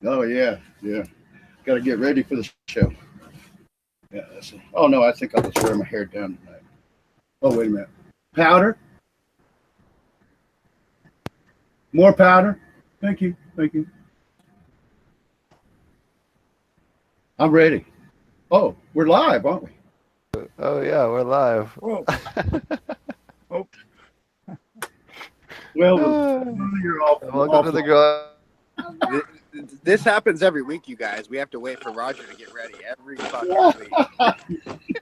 Oh yeah, yeah. Got to get ready for the show. Yeah. Oh no, I think I'll just wear my hair down tonight. Oh wait a minute. Powder. More powder. Thank you. Thank you. I'm ready. Oh, we're live, aren't we? Oh yeah, we're live. Whoa. Oh. Well, you're Welcome to the Growing. This happens every week, you guys. We have to wait for Roger to get ready every fucking week.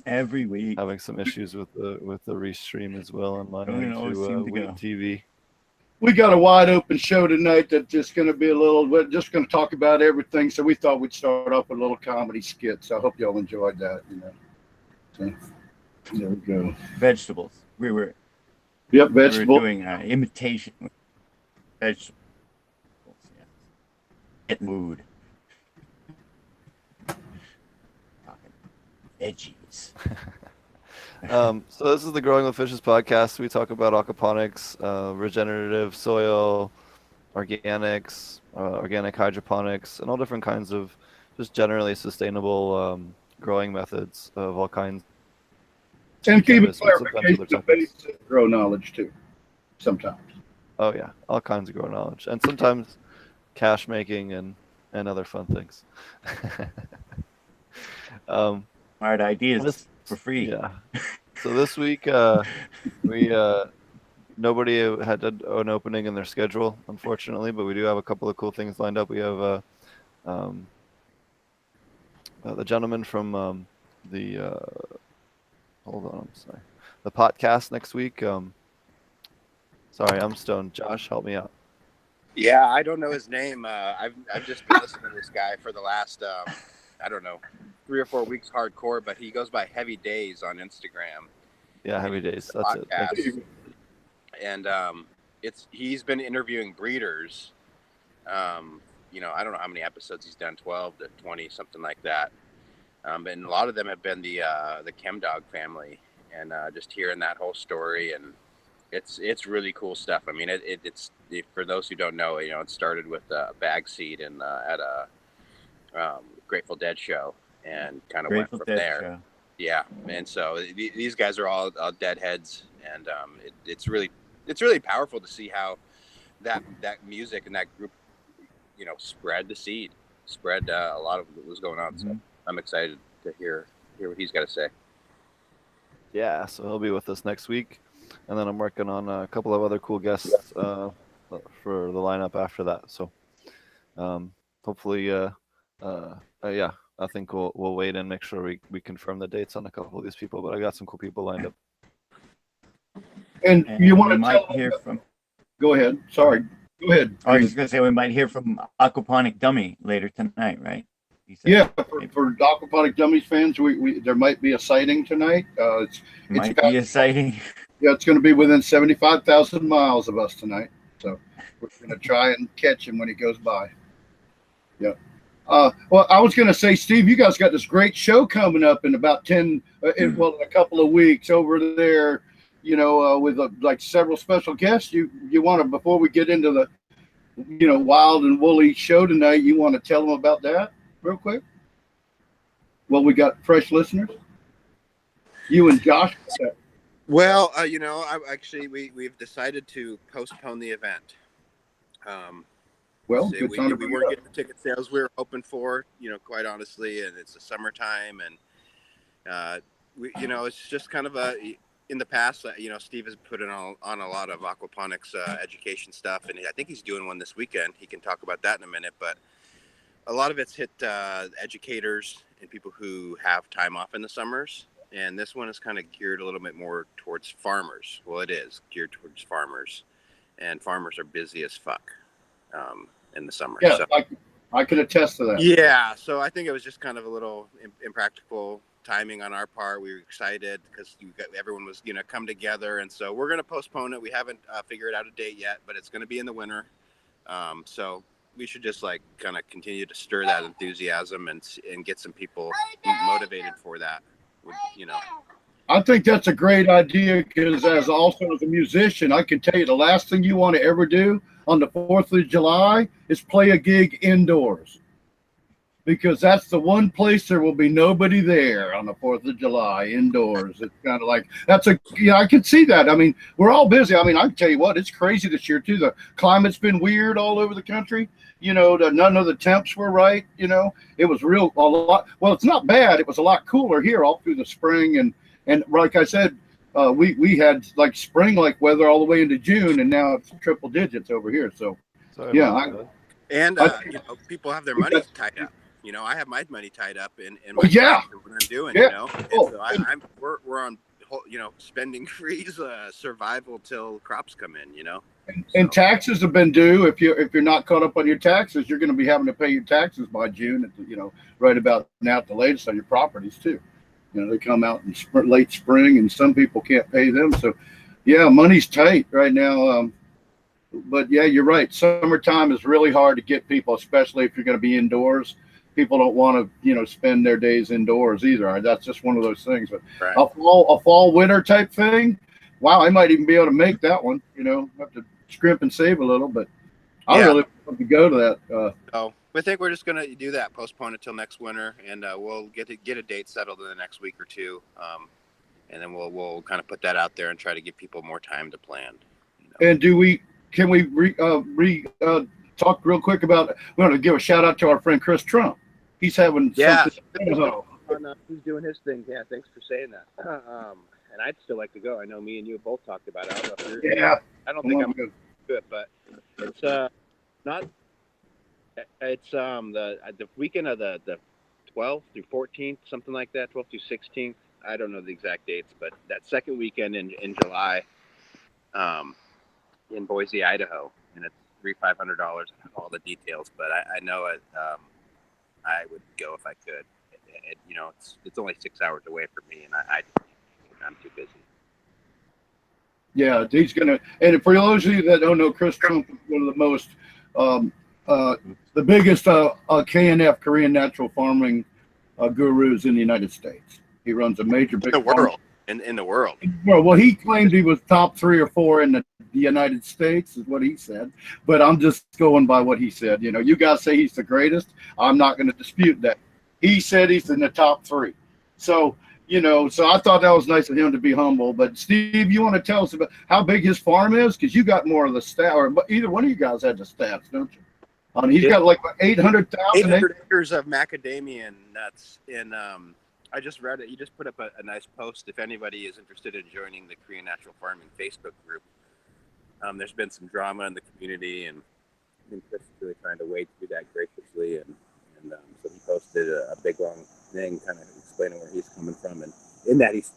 Every week. Having some issues with the restream as well on my Don't always seem to Wii go. TV. We got a wide open show tonight that's just going to be we're just going to talk about everything. So we thought we'd start off with a little comedy skit. So I hope y'all enjoyed that. So, there we go. Vegetables. We were Vegetable. doing imitation vegetables. Yeah. Get mood. Talking veggies. So this is the Growing with Fishes podcast. We talk about aquaponics, regenerative soil, organics, organic hydroponics, and all different kinds of just generally sustainable growing methods of all kinds. And keep it clarification of basic grow knowledge too, sometimes. Oh yeah, all kinds of grow knowledge, and sometimes cash making and other fun things. Smart ideas for free. Yeah. So this week we nobody had an opening in their schedule, unfortunately, but we do have a couple of cool things lined up. We have the gentleman from the hold on, I'm sorry, the podcast next week. Sorry, I'm stoned. Josh, help me out. Yeah, I don't know his name. I've just been listening to this guy for the last I don't know, 3 or 4 weeks hardcore, but he goes by Heavy Days on Instagram. Yeah, Heavy Days. That's it. Thank you. And he's been interviewing breeders. I don't know how many episodes he's done, 12 to 20, something like that. And a lot of them have been the ChemDog family, and just hearing that whole story, and it's really cool stuff. I mean, it's for those who don't know, it started with bag seed and at a Grateful Dead show, and kind of went from there. Show. Yeah, and so these guys are all deadheads, and it's really powerful to see how that music and that group, spread the seed, spread a lot of what was going on. Mm-hmm. So I'm excited to hear what he's got to say. Yeah, so he'll be with us next week, and then I'm working on a couple of other cool guests for the lineup after that. So hopefully, I think we'll wait and make sure we confirm the dates on a couple of these people. But I got some cool people lined up. And you want to might hear from? Go ahead. Sorry. Go ahead. I was just going to say we might hear from Aquaponic Dummy later tonight, right? Yeah, for Aquaponic Dummies fans, we there might be a sighting tonight. It's be a sighting. Yeah, it's going to be within 75,000 miles of us tonight. So we're going to try and catch him when he goes by. Yeah. Well, I was going to say, Steve, you guys got this great show coming up in about in a couple of weeks over there, with like several special guests. You want to, before we get into the, wild and woolly show tonight, you want to tell them about that real quick? Well, we got fresh listeners. You and Josh. Well, we've decided to postpone the event. Well, we weren't getting the ticket sales we were hoping for, quite honestly, and it's the summertime, and it's just kind of in the past, Steve has put on a lot of aquaponics education stuff, and I think he's doing one this weekend. He can talk about that in a minute, but a lot of it's hit educators and people who have time off in the summers, and this one is kind of geared a little bit more towards farmers. Well, it is geared towards farmers, and farmers are busy as fuck. In the summer. Yeah, so, I can attest to that. Yeah, so I think it was just kind of a little impractical timing on our part. We were excited because everyone was come together, and so we're going to postpone it. We haven't figured out a date yet, but it's going to be in the winter. So we should just kind of continue to stir that enthusiasm and get some people motivated for that. I think that's a great idea because as a musician, I can tell you the last thing you want to ever do on the 4th of July is play a gig indoors. Because that's the one place there will be nobody there on the 4th of July indoors. It's kind of like, I can see that. I mean, we're all busy. I mean, I can tell you what, it's crazy this year too. The climate's been weird all over the country. None of the temps were right. It was a lot. Well, it's not bad. It was a lot cooler here all through the spring. And like I said, we had like spring like weather all the way into June, and now it's triple digits over here. So, people have their money tied up. I have my money tied up in my what I'm doing. So we're on spending freeze, survival till crops come in. And taxes have been due. If you're not caught up on your taxes, you're going to be having to pay your taxes by June. Right about now at the latest on your properties too. They come out in late spring, and some people can't pay them. So, yeah, money's tight right now. But yeah, you're right. Summertime is really hard to get people, especially if you're going to be indoors. People don't want to, spend their days indoors either. That's just one of those things. But right. a fall winter type thing, wow, I might even be able to make that one. Have to scrimp and save a little, but I really want to go to that. I think we're just going to do that, postpone it till next winter, and we'll get a date settled in the next week or two, and then we'll kind of put that out there and try to give people more time to plan. And can we talk real quick about? We want to give a shout out to our friend Chris Trump. He's having something. He's doing his thing. Yeah, thanks for saying that. And I'd still like to go. I know me and you both talked about it. I don't know if you're, I don't think I'm going to do it, but it's not. It's the weekend of the 12th through 14th, something like that, 12th through 16th. I don't know the exact dates, but that second weekend in July, in Boise, Idaho, and it's $500. I don't know all the details, but I know it. I would go if I could. It's only 6 hours away from me, and I'm too busy. Yeah, he's gonna. And for those of you that don't know, Chris Trump is one of the most, the biggest KNF, Korean natural farming gurus in the United States. He runs a major big in the world. In the world. Well, he claimed he was top 3 or 4 in the United States, is what he said. But I'm just going by what he said. You guys say he's the greatest. I'm not going to dispute that. He said he's in the top 3. So, so I thought that was nice of him to be humble. But Steve, you want to tell us about how big his farm is? Because you got more of the stats, or either one of you guys had the stats, don't you? He's got like 800,000 acres of macadamia nuts in. I just read it. You just put up a nice post. If anybody is interested in joining the Korean Natural Farming Facebook group, there's been some drama in the community, and Chris is really trying to wade through that graciously. And so he posted a big long thing, kind of explaining where he's coming from, and in that he's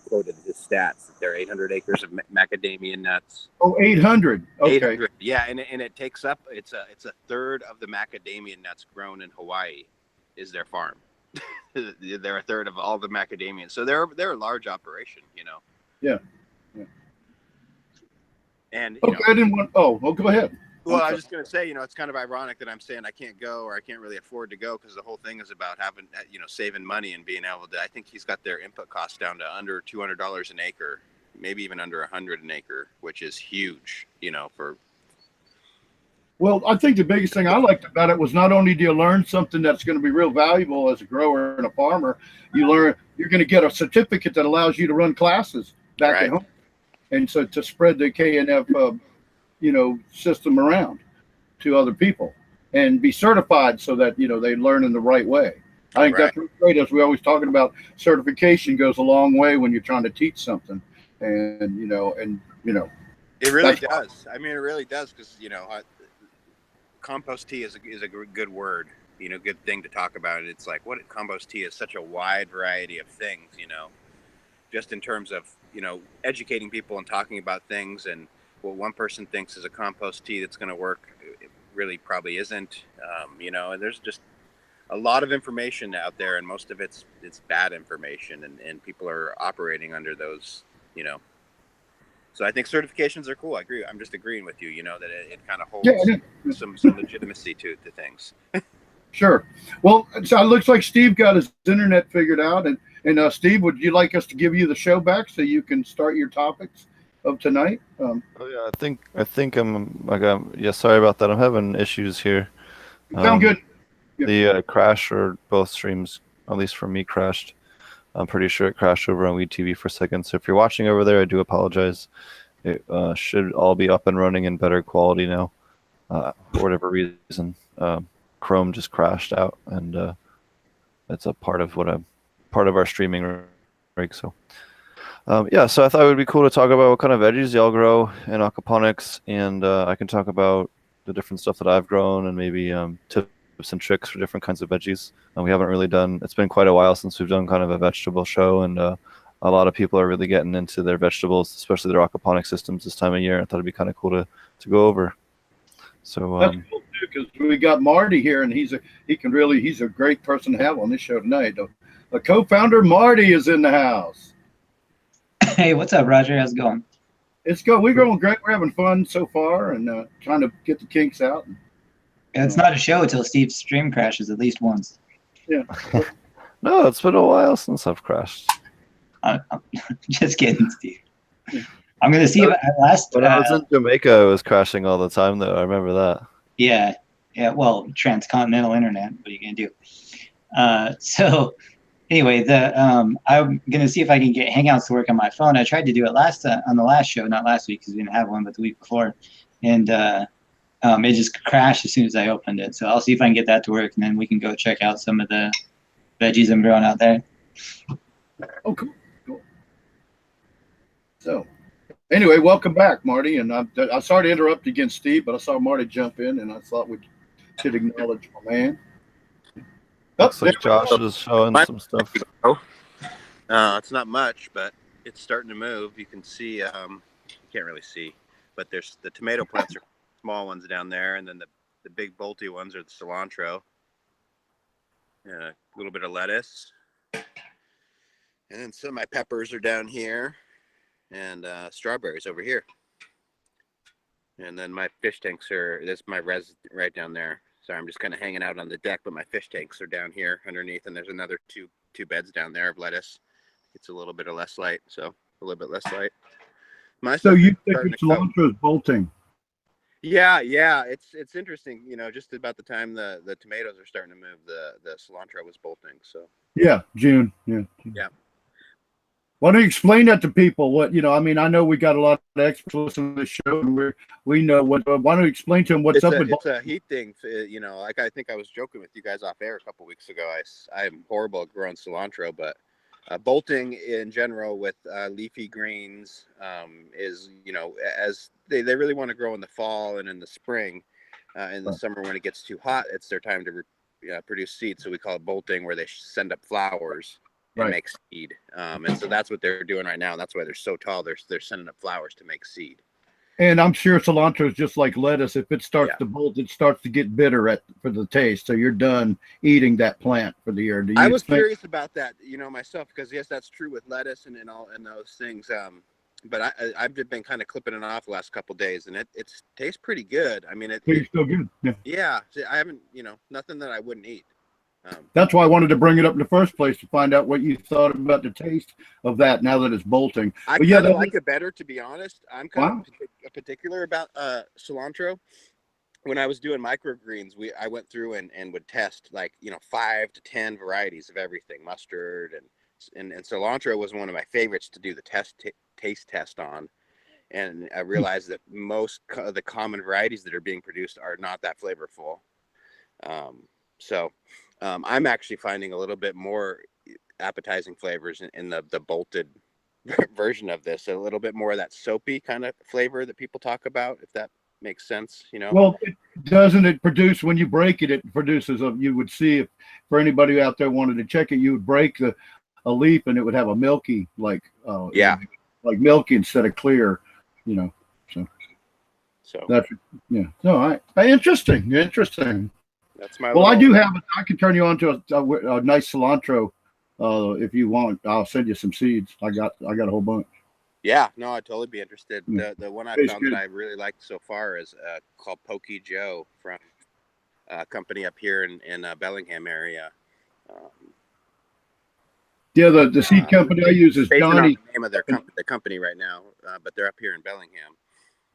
quoted his stats. There are 800 acres of macadamia nuts. Oh, 800. Okay. 800. Yeah, and it takes up. It's a third of the macadamia nuts grown in Hawaii is their farm. They're a third of all the macadamia, so they're a large operation, Yeah. And I didn't want. Oh, well, go ahead. Well, I was just going to say, it's kind of ironic that I'm saying I can't go, or I can't really afford to go, because the whole thing is about having, saving money and being able to. I think he's got their input costs down to under $200 an acre, maybe even under $100 an acre, which is huge, for. Well, I think the biggest thing I liked about it was not only do you learn something that's going to be real valuable as a grower and a farmer, you're going to get a certificate that allows you to run classes back at home. And so to spread the KNF, system around to other people and be certified so that, they learn in the right way. I think that's great. As we always talking about, certification goes a long way when you're trying to teach something. And, it really does. I mean, it really does. Because, compost tea is a good word, good thing to talk about. It's like compost tea is such a wide variety of things, just in terms of, educating people and talking about things, and what one person thinks is a compost tea that's going to work, it really probably isn't, and there's just a lot of information out there, and most of it's bad information, and people are operating under those, So I think certifications are cool. I agree. I'm just agreeing with you, that it kind of holds some legitimacy to things. Sure. Well, so it looks like Steve got his internet figured out. And Steve, would you like us to give you the show back so you can start your topics? of tonight. Oh yeah, I think yeah. Sorry about that. I'm having issues here. Sound good. The crash or both streams, at least for me, crashed. I'm pretty sure it crashed over on Weed TV for a second. So if you're watching over there, I do apologize. It should all be up and running in better quality now. For whatever reason, Chrome just crashed out, and it's a part of our streaming rig. So yeah, so I thought it would be cool to talk about what kind of veggies y'all grow in aquaponics, and I can talk about the different stuff that I've grown and maybe tips and tricks for different kinds of veggies. We haven't really done. It's been quite a while since we've done kind of a vegetable show, and a lot of people are really getting into their vegetables, especially their aquaponic systems this time of year. I thought it'd be kind of cool to go over. So that's cool too, because we got Marty here, and he's a great person to have on this show tonight. A co-founder, Marty, is in the house. Hey, what's up, Roger? How's it going? It's good. We're going great. We're having fun so far, and trying to get the kinks out. It's not a show until Steve's stream crashes at least once. Yeah. No, it's been a while since I've crashed. I'm just kidding, Steve. I'm gonna see if last. When I was in Jamaica, it was crashing all the time, though. I remember that. Yeah. Well, transcontinental internet. What are you gonna do? So anyway, I'm gonna see if I can get Hangouts to work on my phone. I tried to do it on the last show, not last week because we didn't have one, but the week before, and it just crashed as soon as I opened it. So I'll see if I can get that to work, and then we can go check out some of the veggies I'm growing out there. Oh, cool. So, anyway, welcome back, Marty. And I'm sorry to interrupt again, Steve, but I saw Marty jump in, and I thought we should acknowledge my man. Looks like Josh is showing some stuff. It's not much, but it's starting to move. You can see, you can't really see, but there's the tomato plants are small ones down there, and then the big bolty ones are the cilantro. A little bit of lettuce, and then some of my peppers are down here, and strawberries over here. And then my fish tanks this is my res right down there. Sorry, I'm just kind of hanging out on the deck, but my fish tanks are down here underneath, and there's another two beds down there of lettuce. It's a little bit of less light, so a little bit less light. So you think the cilantro is bolting? Yeah, it's interesting. Just about the time the tomatoes are starting to move, the cilantro was bolting. So yeah, June. Yeah. Why don't you explain that to people? What I mean, I know we got a lot of experts listening to the show, and we know what. Why don't you explain to them what's up with? It's a heat thing. Like I think I was joking with you guys off air a couple weeks ago. I'm horrible at growing cilantro, but bolting in general with leafy greens is as they really want to grow in the fall and in the spring. In the summer when it gets too hot, it's their time to produce seed. So we call it bolting, where they send up flowers and make seed. And so that's what they're doing right now. That's why they're so tall. They're sending up flowers to make seed. And I'm sure cilantro is just like lettuce. If it starts to bolt, it starts to get bitter for the taste. So you're done eating that plant for the year. I was curious about that, myself, because yes, that's true with lettuce and those things. But I've been kind of clipping it off the last couple of days, and it tastes pretty good. I mean, tastes still good. Yeah. I haven't, nothing that I wouldn't eat. That's why I wanted to bring it up in the first place, to find out what you thought about the taste of that now that it's bolting. I kind of like it better, to be honest. I'm kind of particular about cilantro. When I was doing microgreens, I went through and would test 5 to 10 varieties of everything. Mustard and cilantro was one of my favorites to do the taste test on. And I realized that most of the common varieties that are being produced are not that flavorful. So I'm actually finding a little bit more appetizing flavors in the bolted version of this. A little bit more of that soapy kind of flavor that people talk about, if that makes sense. Well, doesn't it produce, when you break it, it produces you would see, if for anybody out there wanted to check it, you would break a leaf and it would have a milky, like milky instead of clear, so that's no, interesting. That's my. Well, I do have. I can turn you on to a nice cilantro if you want. I'll send you some seeds. I got a whole bunch. Yeah, no, I'd totally be interested. Yeah. The one I found that I really liked so far is called Pokey Joe, from a company up here in Bellingham area. Yeah, the seed company I use is Spacing on Johnny. the name of the company right now, but they're up here in Bellingham.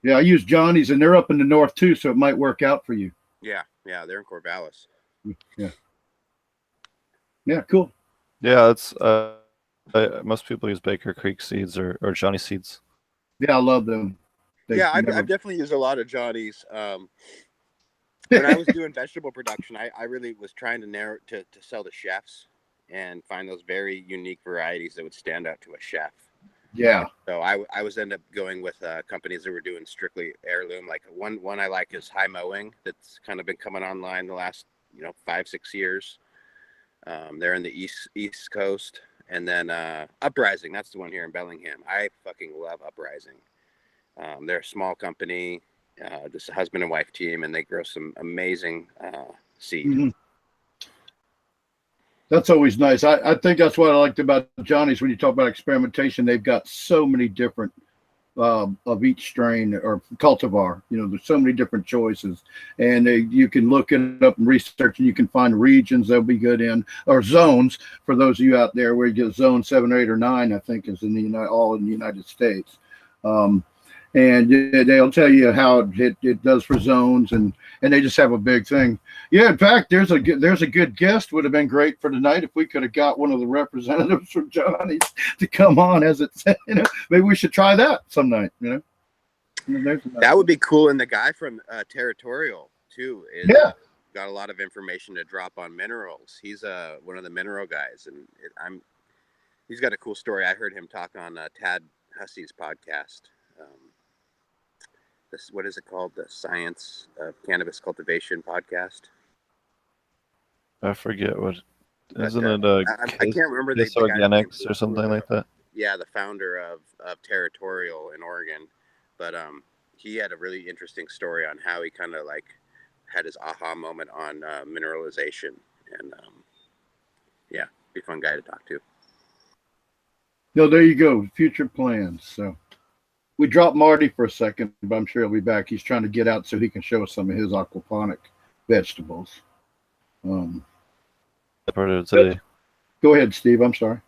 Yeah, I use Johnny's, and they're up in the north too, so it might work out for you. Yeah, they're in Corvallis. Yeah, cool. Yeah, it's most people use Baker Creek seeds or Johnny seeds. Yeah, I love them. I've definitely used a lot of Johnny's. When I was doing vegetable production, I really was trying to narrow to sell to chefs and find those very unique varieties that would stand out to a chef. Yeah. So I was end up going with companies that were doing strictly heirloom. Like one I like is High Mowing. That's kind of been coming online the last 5-6 years. They're in the east coast, and then Uprising. That's the one here in Bellingham. I fucking love Uprising. They're a small company, just a husband and wife team, and they grow some amazing seed. Mm-hmm. That's always nice. I think that's what I liked about Johnny's when you talk about experimentation. They've got so many different of each strain or cultivar. There's so many different choices, and you can look it up and research, and you can find regions they'll be good in, or zones for those of you out there where you get zone 7, 8, or 9. I think is all in the United States. And they'll tell you how it does for zones, and they just have a big thing. Yeah, in fact, there's a good guest. Would have been great for tonight if we could have got one of the representatives from Johnny's to come on. As it said, maybe we should try that some night. That would be cool. And the guy from Territorial too is got a lot of information to drop on minerals. He's one of the mineral guys, and he's got a cool story. I heard him talk on Tad Hussey's podcast. What is it called? The Science of Cannabis Cultivation podcast. I forget what. Isn't it I can't remember the Organics or something like that? Yeah, the founder of Territorial in Oregon, but he had a really interesting story on how he kind of had his aha moment on mineralization, and be a fun guy to talk to. No, there you go. Future plans. So. We dropped Marty for a second, but I'm sure he'll be back. He's trying to get out so he can show us some of his aquaponic vegetables. Today. Go ahead, Steve. I'm sorry.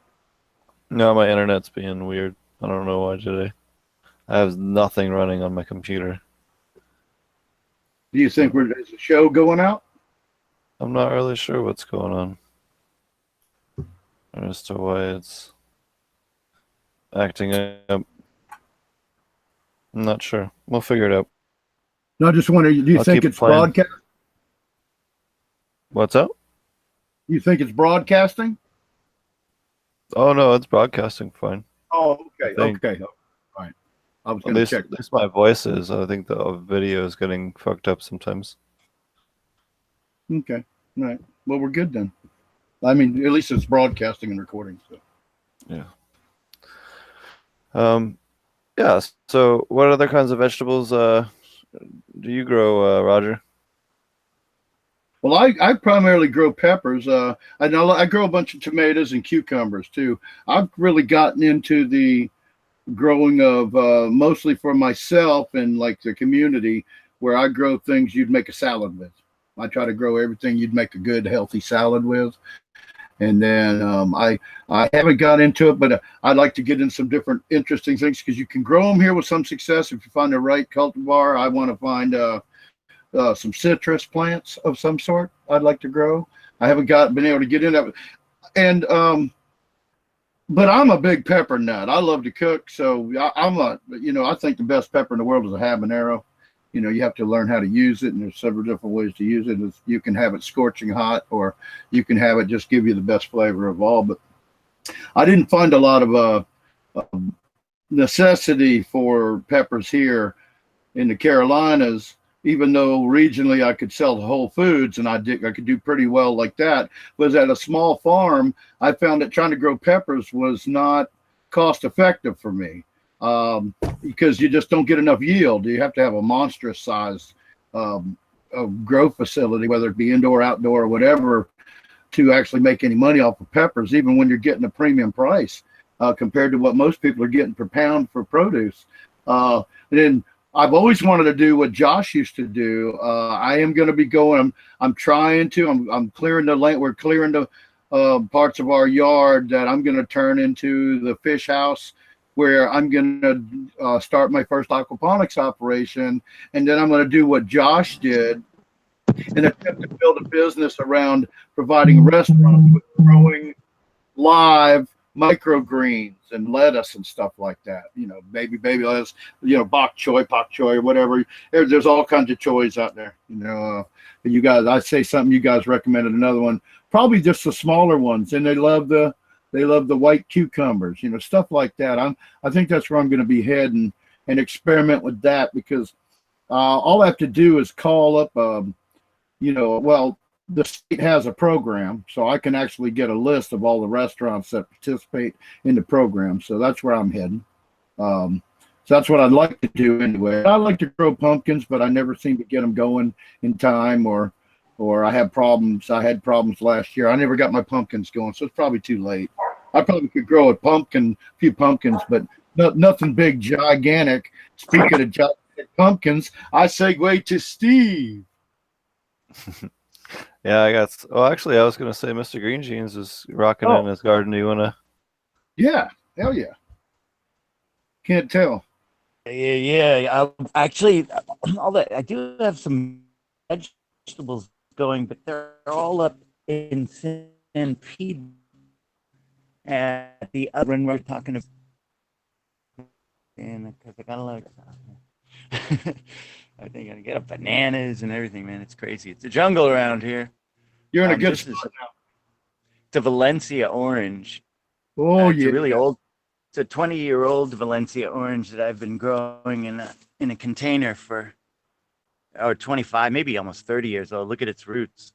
No, my internet's being weird. I don't know why today. I have nothing running on my computer. Do you think there's a show going out? I'm not really sure what's going on as to why it's acting up. I'm not sure. We'll figure it out. No, I just wonder, do you think it's broadcast? What's up? You think it's broadcasting? Oh, no, it's broadcasting fine. Oh, okay. Okay. All right. I was going to check. At least my voice is. I think the video is getting fucked up sometimes. Okay. All right. Well, we're good then. I mean, at least it's broadcasting and recording. So. Yeah. Yeah. So, what other kinds of vegetables do you grow, Roger? Well, I primarily grow peppers. I grow a bunch of tomatoes and cucumbers too. I've really gotten into the growing of mostly for myself and the community, where I grow things you'd make a salad with. I try to grow everything you'd make a good, healthy salad with. And then I haven't got into it, but I'd like to get in some different interesting things, because you can grow them here with some success if you find the right cultivar. I want to find some citrus plants of some sort I'd like to grow. I haven't been able to get into it. And but I'm a big pepper nut. I love to cook, so I think the best pepper in the world is a habanero. You have to learn how to use it, and there's several different ways to use it. You can have it scorching hot, or you can have it just give you the best flavor of all. But I didn't find a lot of necessity for peppers here in the Carolinas, even though regionally I could sell to Whole Foods, and I could do pretty well like that. Was at a small farm, I found that trying to grow peppers was not cost effective for me. Because you just don't get enough yield. You have to have a monstrous size grow facility, whether it be indoor, outdoor, or whatever, to actually make any money off of peppers, even when you're getting a premium price compared to what most people are getting per pound for produce. Then I've always wanted to do what Josh used to do. I am going to be going. I'm trying to. I'm clearing the land. We're clearing parts of our yard that I'm going to turn into the fish house, where I'm going to start my first aquaponics operation. And then I'm going to do what Josh did and attempt to build a business around providing restaurants with growing live microgreens and lettuce and stuff like that. Baby lettuce, bok choy, or whatever. There's all kinds of choys out there. You guys, I'd say something. You guys recommended another one, probably just the smaller ones, and they love the white cucumbers, stuff like that. I think that's where I'm going to be heading and experiment with that, because all I have to do is call up, the state has a program, so I can actually get a list of all the restaurants that participate in the program. So that's where I'm heading. So that's what I'd like to do anyway. I like to grow pumpkins, but I never seem to get them going in time, or I have problems. I had problems last year. I never got my pumpkins going, so it's probably too late. I probably could grow a few pumpkins, but nothing big, gigantic. Speaking of gigantic pumpkins, I segue to Steve. Yeah, actually, I was going to say Mr. Green Jeans is rocking in his garden. Do you want to? Yeah, hell yeah. Can't tell. Yeah. Actually, I do have some vegetables going, but they're all up in San Pedro. At the other one we're talking about, and because I got a lot of stuff. I think I get up bananas and everything, man. It's crazy. It's a jungle around here. You're in a good spot now. It's a Valencia orange. Oh, it's yeah. a really old. It's a 20-year-old Valencia orange that I've been growing in a container for 25, maybe almost 30 years old. Look at its roots.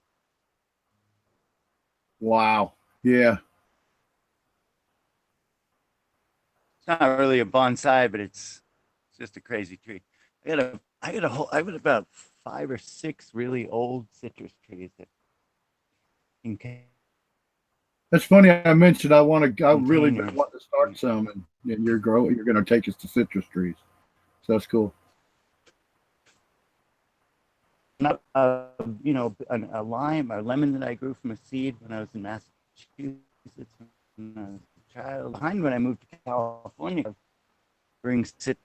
Wow. Yeah. It's not really a bonsai, but it's just a crazy tree. I got about 5 or 6 really old citrus trees that That's funny. I mentioned I really want to start some, and you're going to take us to citrus trees. So that's cool. Not a lime or lemon that I grew from a seed when I was in Massachusetts when I was a child. Behind when I moved to California, bring citrus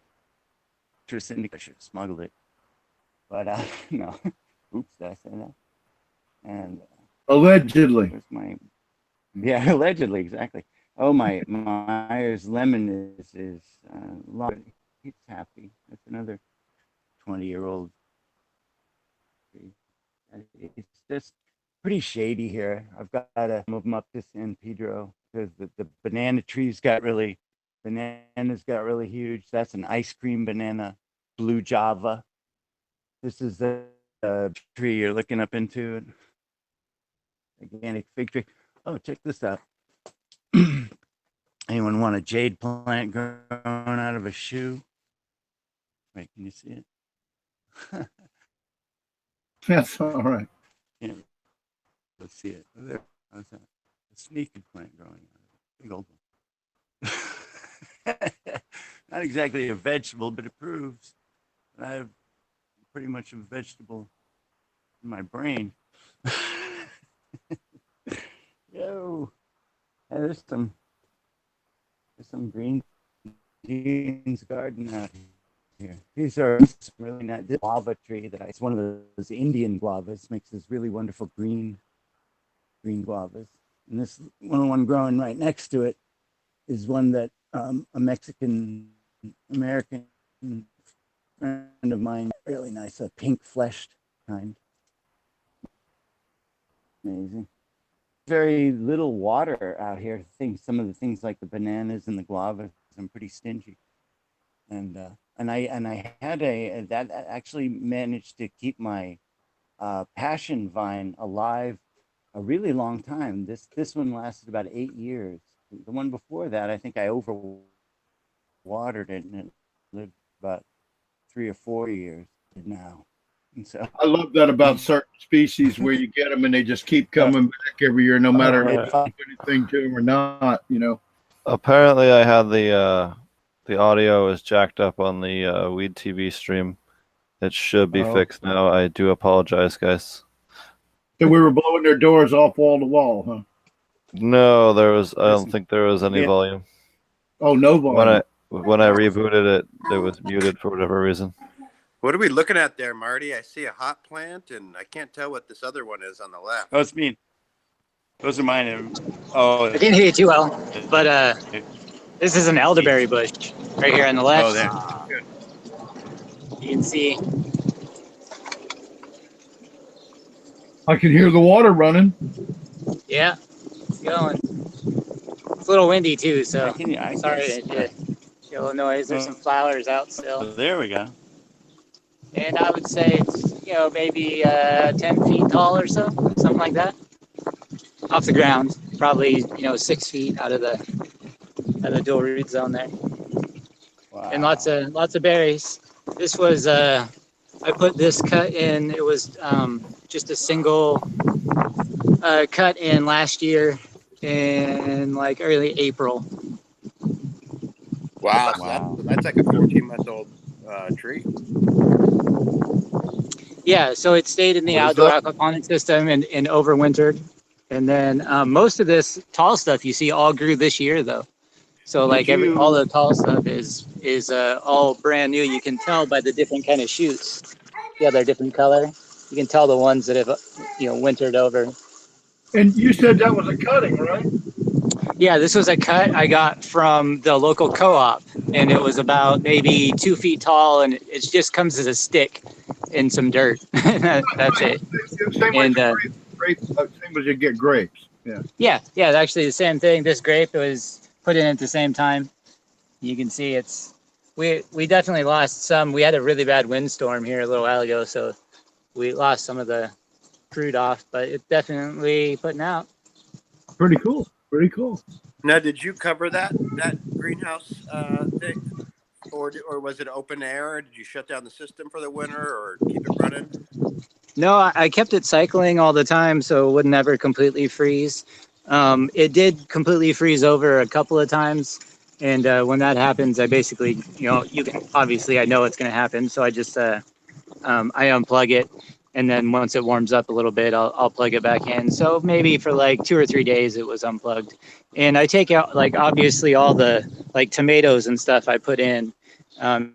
in. I should have smuggled it, but no. Oops, did I say that? And allegedly. Allegedly, exactly. Oh, my Myers lemon is he's happy. That's another 20-year-old. It's just pretty shady here. I've got to move them up to San Pedro because the bananas got really huge. That's an ice cream banana, blue Java. This is the tree you're looking up into. Organic fig tree. Oh, check this out. Anyone want a jade plant growing out of a shoe? Wait, can you see it? That's all right. Yeah. Let's see it. There. How's that? A sneaky plant growing out of it. Big old one. Not exactly a vegetable, but it proves that I have pretty much a vegetable in my brain. Yo. Hey, there's some green jeans garden out here. These are really nice. This guava tree it's one of those Indian guavas, makes this really wonderful green guavas. And this one growing right next to it is one that a Mexican American friend of mine, really nice, a pink fleshed kind. Amazing. Very little water out here. Some of the things like the bananas and the guavas, I'm pretty stingy, and I had that actually managed to keep my passion vine alive a really long time. This one lasted about 8 years. The one before that, I think I overwatered it, and it lived about 3 or 4 years now. And so I love that about certain species where you get them and they just keep coming back every year, no matter if you do anything to them or not. Apparently, I had the audio is jacked up on the Weed TV stream. It should be fixed now. I do apologize, guys. So we were blowing their doors off wall to wall, huh? No, there was. I don't think there was any Yeah. volume. Oh, no volume. When I rebooted it, it was muted for whatever reason. What are we looking at there, Marty? I see a hot plant, and I can't tell what this other one is on the left. Oh, it's me. Those are mine. Oh, I can't hear you too well, but this is an elderberry bush right here on the left. Oh, there. You can see. I can hear the water running. Yeah, it's going. It's a little windy too, so I sorry can- to show noise. There's some flowers out still, Oh, there we go. and I would say it's maybe 10 feet tall or so, something like that, off the ground. Probably 6 feet out of the dual root zone there, Wow. and lots of berries. This was I put this cut in. It was just a single cut in last year in like early April. Wow, Wow. That's like a 14-month-old tree. Yeah, so it stayed in the What is outdoor that? aquaponic system and overwintered. And then most of this tall stuff you see all grew this year though. So like all the tall stuff is all brand new. You can tell by the different kind of shoots. Yeah, they're different color. You can tell the ones that have wintered over. And you said that was a cutting, right? Yeah, this was a cut I got from the local co-op, and it was about maybe 2 feet tall, and it just comes as a stick in some dirt. That's it. Same And, same as you get grapes. Yeah. Yeah, actually the same thing. This grape was put in at the same time. You can see we definitely lost some. We had a really bad windstorm here a little while ago, so we lost some of the fruit off, but it's definitely putting out. Pretty cool. Pretty cool. Now, did you cover that greenhouse thing, or was it open air? Did you shut down the system for the winter, or keep it running? No, I kept it cycling all the time, so it would never completely freeze. It did completely freeze over a couple of times, and when that happens, I basically, you can obviously I know it's going to happen, so I just I unplug it, and then once it warms up a little bit, I'll plug it back in. So maybe for like 2 or 3 days it was unplugged, and I take out like obviously all the like tomatoes and stuff I put in.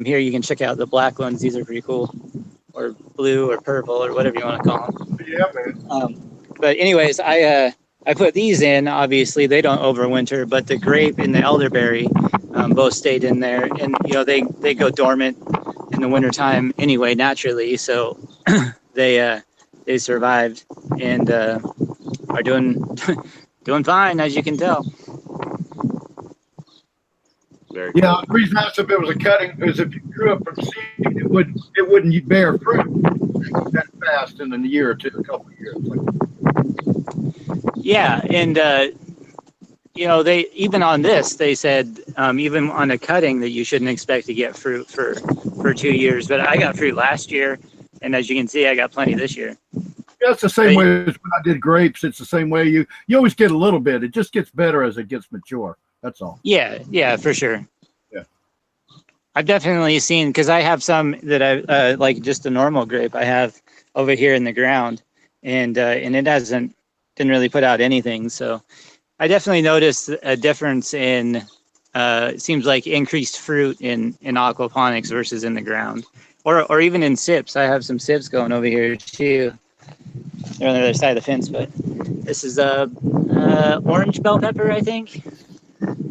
Here you can check out the black ones; these are pretty cool, or blue or purple or whatever you want to call them. Yeah, man. But anyways, I put these in. Obviously, they don't overwinter, but the grape and the elderberry both stayed in there, and they go dormant in the wintertime anyway, naturally. So they survived and are doing fine, as you can tell. Very Yeah, the reason I asked if it was a cutting is if you grew up from seed, it wouldn't bear fruit that fast in a year or two, a couple of years. Yeah, and they even on this they said even on a cutting that you shouldn't expect to get fruit for 2 years. But I got fruit last year, and as you can see, I got plenty this year. Yeah, it's the same way as when I did grapes. It's the same way you always get a little bit. It just gets better as it gets mature. That's all. Yeah, for sure. Yeah. I've definitely seen, because I have some that I like just a normal grape I have over here in the ground, and it didn't really put out anything. So I definitely noticed a difference in it seems like increased fruit in aquaponics versus in the ground, or even in sips. I have some sips going over here too. They're on the other side of the fence, but this is a orange bell pepper, I think,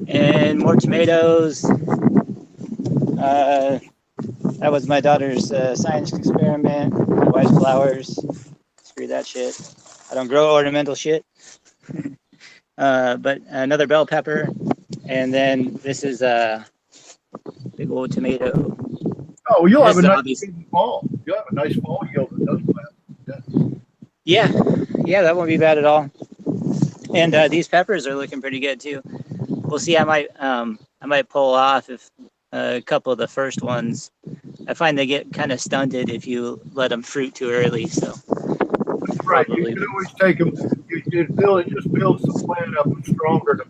and more tomatoes. That was my daughter's science experiment. My wife's flowers. Screw that shit. I don't grow ornamental shit. But another bell pepper, and then this is a big old tomato. Oh, you'll have a This nice obviously- fall. You'll have a nice fall yield in those plants. Yeah, that won't be bad at all. And these peppers are looking pretty good too. We'll see. I might pull off if a couple of the first ones. I find they get kind of stunted if you let them fruit too early. So Right. probably. You can always take them. You build it. Just builds the plant up stronger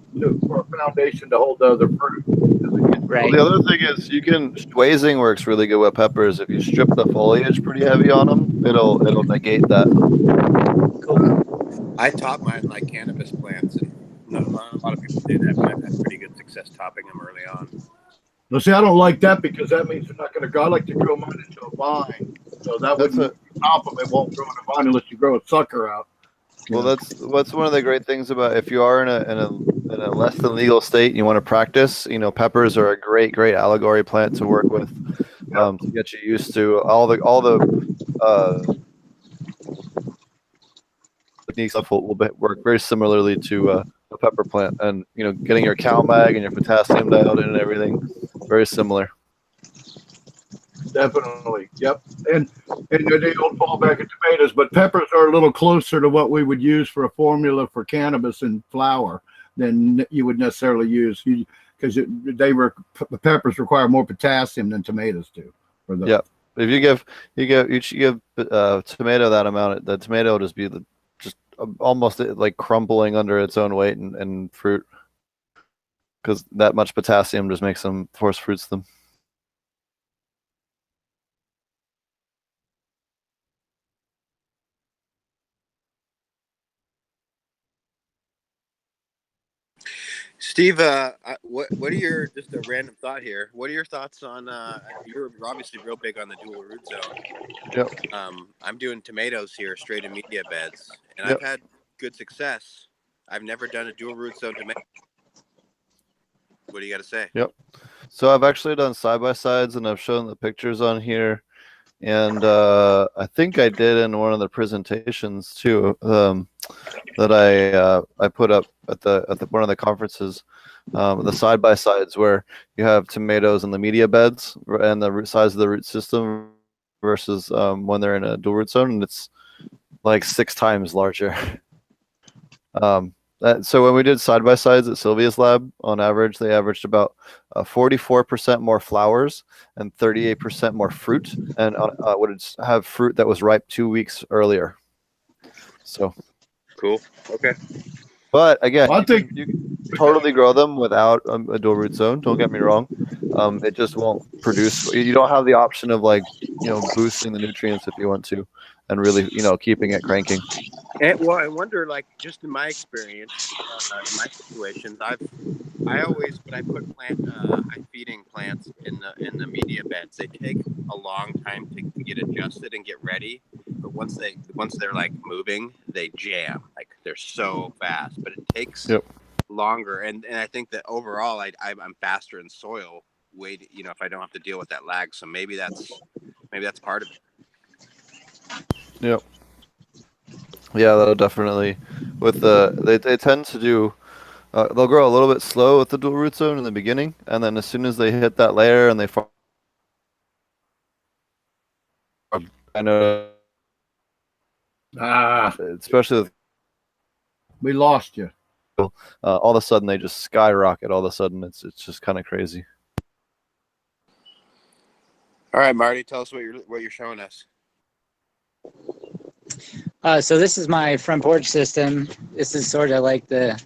for a foundation to hold the other fruit. Right. Well, the other thing is schwazing works really good with peppers. If you strip the foliage pretty heavy on them, it'll negate that. Cool. I taught mine like cannabis plants, and No, a lot of people do that, but I've had pretty good success topping them early on. Now, see, I don't like that because that means they're not going to grow. I like to grow mine into a vine, so that That's wouldn't top them. It won't grow in a vine unless you grow a sucker out. Well, that's one of the great things about if you are in a less than legal state and you want to practice. You know, peppers are a great allegory plant to work with, to get you used to all the techniques stuff will work very similarly to a pepper plant, and you know, getting your cow mag and your potassium dialed in and everything, very similar. Definitely, yep. And they don't fall back at tomatoes, but peppers are a little closer to what we would use for a formula for cannabis and flour than you would necessarily use, because the peppers require more potassium than tomatoes do. Yeah, if you give tomato that amount, the tomato will just be almost like crumbling under its own weight and fruit, because that much potassium just makes them force fruits them. Steve, what are your, just a random thought here, what are your thoughts on, you're obviously real big on the dual root zone. Yep. I'm doing tomatoes here straight in media beds, and Yep. I've had good success. I've never done a dual root zone tomato. What do you got to say? Yep. So I've actually done side-by-sides, and I've shown the pictures on here. And I think I did in one of the presentations too, that I put up at one of the conferences, the side by sides where you have tomatoes in the media beds and the size of the root system versus when they're in a dual root zone, and it's like 6 times larger. So when we did side by sides at Sylvia's lab, on average, they averaged about 44% more flowers and 38% more fruit, and would have fruit that was ripe 2 weeks earlier. So cool. Okay. But again, I think you can totally grow them without a dual root zone. Don't get me wrong. It just won't produce. You don't have the option of, like, you know, boosting the nutrients if you want to, and really, you know, keeping it cranking. Well, I wonder, like, just in my experience, in my situations, I always, when I put high feeding plants in the media beds, they take a long time to get adjusted and get ready. But once they're like moving, they jam. Like, they're so fast, but it takes longer. And I think that overall, I'm faster in soil. You know, if I don't have to deal with that lag, so maybe that's part of it. Yep. Yeah, that'll definitely. With they tend to do. They'll grow a little bit slow with the dual root zone in the beginning, and then as soon as they hit that layer and they fall, I know. Especially with, we lost you. All of a sudden they just skyrocket. All of a sudden it's just kind of crazy. All right, Marty, tell us what you're showing us. So this is my front porch system. This is sort of like I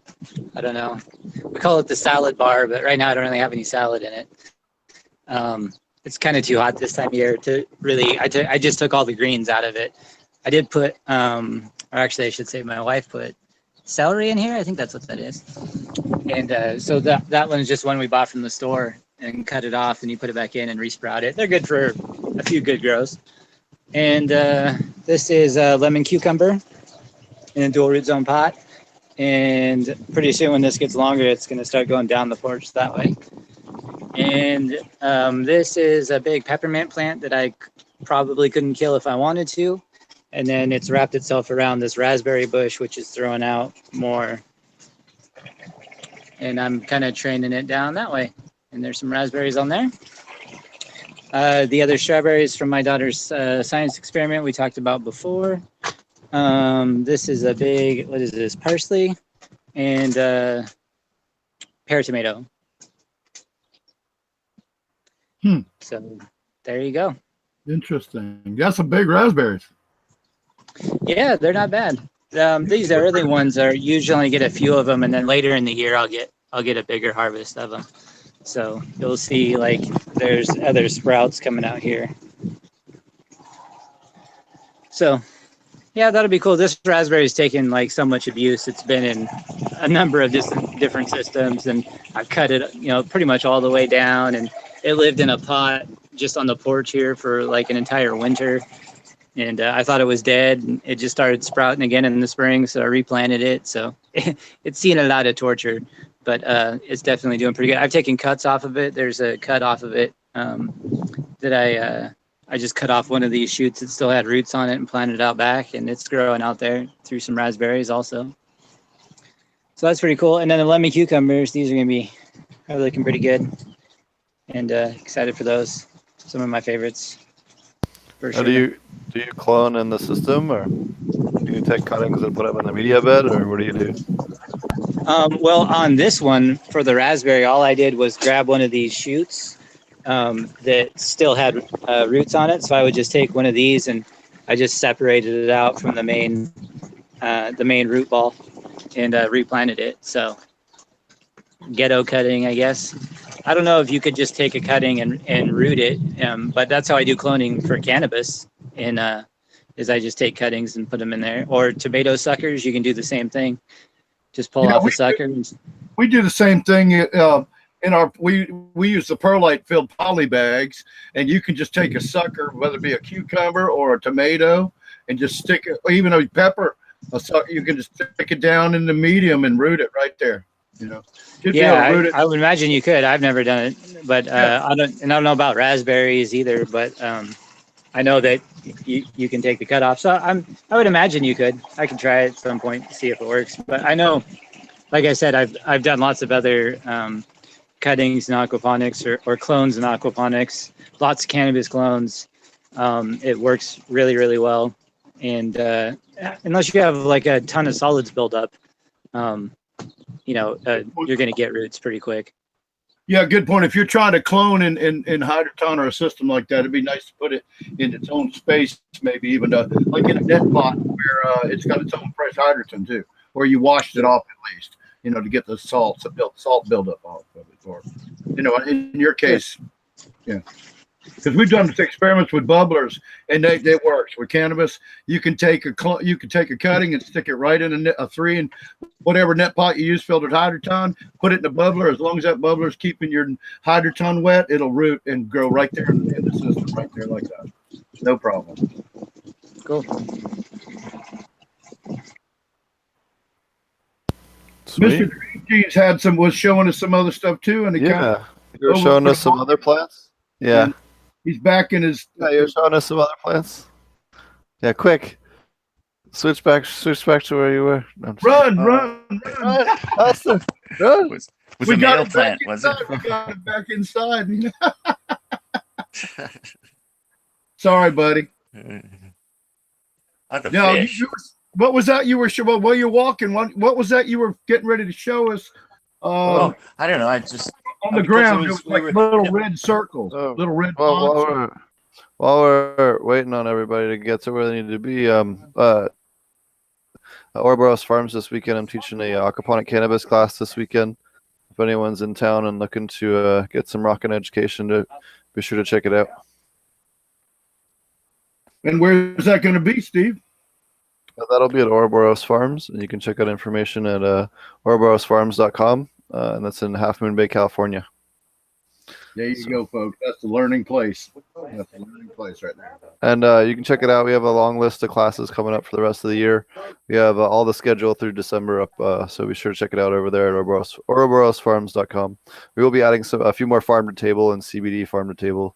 don't know, we call it the salad bar, but right now I don't really have any salad in it. It's kind of too hot this time of year to really, I just took all the greens out of it. I did put, or actually I should say my wife put celery in here. I think that's what that is. And so that one is just one we bought from the store and cut it off, and you put it back in and resprout it. They're good for a few good grows. And this is a lemon cucumber in a dual root zone pot. And pretty soon when this gets longer, it's going to start going down the porch that way. And this is a big peppermint plant that I probably couldn't kill if I wanted to. And then it's wrapped itself around this raspberry bush, which is throwing out more. And I'm kind of training it down that way. And there's some raspberries on there. The other strawberries from my daughter's science experiment we talked about before. This is a big, what is this, parsley and pear tomato. So there you go. Interesting. Got some big raspberries. Yeah, they're not bad. These early ones are usually only get a few of them, and then later in the year I'll get a bigger harvest of them. So you'll see, like, there's other sprouts coming out here. So Yeah, that'll be cool. This raspberry's taken like so much abuse. It's been in a number of different systems, and I've cut it, pretty much all the way down. And it lived in a pot just on the porch here for like an entire winter. And I thought it was dead. And it just started sprouting again in the spring, so I replanted it. So it's seen a lot of torture, but it's definitely doing pretty good. I've taken cuts off of it. There's a cut off of it that I just cut off one of these shoots that still had roots on it and planted it out back, and it's growing out there through some raspberries also. So that's pretty cool. And then the lemon cucumbers, these are looking pretty good, and excited for those. Some of my favorites. For sure. Do you clone in the system, or do you take cuttings and put them in the media bed, or what do you do? Well, on this one for the raspberry, all I did was grab one of these shoots that still had roots on it. So I would just take one of these and I just separated it out from the main root ball and replanted it. So ghetto cutting, I guess. I don't know if you could just take a cutting and root it, but that's how I do cloning for cannabis. And is I just take cuttings and put them in there. Or tomato suckers, you can do the same thing. Just pull off the sucker. We do the same thing. We use the perlite filled poly bags, and you can just take a sucker, whether it be a cucumber or a tomato, and just stick it, even a pepper, a sucker, you can just stick it down in the medium and root it right there. I would imagine you could. I've never done it, but I don't know about raspberries either, but I know that you can take the cut off. So I would imagine you could. I could try it at some point to see if it works. But I know, like I said, I've done lots of other cuttings in aquaponics or clones in aquaponics, lots of cannabis clones. It works really, really well. And unless you have like a ton of solids build up, you're going to get roots pretty quick. Yeah, good point. If you're trying to clone in hydroton or a system like that, it'd be nice to put it in its own space, maybe even like in a net pot where it's got its own fresh hydroton too, where you washed it off at least, to get the salt buildup off of it. Or, in your case, yeah. Because we've done experiments with bubblers, and they works with cannabis. You can take a cutting and stick it right in a 3 and whatever net pot you use filtered hydroton. Put it in a bubbler. As long as that bubbler is keeping your hydroton wet, it'll root and grow right there in the system, right there like that. No problem. Cool. Sweet. Mr. Green Jeans was showing us some other stuff too, and you were showing us some other plants. Yeah. He's back in his. Yeah, you're showing us some other plants. Yeah, quick. Switch back to where you were. No, run! Austin, run! Was a male plant, was it? We got it back inside. Sorry, buddy. What was that you were showing while you're walking? What was that you were getting ready to show us? I don't know. I just on the ground. It was like little red circles, little red dots. While we're waiting on everybody to get to where they need to be, Ouroboros Farms this weekend. I'm teaching a aquaponic cannabis class this weekend. If anyone's in town and looking to get some rockin' education, to be sure to check it out. And where is that going to be, Steve? That'll be at Ouroboros Farms, and you can check out information at ouroborosfarms.com, and that's in Half Moon Bay, California. There you go, folks. That's the learning place. That's the learning place right there. And you can check it out. We have a long list of classes coming up for the rest of the year. We have all the schedule through December up, so be sure to check it out over there at ouroborosfarms.com. We will be adding a few more farm-to-table and CBD farm-to-table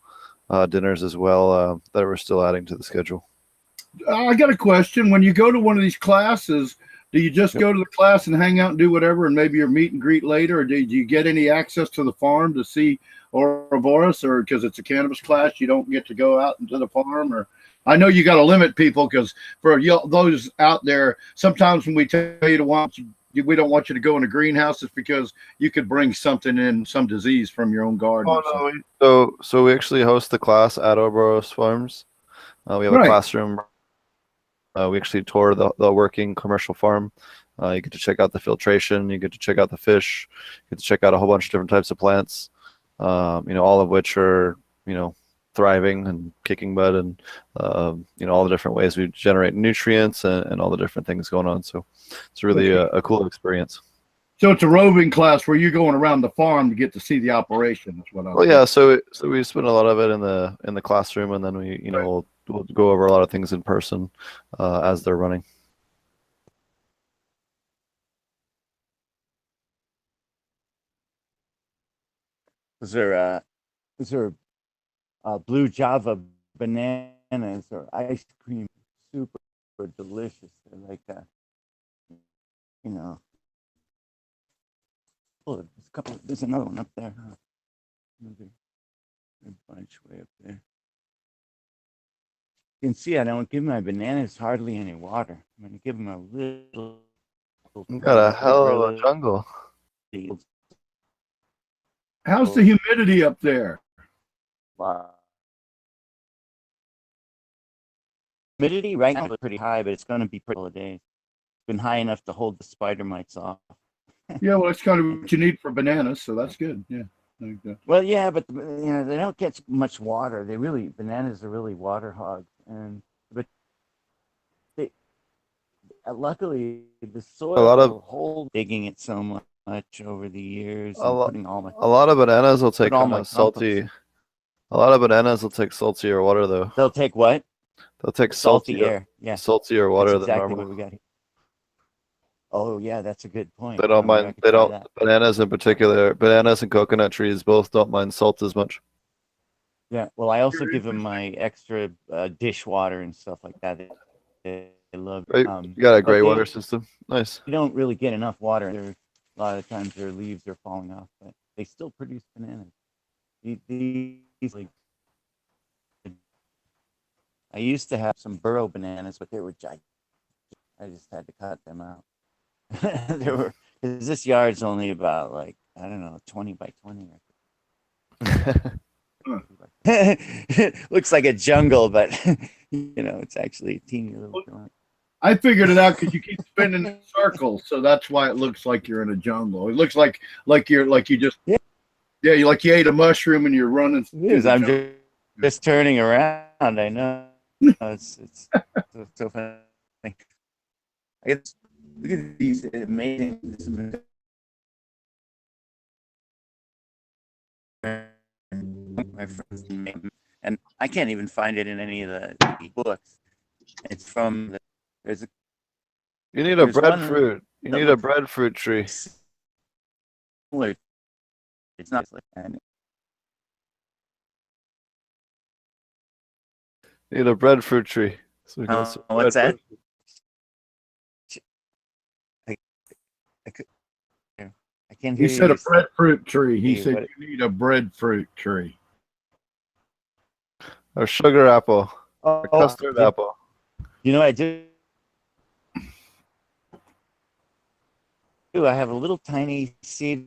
dinners as well that we're still adding to the schedule. I got a question. When you go to one of these classes, do you just go to the class and hang out and do whatever, and maybe your meet and greet later, or do you get any access to the farm to see Ouroboros, or because it's a cannabis class, you don't get to go out into the farm? Or I know you got to limit people, because for those out there, sometimes when we tell you we don't want you to go in a greenhouse, it's because you could bring something in, some disease from your own garden. Oh, no. So we actually host the class at Ouroboros Farms. We have a classroom. We actually tour the working commercial farm. You get to check out the filtration. You get to check out the fish. You get to check out a whole bunch of different types of plants. All of which are, thriving and kicking butt, and all the different ways we generate nutrients and all the different things going on. So it's really a cool experience. So it's a roving class where you're going around the farm to get to see the operation. That's what I. Well, yeah. So we spend a lot of it in the classroom, and then we we'll go over a lot of things in person as they're running. Was there blue Java bananas or ice cream? Super delicious. They're like oh, there's another one up there. Another bunch way up there. You can see I don't give my bananas hardly any water. I'm going to give them a little. You got a hell of a jungle. How's the humidity up there? Humidity right now is pretty high, but it's going to be pretty all days. It's been high enough to hold the spider mites off. Yeah, well, that's kind of what you need for bananas, so that's good. Yeah. Well, yeah, but they don't get much water. Bananas are really water hogs, but luckily the soil hold digging it so much over the years. A lot of bananas will take salty. A lot of bananas will take saltier water though. They'll take what? They'll take salty air. Yeah, saltier water than normal. What we got here. Oh yeah, that's a good point. They don't mind. They don't. Bananas in particular, bananas and coconut trees both don't mind salt as much. Yeah. Well, I also give them my extra dishwater and stuff like that. They love. Right. You got a gray water system. Nice. You don't really get enough water. A lot of times their leaves are falling off, but they still produce bananas. I used to have some burrow bananas, but they were giant. I just had to cut them out. Because this yard's only about 20 by 20. Looks like a jungle, but it's actually a teeny little joint. I figured it out because you keep spinning in circles, so that's why it looks like you're in a jungle. It looks like you just like you ate a mushroom and you're running. I'm just turning around. I know. It's so funny. I guess look at these amazing. My friend's name, and I can't even find it in any of the books. It's from You need a breadfruit. You need a breadfruit tree. It's not like that. You need a breadfruit tree. So what's that? I can't hear you. He said a breadfruit tree. He said you need a breadfruit tree. Or sugar apple. Or custard apple. I do. I have a little tiny seed.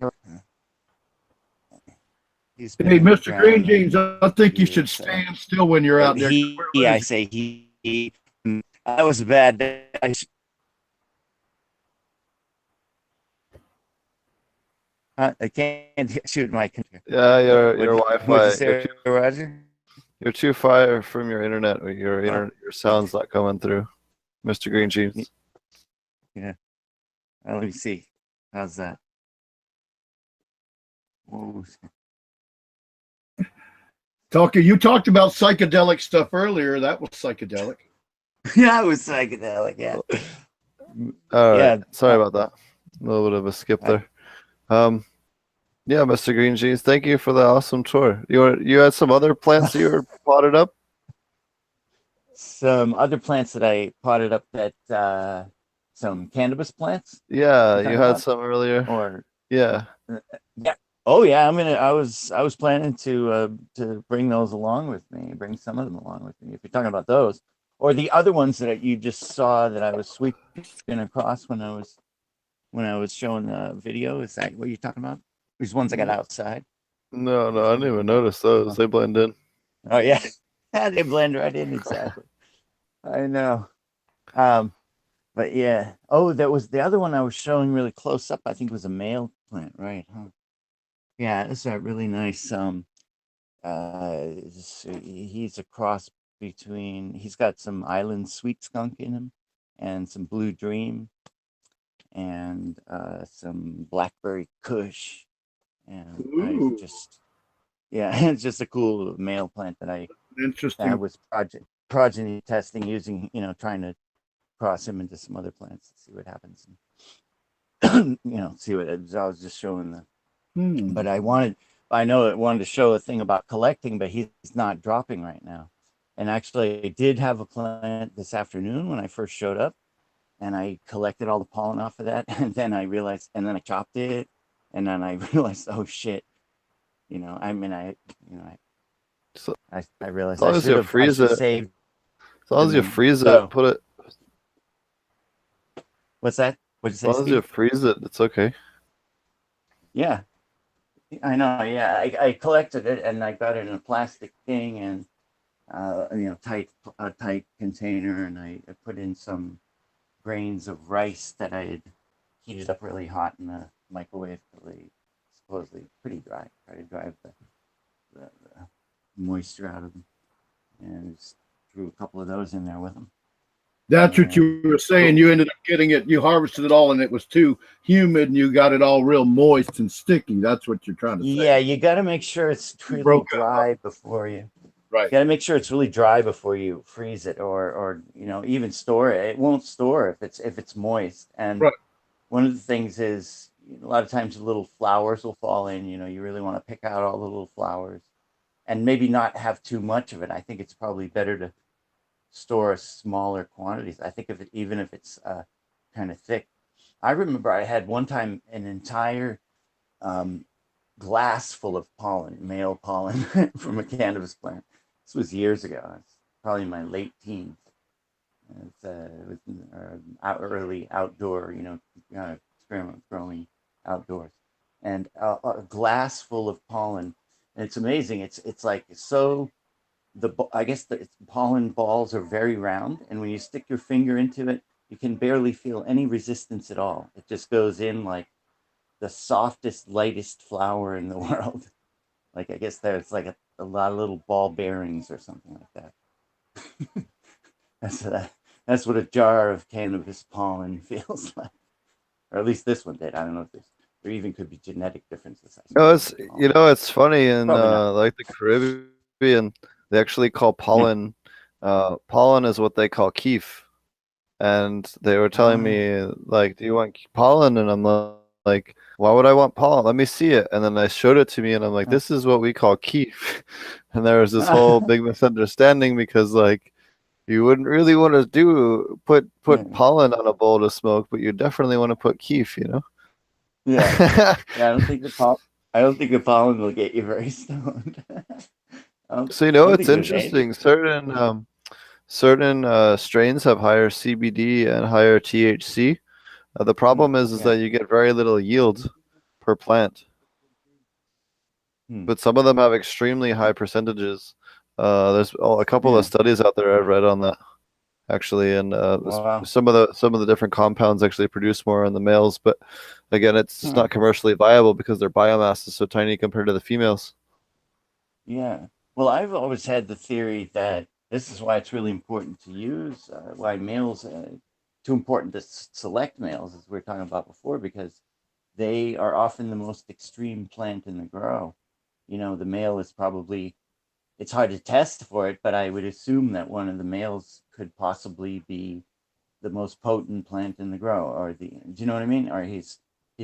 Hey, Mr. Green Jeans, I think you should stand still when you're out there. I say he. That was a bad day. I can't shoot my computer. Yeah, your Wi-Fi. Roger? You're too far from your internet. Your sound's not coming through, Mr. Green Jeans. Yeah. Let me see. How's that? Whoa. You talked about psychedelic stuff earlier. That was psychedelic. Yeah, it was psychedelic. Yeah. All right. Yeah. Sorry about that. A little bit of a skip there. Yeah, Mr. Green Jeans, thank you for the awesome tour. You had some other plants that you were potted up? Some other plants that I potted up that some cannabis plants? Yeah, you had some earlier. Or yeah. Yeah. Oh yeah, I was planning to bring those along with me, bring some of them along with me. If you're talking about those, or the other ones that you just saw that I was sweeping across when I was showing the video. Is that what you're talking about? These ones I got outside. No, I didn't even notice those. They blend in. Oh yeah, they blend right in exactly. I know. But yeah. Oh, that was the other one I was showing really close up. I think it was a male plant, right? Huh? Yeah, it's a really nice he's a cross between. He's got some island sweet skunk in him, and some blue dream, and some blackberry kush, and I Ooh, just yeah, it's just a cool male plant that I interesting. was progeny testing using, trying to cross him into some other plants and see what happens. And, see what I was just showing the. But I know it wanted to show a thing about collecting, but he's not dropping right now. And actually, I did have a plant this afternoon when I first showed up, and I collected all the pollen off of that, and then I realized, and then I chopped it, and then I realized, oh shit, I mean, So, I realized as long as you I freeze should it, save. as long as you freeze So, it, put it. what's that? What'd you As say, long as you Steve? freeze it, it's okay. Yeah, I know. Yeah, I collected it and I got it in a plastic thing and tight container, and I put in some grains of rice that I had heated up really hot in the microwave till they supposedly pretty dry. Try to drive the moisture out of them, and just threw a couple of those in there with them. That's what And you were saying. You ended up getting it. You harvested it all, and it was too humid, and you got it all real moist and sticky. That's what you're trying to say. yeah, you got to make sure it's You really broke it dry up. before you. Right. You got to make sure it's really dry before you freeze it, or even store it. It won't store if it's moist. And Right. one of the things is a lot of times the little flowers will fall in. You really want to pick out all the little flowers, and maybe not have too much of it. I think it's probably better to store smaller quantities. I think even if it's kind of thick. I remember I had one time an entire um, glass full of pollen, male pollen from a cannabis plant. This was years ago. It's probably in my late teens. It was early outdoor, experiment growing outdoors, and a glass full of pollen. And it's amazing. It's like so. I guess the pollen balls are very round, and when you stick your finger into it, you can barely feel any resistance at all. It just goes in like the softest, lightest flower in the world. Like I guess there's like a lot of little ball bearings or something like that. That's what a jar of cannabis pollen feels like, or at least this one did. I don't know if there even could be genetic differences. I No, suppose. it's funny in Probably not. like the Caribbean, they actually call pollen. Pollen is what they call keef, and they were telling me like, "Do you want pollen?" And I'm like, "Why would I want pollen? Let me see it." And then I showed it to me, and I'm like, "This is what we call keef." And there was this whole big misunderstanding because like you wouldn't really want to put pollen on a bowl to smoke, but you definitely want to put keef, Yeah. I don't think the pollen will get you very stoned. So I don't it's think there's anything. interesting. Certain strains have higher CBD and higher THC. The problem is that you get very little yield per plant, but some of them have extremely high percentages. There's a couple of studies out there I've read on that actually, and Wow. some of the different compounds actually produce more in the males, but again, it's just not commercially viable because their biomass is so tiny compared to the females. Yeah. Well, I've always had the theory that this is why it's really important to use, why males, too important to select males, as we were talking about before, because they are often the most extreme plant in the grow. The male is probably, it's hard to test for it, but I would assume that one of the males could possibly be the most potent plant in the grow, do you know what I mean? Or he's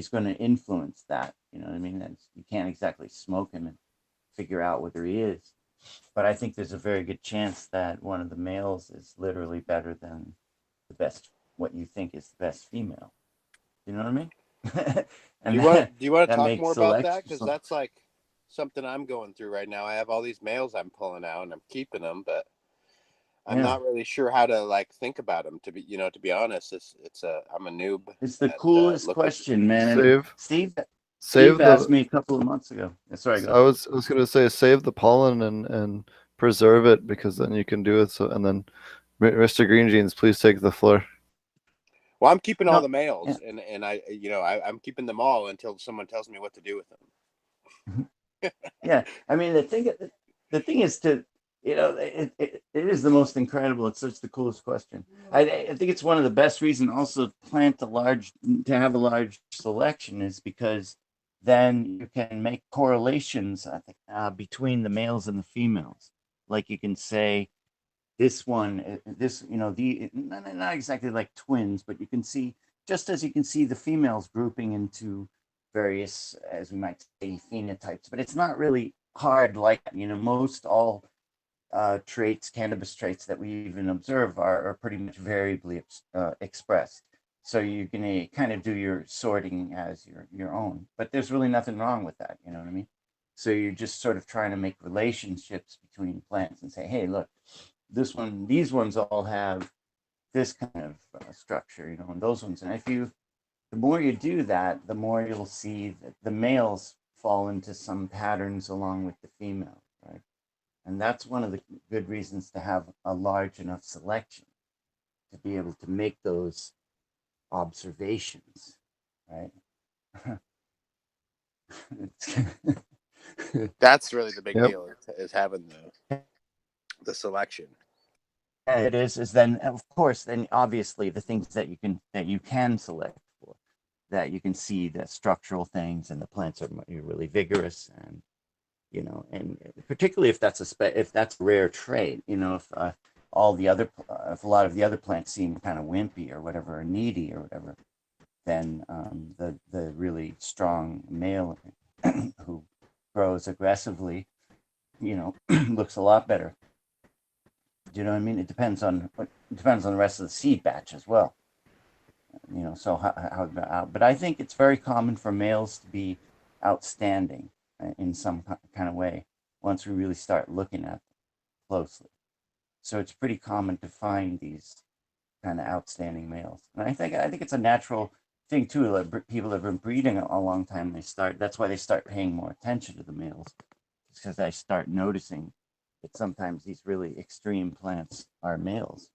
going to influence that, you know what I mean? You can't exactly smoke him and figure out whether he is. But I think there's a very good chance that one of the males is literally better than what you think is the best female. You know what I mean? And do you want to that talk makes more about that? Because selection. that's like something I'm going through right now. I have all these males I'm pulling out and I'm keeping them, but I'm not really sure how to like think about them. To be honest, I'm a noob. It's the coolest question, man. Steve asked me a couple of months ago. Sorry, go. I was gonna say save the pollen and preserve it, because then you can do it. So, and then Mr. Green Jeans, please take the floor. Well, I'm keeping all the males, and I'm keeping them all until someone tells me what to do with them. Yeah, I mean the the thing is it is the most incredible. It's such the coolest question. I think it's one of the best reasons also to have a large selection is because then you can make correlations, I think, between the males and the females. Like you can say this one, not exactly like twins, but you can see, just as you can see the females grouping into various, as we might say, phenotypes, but it's not really hard like, most all traits, cannabis traits that we even observe are pretty much variably expressed. So you're going to kind of do your sorting as your own, but there's really nothing wrong with that. You know what I mean? So you're just sort of trying to make relationships between plants and say, hey, look, these ones all have this kind of structure, and those ones. And the more you do that, the more you'll see that the males fall into some patterns along with the female, right? And that's one of the good reasons to have a large enough selection to be able to make those observations, right? That's really the big deal is having the selection. It is then, of course, then obviously the things that you can select for, that you can see the structural things, and the plants are really vigorous, and and particularly if that's a rare trait, if if a lot of the other plants seem kind of wimpy or whatever, or needy or whatever, then the really strong male who grows aggressively, looks a lot better. Do you know what I mean? It depends on the rest of the seed batch as well. So how but I think it's very common for males to be outstanding in some kind of way once we really start looking at them closely. So it's pretty common to find these kind of outstanding males, and I think it's a natural thing too. Like people that have been breeding a long time, that's why they start paying more attention to the males, because they start noticing that sometimes these really extreme plants are males.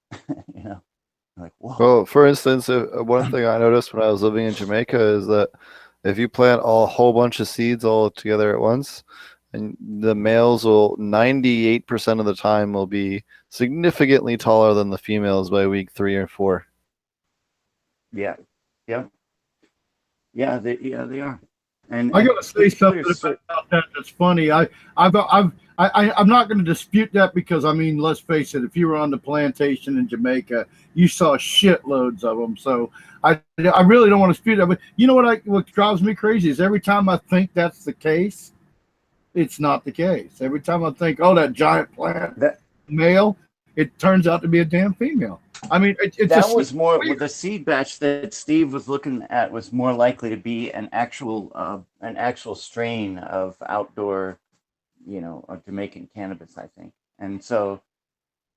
Like, whoa. Well, for instance, one thing I noticed when I was living in Jamaica is that if you plant a whole bunch of seeds all together at once, and the males will 98% of the time will be significantly taller than the females by week 3 or 4. Yeah, they are. And I gotta say something about that that's funny. I'm not going to dispute that, because I mean, let's face it. If you were on the plantation in Jamaica, you saw shitloads of them. So I really don't want to dispute that. But you know what drives me crazy is every time I think that's the case, it's not the case. Every time I think, oh, that giant plant male, it turns out to be a damn female. I mean, that was more with the seed batch that Steve was looking at, was more likely to be an actual strain of outdoor, of Jamaican cannabis, I think. And so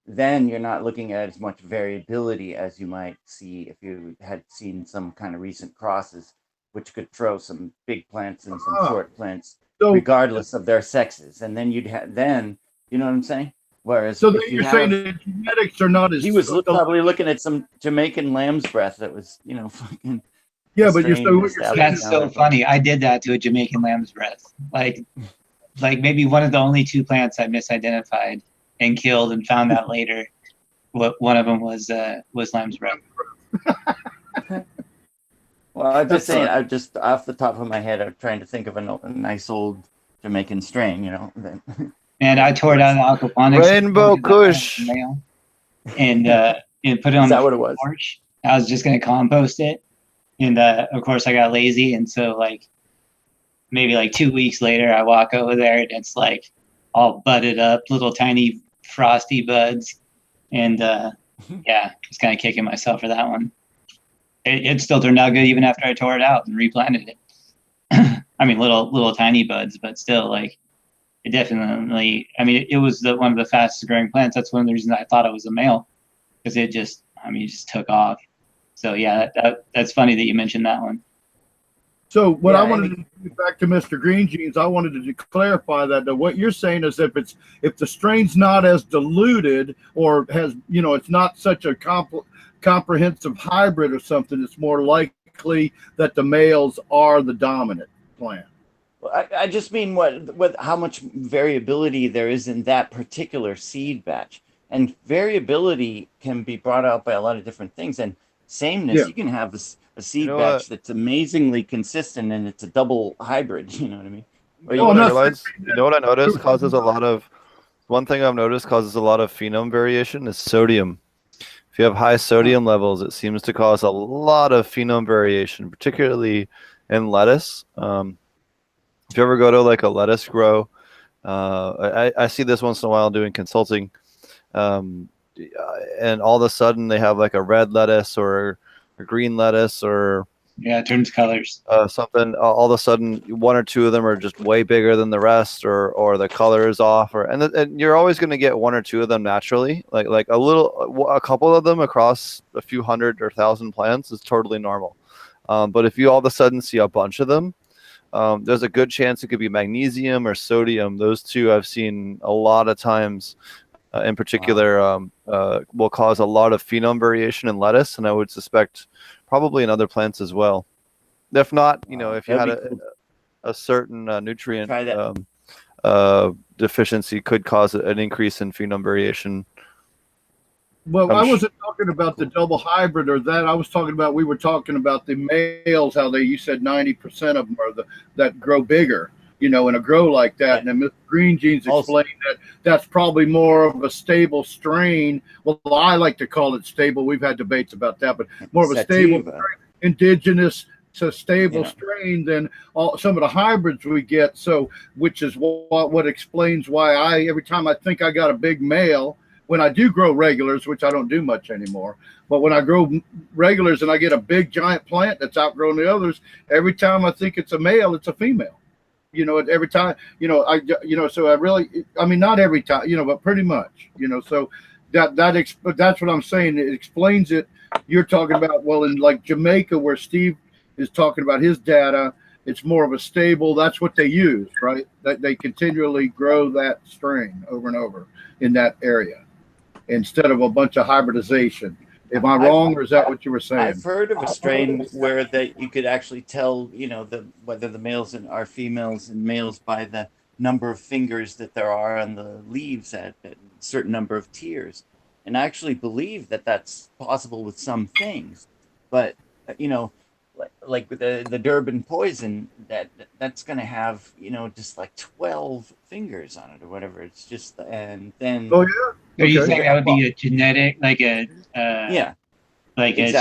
then you're not looking at as much variability as you might see if you had seen some kind of recent crosses, which could throw some big plants and some short plants, regardless of their sexes. And then you know what I'm saying? Whereas, so you're saying that genetics are not as... He was probably looking at some Jamaican lamb's breath that was, fucking... Yeah, but you're saying... That's so funny. I did that to a Jamaican lamb's breath. Like maybe one of the only 2 plants I misidentified and killed, and found out later what one of them was lamb's breath. Well, I'm just saying, I just off the top of my head, I'm trying to think of a nice old Jamaican strain, And I tore it out of the aquaponics. Rainbow Kush. And put it on the porch. I was just going to compost it. And of course, I got lazy. And so, maybe 2 weeks later, I walk over there and it's all budded up, little tiny frosty buds. And just kind of kicking myself for that one. It still turned out good even after I tore it out and replanted it. I mean, little tiny buds, but still, it definitely, it was one of the fastest growing plants. That's one of the reasons I thought it was a male, because it just took off. So yeah, that's funny that you mentioned that one. So what I wanted to get back to Mr. Green Jeans, I wanted to clarify that what you're saying is if the strain's not as diluted, or has, it's not such a comprehensive hybrid or something, it's more likely that the males are the dominant plant. I just mean what how much variability there is in that particular seed batch. And variability can be brought out by a lot of different things. And sameness, Yeah. you can have a seed know batch what? that's amazingly consistent and it's a double hybrid, you know what I mean? Or You know you what can I have, realized? You know what I noticed causes a lot of. One thing I've noticed causes a lot of phenome variation is sodium. If you have high sodium levels, it seems to cause a lot of phenome variation, particularly in lettuce. If you ever go to like a lettuce grow, I see this once in a while doing consulting, um, and all of a sudden they have like a red lettuce or a green lettuce or Yeah, it turns colors. something. All of a sudden, one or two of them are just way bigger than the rest, or the color is off, and you're always going to get one or two of them naturally. Like a couple of them across a few hundred or thousand plants is totally normal. But if you all of a sudden see a bunch of them, there's a good chance it could be magnesium or sodium. Those two I've seen a lot of times. In particular, will cause a lot of phenome variation in lettuce, and I would suspect probably in other plants as well. If not, if you had a certain nutrient try that. Deficiency could cause an increase in phenome variation. Well, I wasn't talking about the double hybrid or that. I was talking about, we were talking about the males, how you said 90% of them are that grow bigger, in a grow like that. And then Mr. Green Jeans explained that that's probably more of a stable strain. Well, I like to call it stable. We've had debates about that, but more of a stable, indigenous, stable strain than some of the hybrids we get. So, which is what explains why every time I think I got a big male, when I do grow regulars, which I don't do much anymore, but when I grow regulars and I get a big giant plant that's outgrown the others, every time I think it's a male, it's a female. Every time, so not every time, but pretty much, so that's what I'm saying. It explains it. You're talking about, well, in like Jamaica, where Steve is talking about his data, it's more of a stable. That's what they use, right? That they continually grow that strain over and over in that area, instead of a bunch of hybridization. Am I wrong, or is that what you were saying? I've heard of a strain where you could actually tell, whether the males are females and males by the number of fingers that there are on the leaves at a certain number of tiers. And I actually believe that that's possible with some things. But, like with the Durban poison, that's going to have, just like 12 fingers on it or whatever. It's just, and then. Oh, yeah. Are you saying that would be a genetic, like a a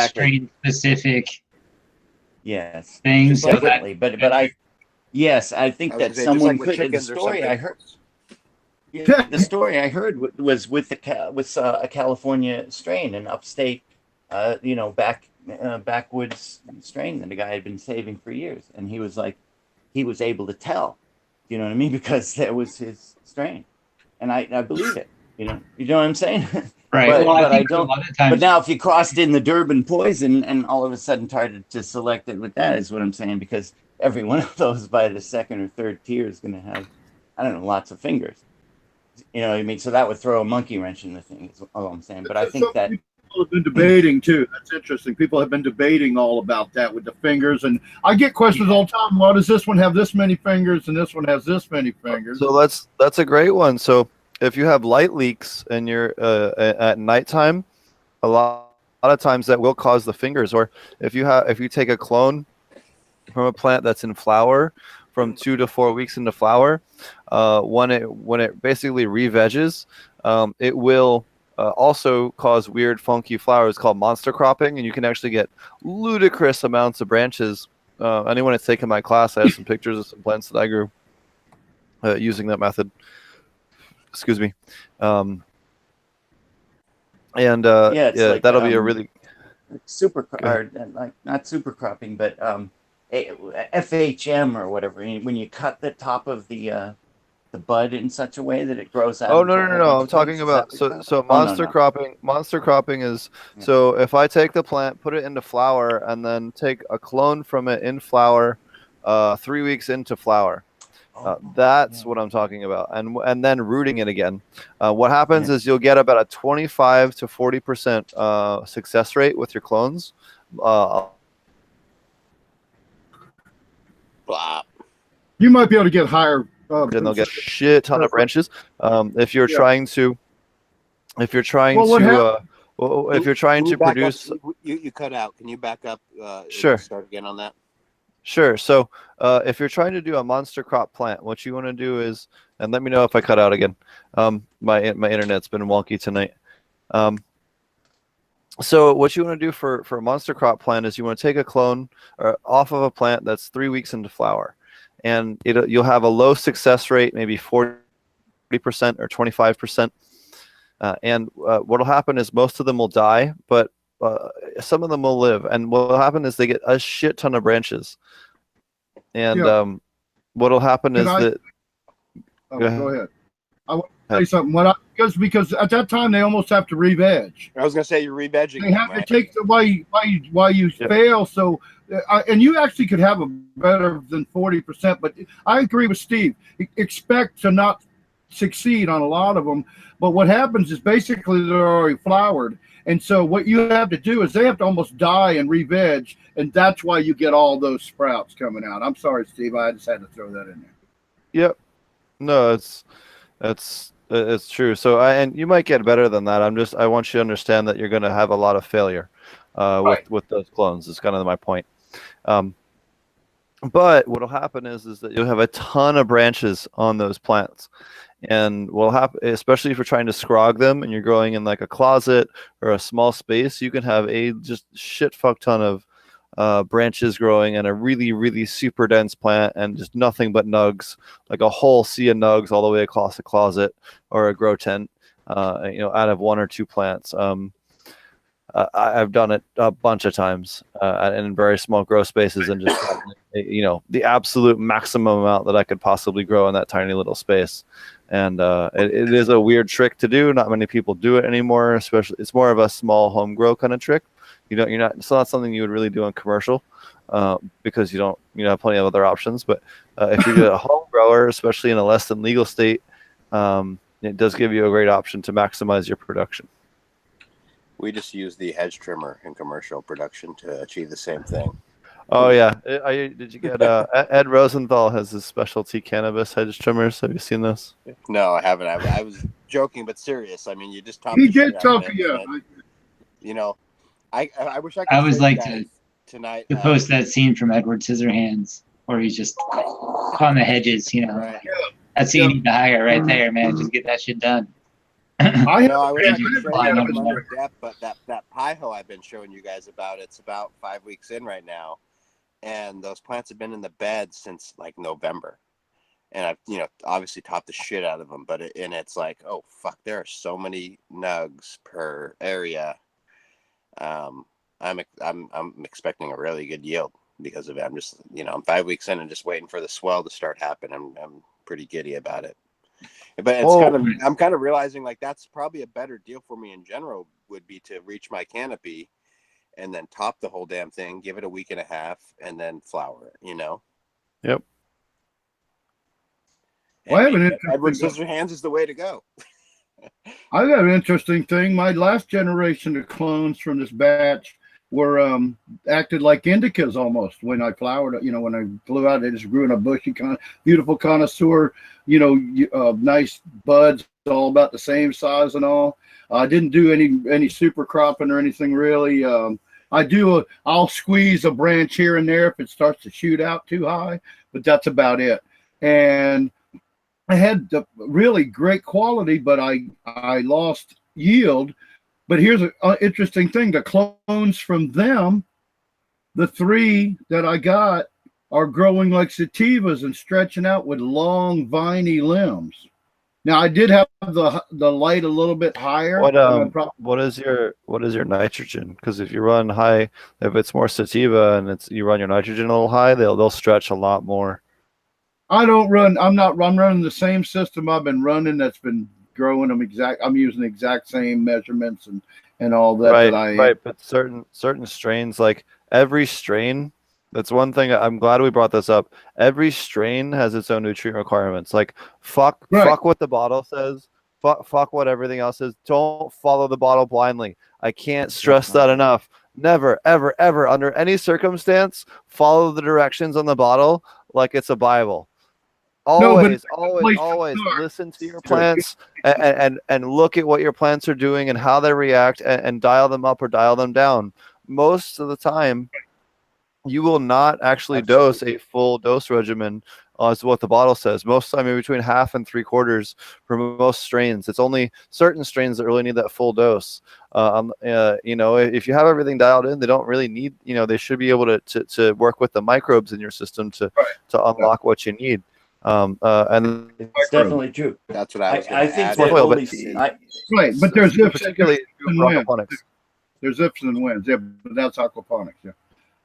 strain specific? Yes. Thing. Definitely. But I think that someone could. The story I heard. Yeah, the story I heard was with a California strain, an upstate, backwoods strain that the guy had been saving for years, and he was able to tell, you know what I mean, because that was his strain, and I believe it, you know what I'm saying, right? But I don't. But now, if you crossed in the Durban poison and all of a sudden tried to select it with that, is what I'm saying, because every one of those by the second or third tier is going to have, I don't know, lots of fingers. You know what I mean? So that would throw a monkey wrench in the thing, is all I'm saying. But I think that people have been debating too. That's interesting. People have been debating all about that with the fingers, and I get questions all the time. Why does this one have this many fingers and this one has this many fingers? So that's a great one. So if you have light leaks and you're at nighttime, a lot of times that will cause the fingers. Or if you take a clone from a plant that's in flower, from 2 to 4 weeks into flower, when it basically re-veges, it will also cause weird funky flowers called monster cropping, and you can actually get ludicrous amounts of branches. Anyone that's taken my class, I have some pictures of some plants that I grew using that method. Excuse me. That'll be a really super, or like not super cropping, but FHM or whatever. When you cut the top of the bud in such a way that it grows out. Oh, no. I'm talking about monster cropping. Monster cropping is so if I take the plant, put it into flower, and then take a clone from it in flower, 3 weeks into flower. That's what I'm talking about, and then rooting it again. What happens is you'll get about a 25 to 40% success rate with your clones. Blah. You might be able to get higher. Then they'll get a shit ton of branches. If you're Yeah. trying to, if you're trying Well, what to, if you're trying Can you to back produce, up? You cut out. Can you back up? Sure. Start again on that. Sure. So if you're trying to do a monster crop plant, what you want to do is, and let me know if I cut out again. My internet's been wonky tonight. So what you want to do for a monster crop plant is you want to take a clone off of a plant that's 3 weeks into flower, and you'll have a low success rate, maybe 40% or 25%. And what'll happen is most of them will die, but some of them will live. And what'll happen is they get a shit ton of branches. And what'll happen is that. Go ahead. I want to say something. Because at that time they almost have to re-veg. I was gonna say you're re-vegging. They have to take the why you fail. So, and you actually could have a better than 40%. But I agree with Steve. Expect to not succeed on a lot of them. But what happens is basically they're already flowered. And so what you have to do is they have to almost die and re-veg, and that's why you get all those sprouts coming out. I'm sorry, Steve. I just had to throw that in there. Yep. No, it's true. So and you might get better than that. I want you to understand that you're going to have a lot of failure with those clones. Is kind of my point. But what'll happen is that you'll have a ton of branches on those plants. And what'll happen, especially if you're trying to scrog them and you're growing in like a closet or a small space, you can have a just shit fuck ton of branches growing in a really, really super dense plant and just nothing but nugs, like a whole sea of nugs all the way across a closet or a grow tent, out of one or two plants. I've done it a bunch of times in very small grow spaces and just, the absolute maximum amount that I could possibly grow in that tiny little space. And it is a weird trick to do. Not many people do it anymore, especially it's more of a small home grow kind of trick. It's not something you would really do in commercial because you have plenty of other options. But if you're a home grower, especially in a less than legal state, it does give you a great option to maximize your production. We just use the hedge trimmer in commercial production to achieve the same thing. Oh yeah, did you get Ed Rosenthal has his specialty cannabis hedge trimmers? Have you seen those? No, I haven't. I was joking, but serious. I mean, you just talk. He did talk. Yeah. I wish I could. I always like tonight to post that scene from Edward Scissorhands where he's just on the hedges. Right. That's who you need to hire right there, man. Just get that shit done. I wish I could show you much more depth, but that pie hoe I've been showing you guys about, it's about 5 weeks in right now, and those plants have been in the bed since like November, and I've obviously topped the shit out of them, but it's like, oh fuck, there are so many nugs per area. I'm expecting a really good yield because of it. I'm just I'm 5 weeks in and just waiting for the swell to start happening. I'm pretty giddy about it. But I'm kind of realizing like that's probably a better deal for me in general would be to reach my canopy and then top the whole damn thing, give it a week and a half, and then flower it, Yep. Edward Scissorhands is the way to go. I got an interesting thing. My last generation of clones from this batch were acted like indicas almost when I flowered. When I blew out, they just grew in a bushy, beautiful connoisseur. Nice buds, all about the same size and all. I didn't do any super cropping or anything really. I'll squeeze a branch here and there if it starts to shoot out too high, but that's about it. And I had the really great quality, but I lost yield. But here's an interesting thing. The clones from them, the 3 that I got, are growing like sativas and stretching out with long, viney limbs. Now, I did have the light a little bit higher. What is your nitrogen? Because if you run high, if it's more sativa and you run your nitrogen a little high, they'll stretch a lot more. I'm running the same system I've been running that's been growing them I'm using the exact same measurements and all that. Right. But certain strains, like every strain, that's one thing. I'm glad we brought this up. Every strain has its own nutrient requirements. Like fuck what the bottle says. Fuck what everything else says. Don't follow the bottle blindly. I can't stress that enough. Never, ever, ever, under any circumstance, follow the directions on the bottle like it's a Bible. No, but always listen to your plants and look at what your plants are doing and how they react and dial them up or dial them down. Most of the time, you will not actually dose a full dose regimen as what the bottle says. Most of the time, in between half and 3/4 for most strains. It's only certain strains that really need that full dose. If you have everything dialed in, they don't really need, they should be able to work with the microbes in your system to unlock what you need. And it's definitely true. That's what I was I going to think add. that Well, only, right, but there's ifs particularly and for wins. aquaponics. There's ifs and wins. Yeah, but that's aquaponics. Yeah.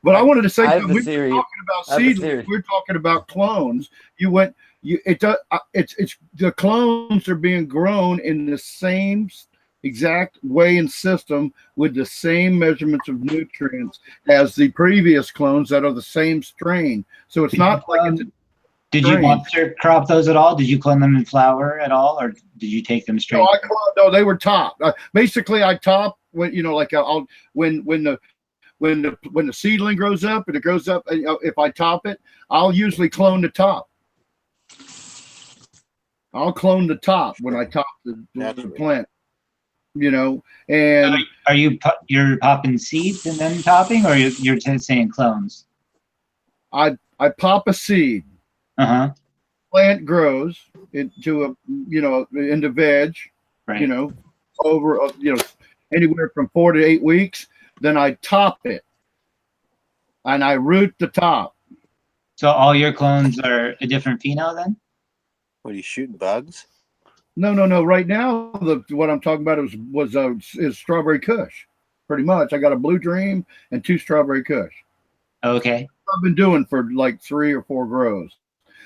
But I wanted to say, I have a we were theory. talking about I have a seedlings. theory. We're talking about clones. It's the clones are being grown in the same exact way and system with the same measurements of nutrients as the previous clones that are the same strain. So it's not like it's a Did you monster crop those at all? Did you clone them in flower at all, or did you take them straight? No, they were top. Basically, I top when when the seedling grows up and it grows up. If I top it, I'll usually clone the top. I'll clone the top when I top the plant. And are you're popping seeds and then topping, or you're just saying clones? I pop a seed. Plant grows into into veg. Right. Over anywhere from 4 to 8 weeks. Then I top it, and I root the top. So all your clones are a different pheno then? What, are you shooting bugs? No. Right now, what I'm talking about is Strawberry Kush. Pretty much, I got a Blue Dream and 2 Strawberry Kush. Okay. I've been doing for like 3 or 4 grows.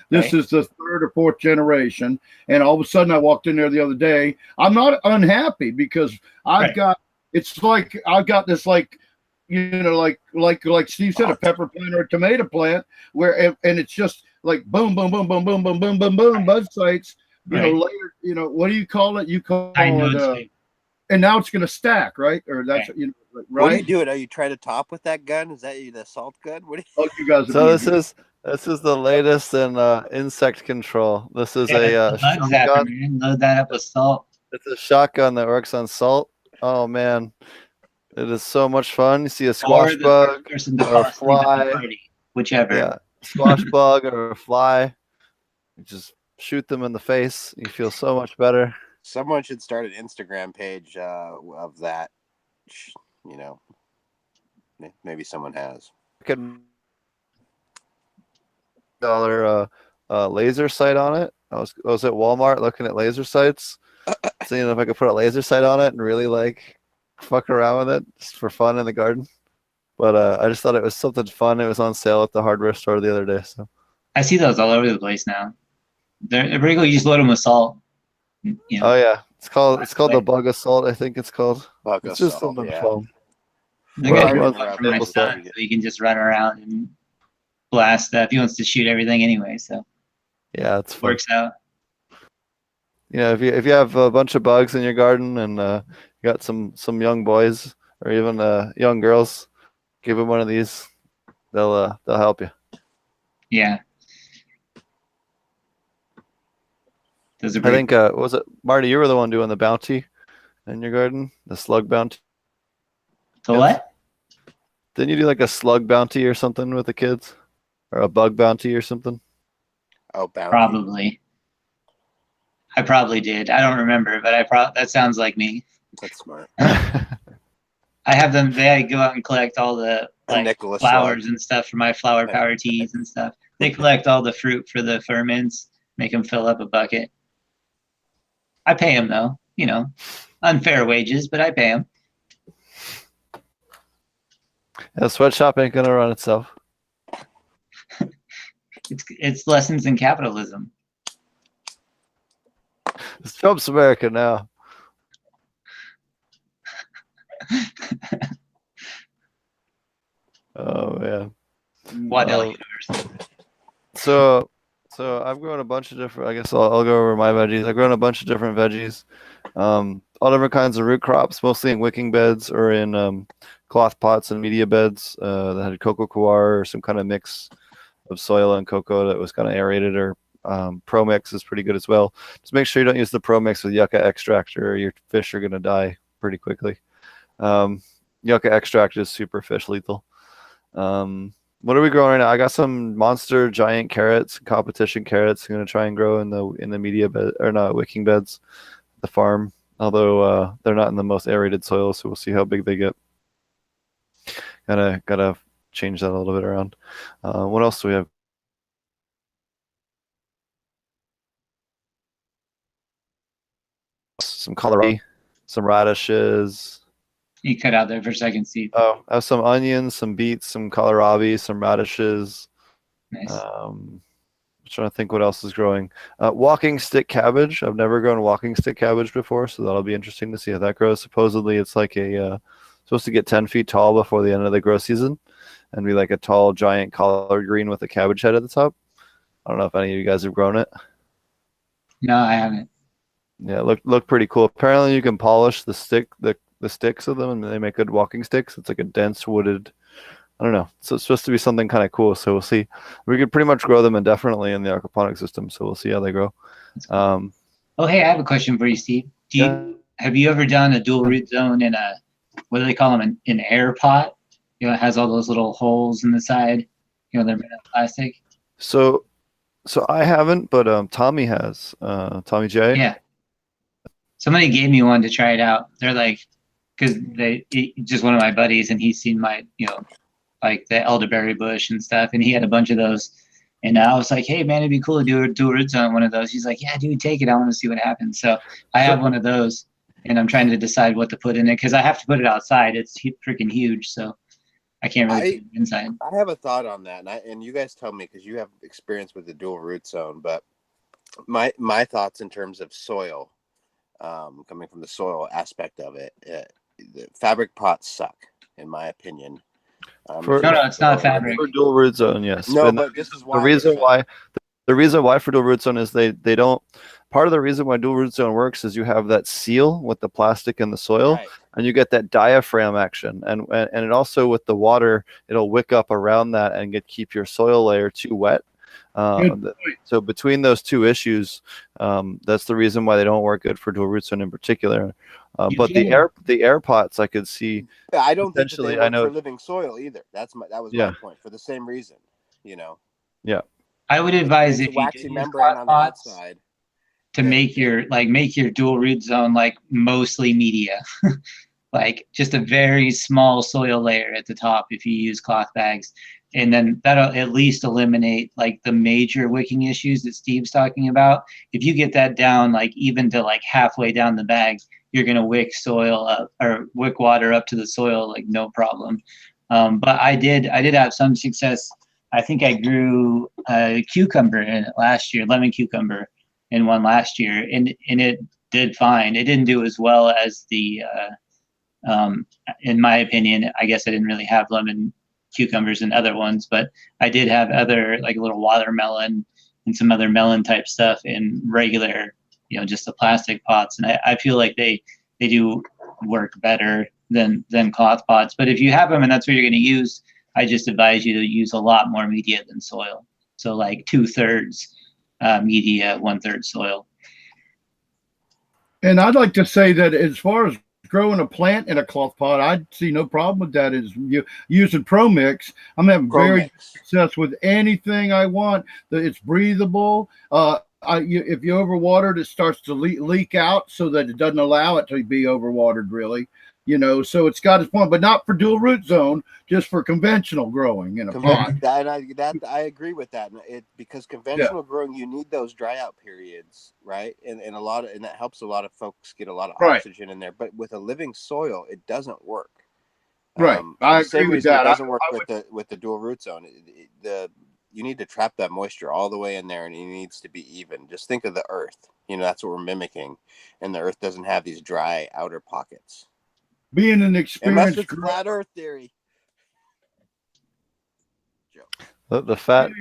This is the 3rd or 4th generation, and all of a sudden, I walked in there the other day. I'm not unhappy because I've got this like Steve said, a pepper plant or a tomato plant and it's just like boom, boom, boom, boom, boom, boom, boom, boom, boom, bud sites. Later, what do you call it? You call it, and now it's going to stack, right? Or that's right. What are you doing? Are you trying to top with that gun? Is that the assault gun? What? You guys? So this is the latest in insect control. This is a shotgun. Load that up with salt. It's a shotgun that works on salt. Oh man, it is so much fun. You see a squash bug or a fly, whichever. Yeah, squash bug or a fly. You just shoot them in the face. You feel so much better. Someone should start an Instagram page of that. Maybe someone has. $1 laser sight on it. I was at Walmart looking at laser sights, seeing if I could put a laser sight on it and really fuck around with it just for fun in the garden. But I just thought it was something fun. It was on sale at the hardware store the other day. So I see those all over the place now. They're pretty cool. You just load them with salt. Oh yeah, it's called the bug assault. I think it's called. It's just something fun. So you can just run around and blast stuff. He wants to shoot everything anyway, so yeah, it works out. If you have a bunch of bugs in your garden and you got some young boys or even young girls, give them one of these. They'll help you. Yeah. I think was it Marty? You were the one doing the bounty in your garden, the slug bounty. The what? Didn't you do like a slug bounty or something with the kids, or a bug bounty or something? Oh, bounty. Probably. I probably did. I don't remember, but that sounds like me. That's smart. I have them. They go out and collect all the flowers and stuff for my flower power teas and stuff. They collect all the fruit for the ferments, make them fill up a bucket. I pay them though, unfair wages, but I pay them. A sweatshop ain't gonna run itself. It's lessons in capitalism. It's Trump's America now. Oh man. Waddell University. So I've grown a bunch of different. I guess I'll go over my veggies. I've grown a bunch of different veggies, all different kinds of root crops, mostly in wicking beds or in cloth pots and media beds that had cocoa coir or some kind of mix of soil and cocoa that was kind of aerated or Pro Mix is pretty good as well. Just make sure you don't use the Pro Mix with yucca extract, or your fish are going to die pretty quickly. Yucca extract is super fish lethal. What are we growing right now? I got some monster giant carrots, competition carrots. I'm going to try and grow in the media bed, or not, wicking beds, the farm. Although they're not in the most aerated soil, so we'll see how big they get. Gotta change that a little bit around. What else do we have? Some kohlrabi, some radishes. You cut out there for a second, Steve. Oh, I have some onions, some beets, some kohlrabi, some radishes. Nice. I'm trying to think what else is growing. Walking stick cabbage. I've never grown walking stick cabbage before, so that'll be interesting to see how that grows. Supposedly, it's like supposed to get 10 feet tall before the end of the grow season, and be like a tall, giant collard green with a cabbage head at the top. I don't know if any of you guys have grown it. No, I haven't. Yeah, look pretty cool. Apparently, you can polish the sticks of them, and they make good walking sticks. It's like a dense wooded. I don't know. So it's supposed to be something kind of cool. So we'll see. We could pretty much grow them indefinitely in the aquaponics system. So we'll see how they grow. Oh, hey, I have a question for you, Steve. Have you ever done a dual root zone in a, what do they call them, an air pot? You know, it has all those little holes in the side. You know, they're made of plastic. So I haven't, but Tommy has. Tommy J. Yeah. Somebody gave me one to try it out. They're like, because just one of my buddies, and he's seen my, you know, like the elderberry bush and stuff, and he had a bunch of those. And I was like, hey, man, it'd be cool to do a root zone on one of those. He's like, yeah, dude, take it. I want to see what happens. So I have one of those, and I'm trying to decide what to put in it because I have to put it outside. It's freaking huge, so I can't really put it inside. I have a thought on that, and you guys tell me because you have experience with the dual root zone. But my thoughts in terms of soil, coming from the soil aspect of it, the fabric pots suck, in my opinion. No, it's not fabric. For dual root zone, yes. No, but this is why the reason why for dual root zone is they don't. Part of the reason why dual root zone works is you have that seal with the plastic and the soil, right, and you get that diaphragm action, and it also with the water, it'll wick up around that and keep your soil layer too wet. So between those two issues, that's the reason why they don't work good for dual root zone in particular. But the air pots, I could see. Yeah, I don't think that they work for living soil either. That was yeah. my point. For the same reason, you know. Yeah. I would advise if you waxy use membrane on the outside to make your dual root zone like mostly media, like just a very small soil layer at the top if you use cloth bags. And then that'll at least eliminate like the major wicking issues that Steve's talking about. If you get that down, like even to like halfway down the bag, you're going to wick soil up or wick water up to the soil, like no problem. But I did have some success. I think I grew a cucumber in it last year, lemon cucumber in one last year. And it did fine. It didn't do as well as the, in my opinion, I guess I didn't really have lemon cucumbers and other ones, but I did have other like a little watermelon and some other melon type stuff in regular, you know, just the plastic pots. And I feel like they do work better than cloth pots. But if you have them and that's what you're going to use, I just advise you to use a lot more media than soil. So like 2/3 media, 1/3 soil. And I'd like to say that as far as growing a plant in a cloth pot, I see no problem with that. Is you using Pro Mix. I'm having very success with anything I want. It's breathable. If you overwater it, it starts to leak out so that it doesn't allow it to be overwatered, really. You know, so it's got its point, but not for dual root zone, just for conventional growing in a pot. I agree with that. Because conventional growing, you need those dry out periods, right? And that helps a lot of folks get a lot of oxygen in there. But with a living soil, it doesn't work. Right. I agree with that. It doesn't work with the dual root zone. You need to trap that moisture all the way in there, and it needs to be even. Just think of the earth. You know, that's what we're mimicking, and the earth doesn't have these dry outer pockets. Being an experienced, unless it's flat Earth theory. The fat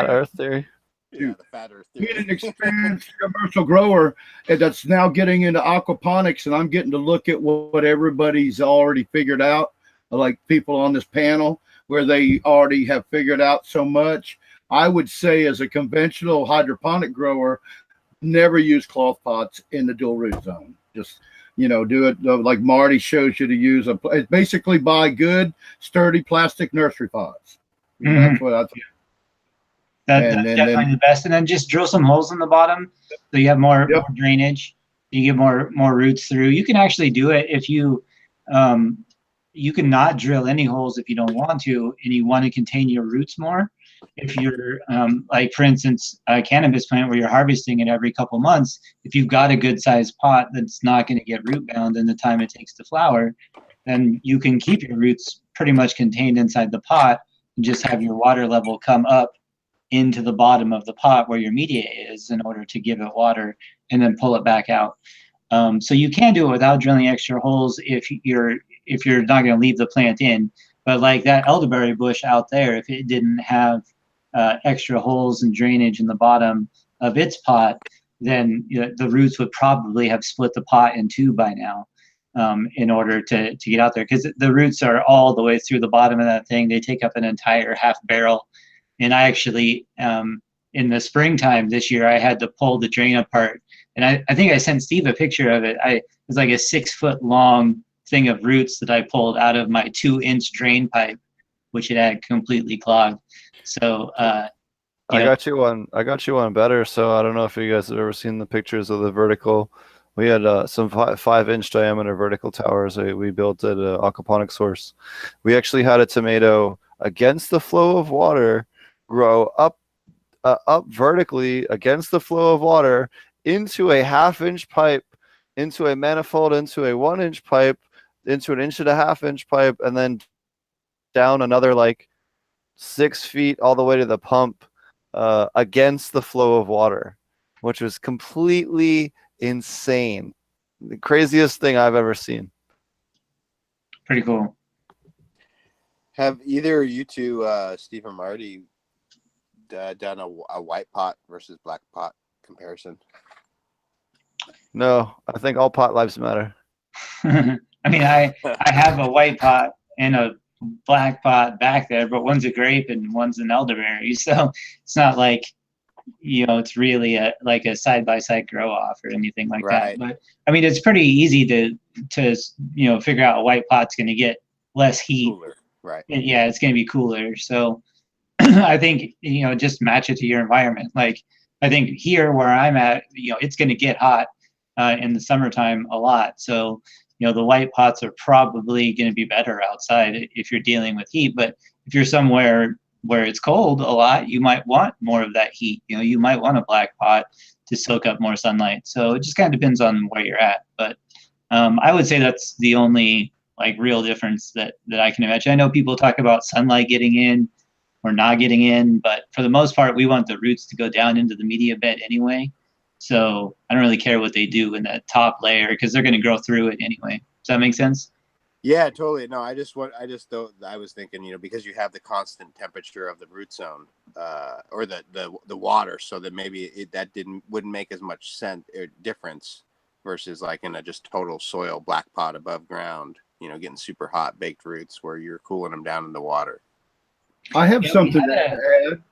Earth theory. Yeah, the fat Earth theory. Being an experienced commercial grower that's now getting into aquaponics, and I'm getting to look at what everybody's already figured out, like people on this panel, where they already have figured out so much. I would say as a conventional hydroponic grower, never use cloth pots in the dual root zone. Just, do it like Marty shows you to use. Basically buy good, sturdy plastic nursery pots. That's what I think. That's definitely the best. And then just drill some holes in the bottom so you have more drainage. You get more roots through. You can actually do it if you you can not drill any holes if you don't want to, and you want to contain your roots more. If you're like, for instance, a cannabis plant where you're harvesting it every couple months, if you've got a good sized pot that's not going to get root bound in the time it takes to flower, then you can keep your roots pretty much contained inside the pot and just have your water level come up into the bottom of the pot where your media is in order to give it water and then pull it back out. So you can do it without drilling extra holes if you're not going to leave the plant in. But like that elderberry bush out there, if it didn't have extra holes and drainage in the bottom of its pot, then the roots would probably have split the pot in two by now in order to get out there, because the roots are all the way through the bottom of that thing. They take up an entire half barrel. And I actually, in the springtime this year, I had to pull the drain apart. And I think I sent Steve a picture of it. It was like a 6 foot long thing of roots that I pulled out of my 2-inch drain pipe, which it had completely clogged. So I got you one better. So I don't know if you guys have ever seen the pictures of the vertical. We had some 5-inch diameter vertical towers we built at Aquaponics Source. We actually had a tomato against the flow of water grow up vertically against the flow of water into a 1/2-inch pipe, into a manifold, into a 1-inch pipe, into an 1.5-inch pipe, and then down another like 6 feet all the way to the pump against the flow of water, which was completely insane. The craziest thing I've ever seen. Pretty cool. Have either you two, Steve and Marty, done a white pot versus black pot comparison? No, I think all pot lives matter. I mean, I have a white pot and a black pot back there, but one's a grape and one's an elderberry. So it's not like, it's really a side-by-side grow off or anything like that. But I mean, it's pretty easy to figure out a white pot's going to get less heat. Cooler. Right. And yeah, it's going to be cooler. So I think, just match it to your environment. Like, I think here where I'm at, it's going to get hot in the summertime a lot. So, the white pots are probably going to be better outside if you're dealing with heat. But if you're somewhere where it's cold a lot, you might want more of that heat. You might want a black pot to soak up more sunlight. So it just kind of depends on where you're at. But I would say that's the only real difference that I can imagine. I know people talk about sunlight getting in or not getting in, but for the most part, we want the roots to go down into the media bed anyway. So I don't really care what they do in that top layer because they're going to grow through it anyway. Does that make sense? Yeah, totally. No, I was thinking, because you have the constant temperature of the root zone, or the water, so that maybe wouldn't make as much sense or difference versus like in a just total soil black pot above ground, getting super hot baked roots where you're cooling them down in the water. I have something to add.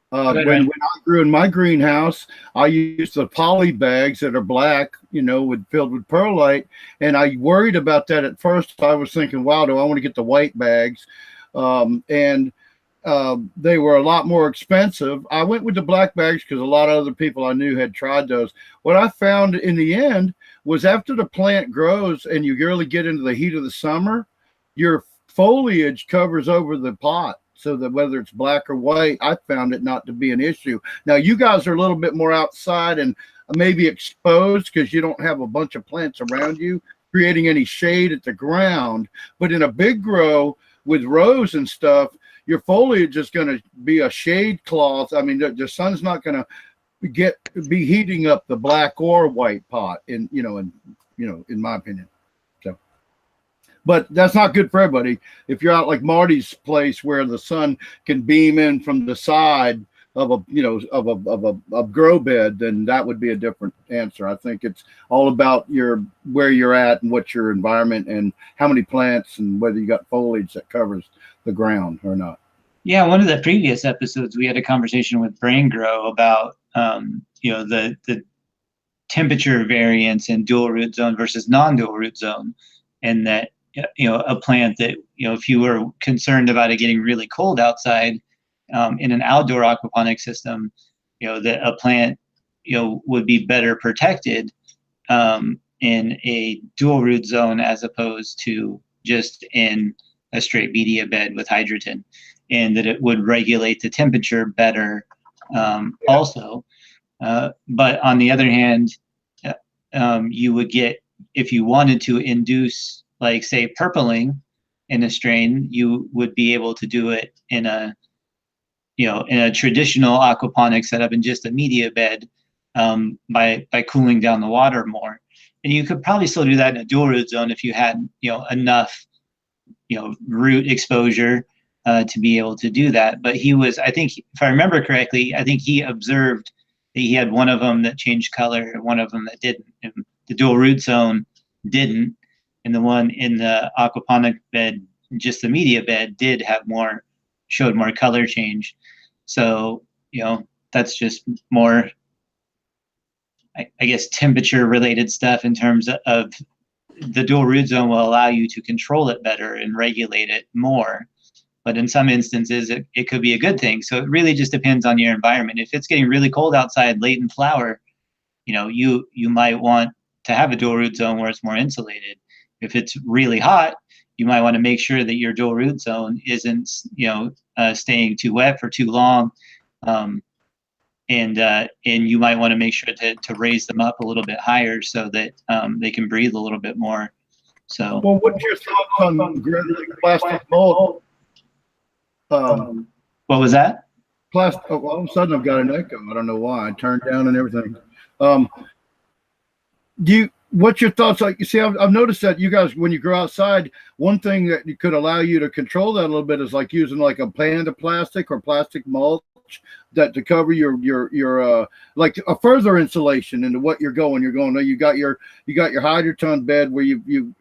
When I grew in my greenhouse, I used the poly bags that are black, filled with perlite, and I worried about that at first. I was thinking, wow, do I want to get the white bags? And they were a lot more expensive. I went with the black bags because a lot of other people I knew had tried those. What I found in the end was after the plant grows and you really get into the heat of the summer, your foliage covers over the pot. So that whether it's black or white, I found it not to be an issue. Now, you guys are a little bit more outside and maybe exposed because you don't have a bunch of plants around you creating any shade at the ground. But in a big grow with rows and stuff, your foliage is going to be a shade cloth. I mean, the sun's not going to be heating up the black or white pot, in my opinion. But that's not good for everybody. If you're out like Marty's place where the sun can beam in from the side of a grow bed, then that would be a different answer. I think it's all about where you're at and what your environment and how many plants and whether you got foliage that covers the ground or not. Yeah, one of the previous episodes, we had a conversation with Brain Grow about the temperature variance in dual root zone versus non-dual root zone, and that a plant that if you were concerned about it getting really cold outside in an outdoor aquaponic system, that a plant would be better protected in a dual root zone as opposed to just in a straight media bed with hydrogen, and that it would regulate the temperature better also. But on the other hand, you would get, if you wanted to induce, like say, purpling in a strain, you would be able to do it in a traditional aquaponic setup in just a media bed by cooling down the water more. And you could probably still do that in a dual root zone if you had enough root exposure to be able to do that. But I think if I remember correctly, I think he observed that he had one of them that changed color and one of them that didn't. And the dual root zone didn't, and the one in the aquaponic bed, just the media bed, showed more color change. So that's just more, I guess, temperature related stuff in terms of the dual root zone will allow you to control it better and regulate it more. But in some instances, it could be a good thing. So it really just depends on your environment. If it's getting really cold outside late in flower, you might want to have a dual root zone where it's more insulated. If it's really hot, you might want to make sure that your dual root zone isn't staying too wet for too long. And you might want to make sure to raise them up a little bit higher so that they can breathe a little bit more. So, well, what's your thoughts on plastic mold? What was that? Plastic. Oh, all of a sudden, I've got an echo. I don't know why. I turned down and everything. What's your thoughts? Like, you see, I've noticed that you guys, when you go outside, one thing that could allow you to control that a little bit is like using like a Panda plastic or plastic mulch that to cover your like a further insulation into what you're going. You got your hydroton bed where you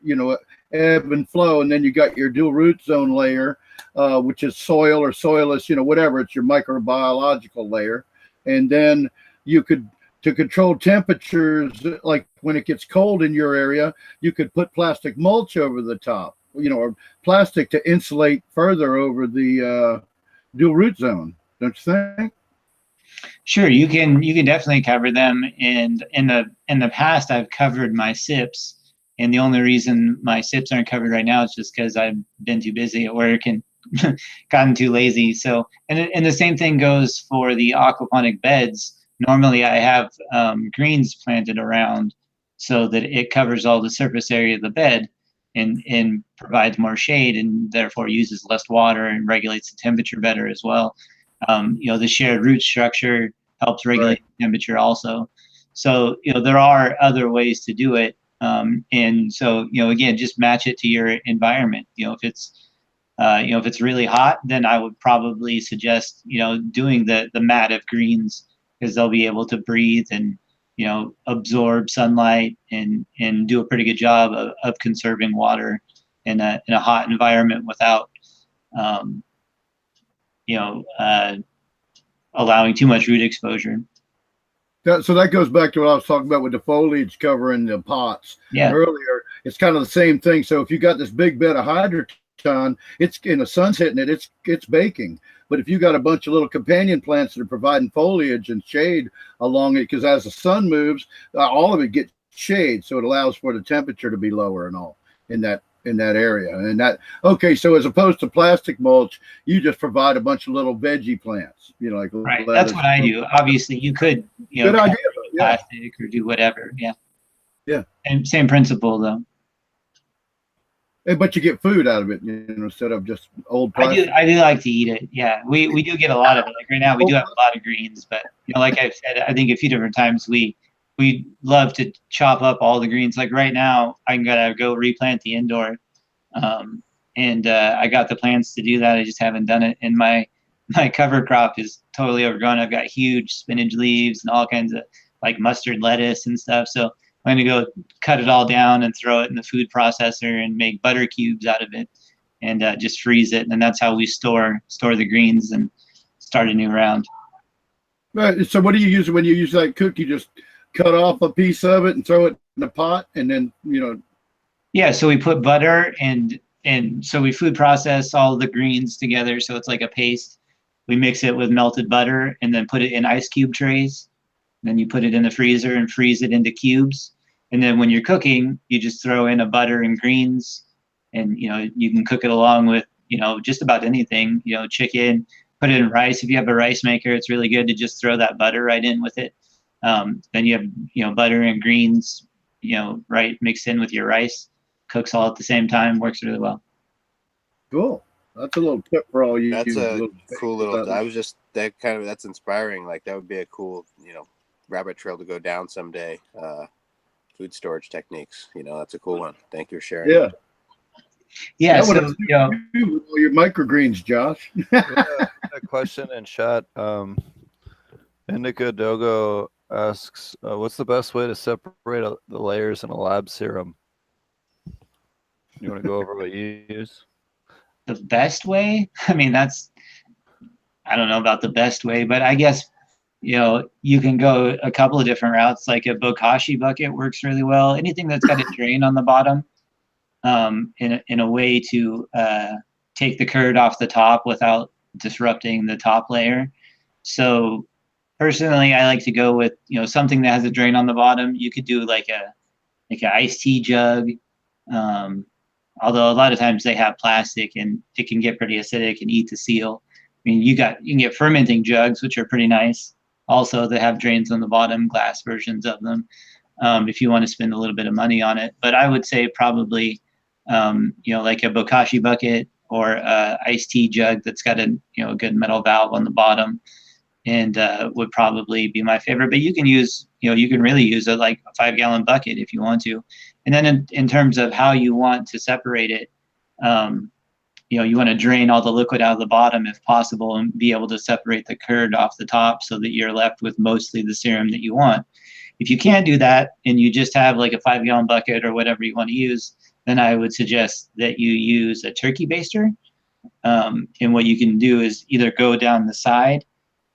ebb and flow, and then you got your dual root zone layer, which is soil or soilless, whatever. It's your microbiological layer, and then you could, to control temperatures, like when it gets cold in your area, you could put plastic mulch over the top, or plastic to insulate further over the dual root zone. Don't you think? Sure, you can definitely cover them. And in the past, I've covered my sips, and the only reason my sips aren't covered right now is just because I've been too busy at work and gotten too lazy. So, and the same thing goes for the aquaponic beds. Normally, I have greens planted around so that it covers all the surface area of the bed and provides more shade, and therefore uses less water and regulates the temperature better as well. The shared root structure helps regulate the temperature also. So, there are other ways to do it. And so, again, just match it to your environment. If it's really hot, then I would probably suggest, doing the mat of greens, because they'll be able to breathe and, absorb sunlight and do a pretty good job of conserving water in a hot environment without, allowing too much root exposure. So that goes back to what I was talking about with the foliage covering the pots earlier. It's kind of the same thing. So if you got this big bed of hydroton, it's in the sun's hitting it, it's baking. But if you got a bunch of little companion plants that are providing foliage and shade along it, because as the sun moves, all of it gets shade, so it allows for the temperature to be lower and all in that area. And so as opposed to plastic mulch, you just provide a bunch of little veggie plants, like right. That's what I do. Obviously, you could, good idea, plastic or do whatever. Yeah. And same principle though. But you get food out of it, instead of just old plastic. I do like to eat it. Yeah, we do get a lot of it. Like right now, we do have a lot of greens, but like I've said, I think a few different times, we love to chop up all the greens. Like right now, I'm gonna go replant the indoor, and I got the plans to do that. I just haven't done it. And my cover crop is totally overgrown. I've got huge spinach leaves and all kinds of like mustard lettuce and stuff. So I'm going to go cut it all down and throw it in the food processor and make butter cubes out of it. and just freeze it. And that's how we store the greens and start a new round. Right. So what do you use when you use that cook? You just cut off a piece of it and throw it in a pot, and then Yeah. So we put butter and so we food process all the greens together, so it's like a paste. We mix it with melted butter and then put it in ice cube trays. Then you put it in the freezer and freeze it into cubes. And then when you're cooking, you just throw in a butter and greens, and you can cook it along with just about anything. Chicken. Put it in rice. If you have a rice maker, it's really good to just throw that butter right in with it. Then you have butter and greens, right mixed in with your rice. Cooks all at the same time. Works really well. Cool. That's a little tip for all you. That's a cool little. I was just that's inspiring. Like that would be a cool rabbit trail to go down someday. Food storage techniques. That's a cool one. Thank you for sharing. Yeah. Yeah. So with all your microgreens, Josh. A question in chat. Indica Dogo asks, "What's the best way to separate the layers in a lab serum?" You want to go over what you use? The best way? I mean, I don't know about the best way, but I guess you can go a couple of different routes. Like a bokashi bucket works really well. Anything that's got a drain on the bottom, in a way to take the curd off the top without disrupting the top layer. So personally, I like to go with something that has a drain on the bottom. You could do like an iced tea jug, although a lot of times they have plastic and it can get pretty acidic and eat the seal. I mean, you can get fermenting jugs, which are pretty nice. Also, they have drains on the bottom, glass versions of them, if you want to spend a little bit of money on it. But I would say probably, like a bokashi bucket or a iced tea jug that's got a good metal valve on the bottom, and would probably be my favorite. But you can really use it like a 5-gallon bucket if you want to. And then in terms of how you want to separate it, you want to drain all the liquid out of the bottom if possible and be able to separate the curd off the top so that you're left with mostly the serum that you want. If you can't do that and you just have like a 5-gallon bucket or whatever you want to use, then I would suggest that you use a turkey baster. And what you can do is either go down the side,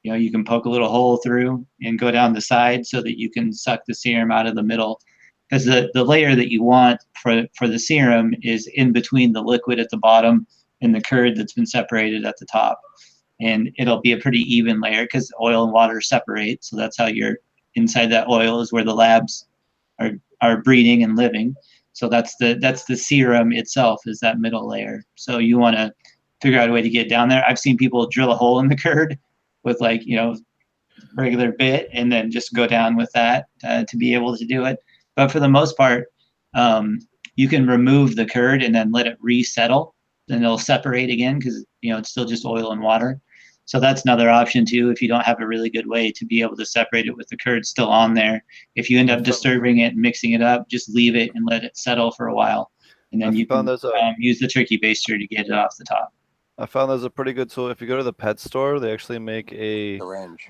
you can poke a little hole through and go down the side so that you can suck the serum out of the middle. Because the layer that you want for the serum is in between the liquid at the bottom and the curd that's been separated at the top. And it'll be a pretty even layer because oil and water separate. So that's how you're inside that oil is where the labs are breeding and living. So that's the serum itself is that middle layer. So you want to figure out a way to get down there. I've seen people drill a hole in the curd with regular bit and then just go down with that to be able to do it. But for the most part, you can remove the curd and then let it resettle. Then it'll separate again because it's still just oil and water. So that's another option too. If you don't have a really good way to be able to separate it with the curd still on there, if you end up disturbing it and mixing it up, just leave it and let it settle for a while, and then you can use the turkey baster to get it off the top. I found there's a pretty good tool. If you go to the pet store, they actually make a syringe.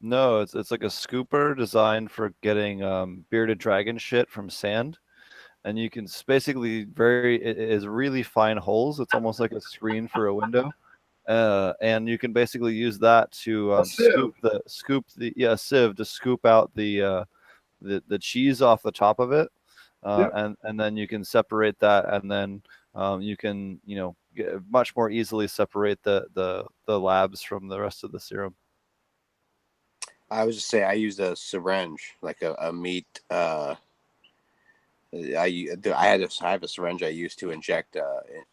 No, it's like a scooper designed for getting bearded dragon shit from sand, and you can basically it is really fine holes. It's almost like a screen for a window, and you can basically use that to sieve to scoop out the cheese off the top of it, and then you can separate that, and then you can much more easily separate the labs from the rest of the serum. I was just say I used a syringe, like a meat. I have a syringe I used to inject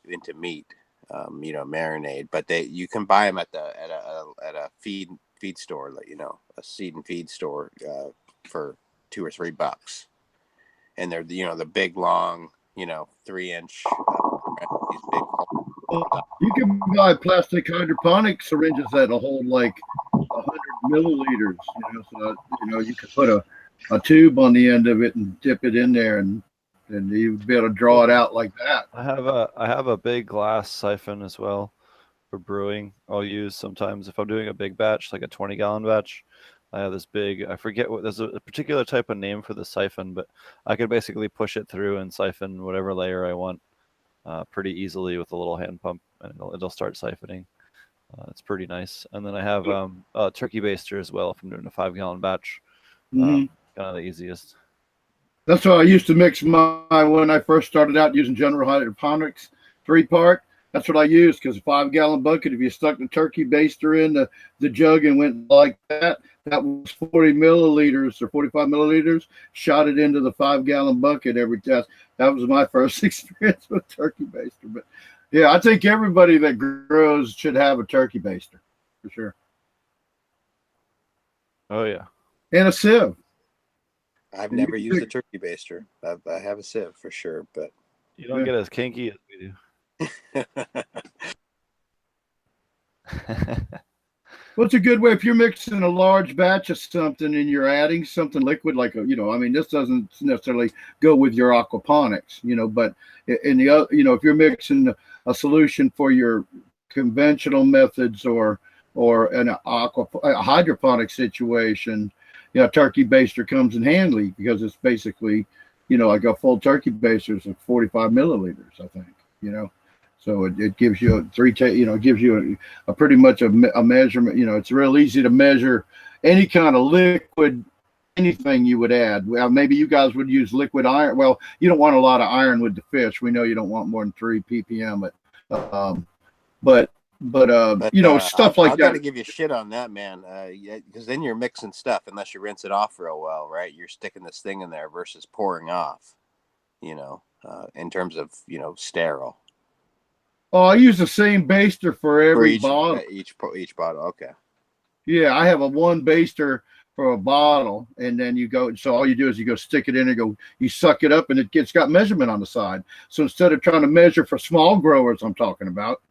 into meat, marinade. But you can buy them at a feed store, like a seed and feed store for $2 or $3, and they're the big long 3-inch. These big. You can buy plastic hydroponic syringes that'll hold like 100 milliliters. So you can put a tube on the end of it and dip it in there, and you'd be able to draw it out like that. I have a big glass siphon as well for brewing. I'll use sometimes if I'm doing a big batch, like a 20-gallon batch. I have this big, I forget there's a particular type of name for the siphon, but I could basically push it through and siphon whatever layer I want. pretty easily with a little hand pump, and it'll start siphoning. It's pretty nice. And then I have a turkey baster as well if I'm doing a 5-gallon batch. Kind of the easiest. That's how I used to mix my when I first started out using General Hydroponics 3-part. That's what I used, because a 5-gallon bucket, if you stuck the turkey baster in the jug and went like that, that was 40 milliliters or 45 milliliters, shot it into the 5-gallon bucket every test. That was my first experience with turkey baster. But yeah, I think everybody that grows should have a turkey baster for sure. Oh yeah. And a sieve. I've never used a turkey baster. I have a sieve for sure, but you don't get as kinky as we do. Well, it's a good way if you're mixing a large batch of something and you're adding something liquid, like this doesn't necessarily go with your aquaponics, but in the other, if you're mixing a solution for your conventional methods or a hydroponic situation, turkey baster comes in handy, because it's basically, like a full turkey baster is 45 milliliters, I think, So it gives you it gives you a pretty much a measurement. It's real easy to measure any kind of liquid, anything you would add. Well, maybe you guys would use liquid iron. Well, you don't want a lot of iron with the fish. We know you don't want more than 3 ppm, but stuff like I've that. got to give you shit on that, man. Because then you're mixing stuff unless you rinse it off real well, right? You're sticking this thing in there versus pouring off. In terms of sterile. Oh, I use the same baster for every bottle. Each bottle, okay. Yeah, I have a one baster for a bottle, and then you go. So all you do is you go stick it in and you suck it up, and it's got measurement on the side. So instead of trying to measure for small growers, I'm talking about,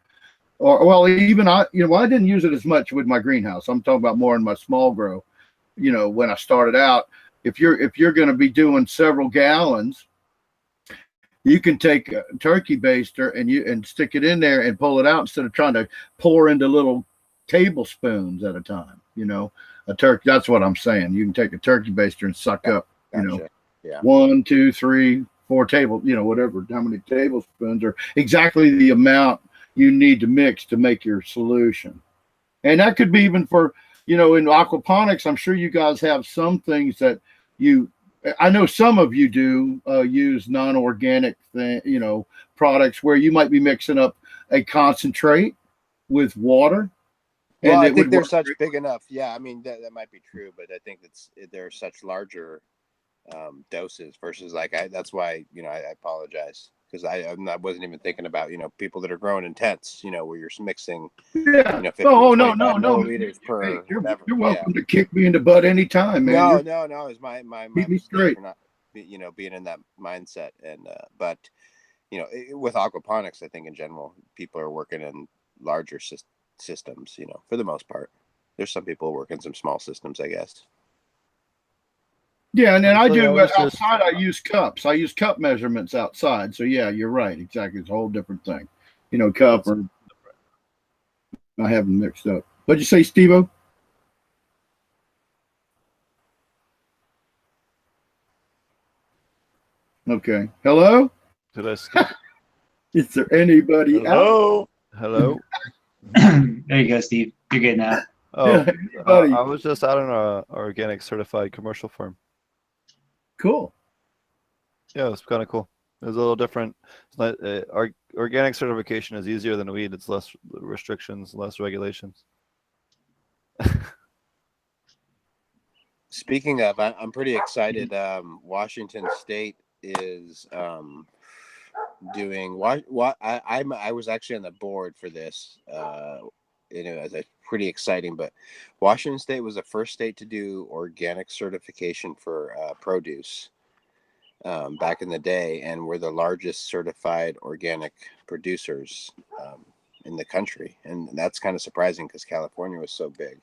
even I didn't use it as much with my greenhouse. I'm talking about more in my small grow. When I started out, if you're going to be doing several gallons, you can take a turkey baster and stick it in there and pull it out instead of trying to pour into little tablespoons at a time. A turkey. That's what I'm saying. You can take a turkey baster and suck up, Gotcha. Yeah. 1, 2, 3, 4 whatever, how many tablespoons, or exactly the amount you need to mix to make your solution. And that could be even for, in aquaponics. I'm sure you guys have some things that I know some of you do use non-organic products where you might be mixing up a concentrate with water. Well, I think they're such big enough. Yeah, I mean that might be true, but I think they're such larger doses versus that's why I apologize, because I wasn't even thinking about people that are growing in tents, where you're mixing 50 milliliters per whatever. You're welcome to kick me in the butt anytime, man. No, it's my mistake for not being in that mindset. And but with aquaponics, I think in general people are working in larger systems, for the most part. There's some people working some small systems, I guess. Yeah, and then outside I use cups. I use cup measurements outside. So yeah, you're right. Exactly. It's a whole different thing. Cup or I have them mixed up. What'd you say, Steve-O? Okay. Hello? Did I skip? Is there anybody out? Hello? There you go, Steve. You're good now. Oh, I was just out on a organic certified commercial farm. Cool. Yeah, it was kind of cool. It was a little different. It's not, organic certification is easier than weed. It's less restrictions, less regulations. Speaking of, I'm pretty excited. Washington State is doing what I was actually on the board for this. It's pretty exciting. But Washington State was the first state to do organic certification for produce back in the day, and we're the largest certified organic producers in the country. And that's kind of surprising because California was so big.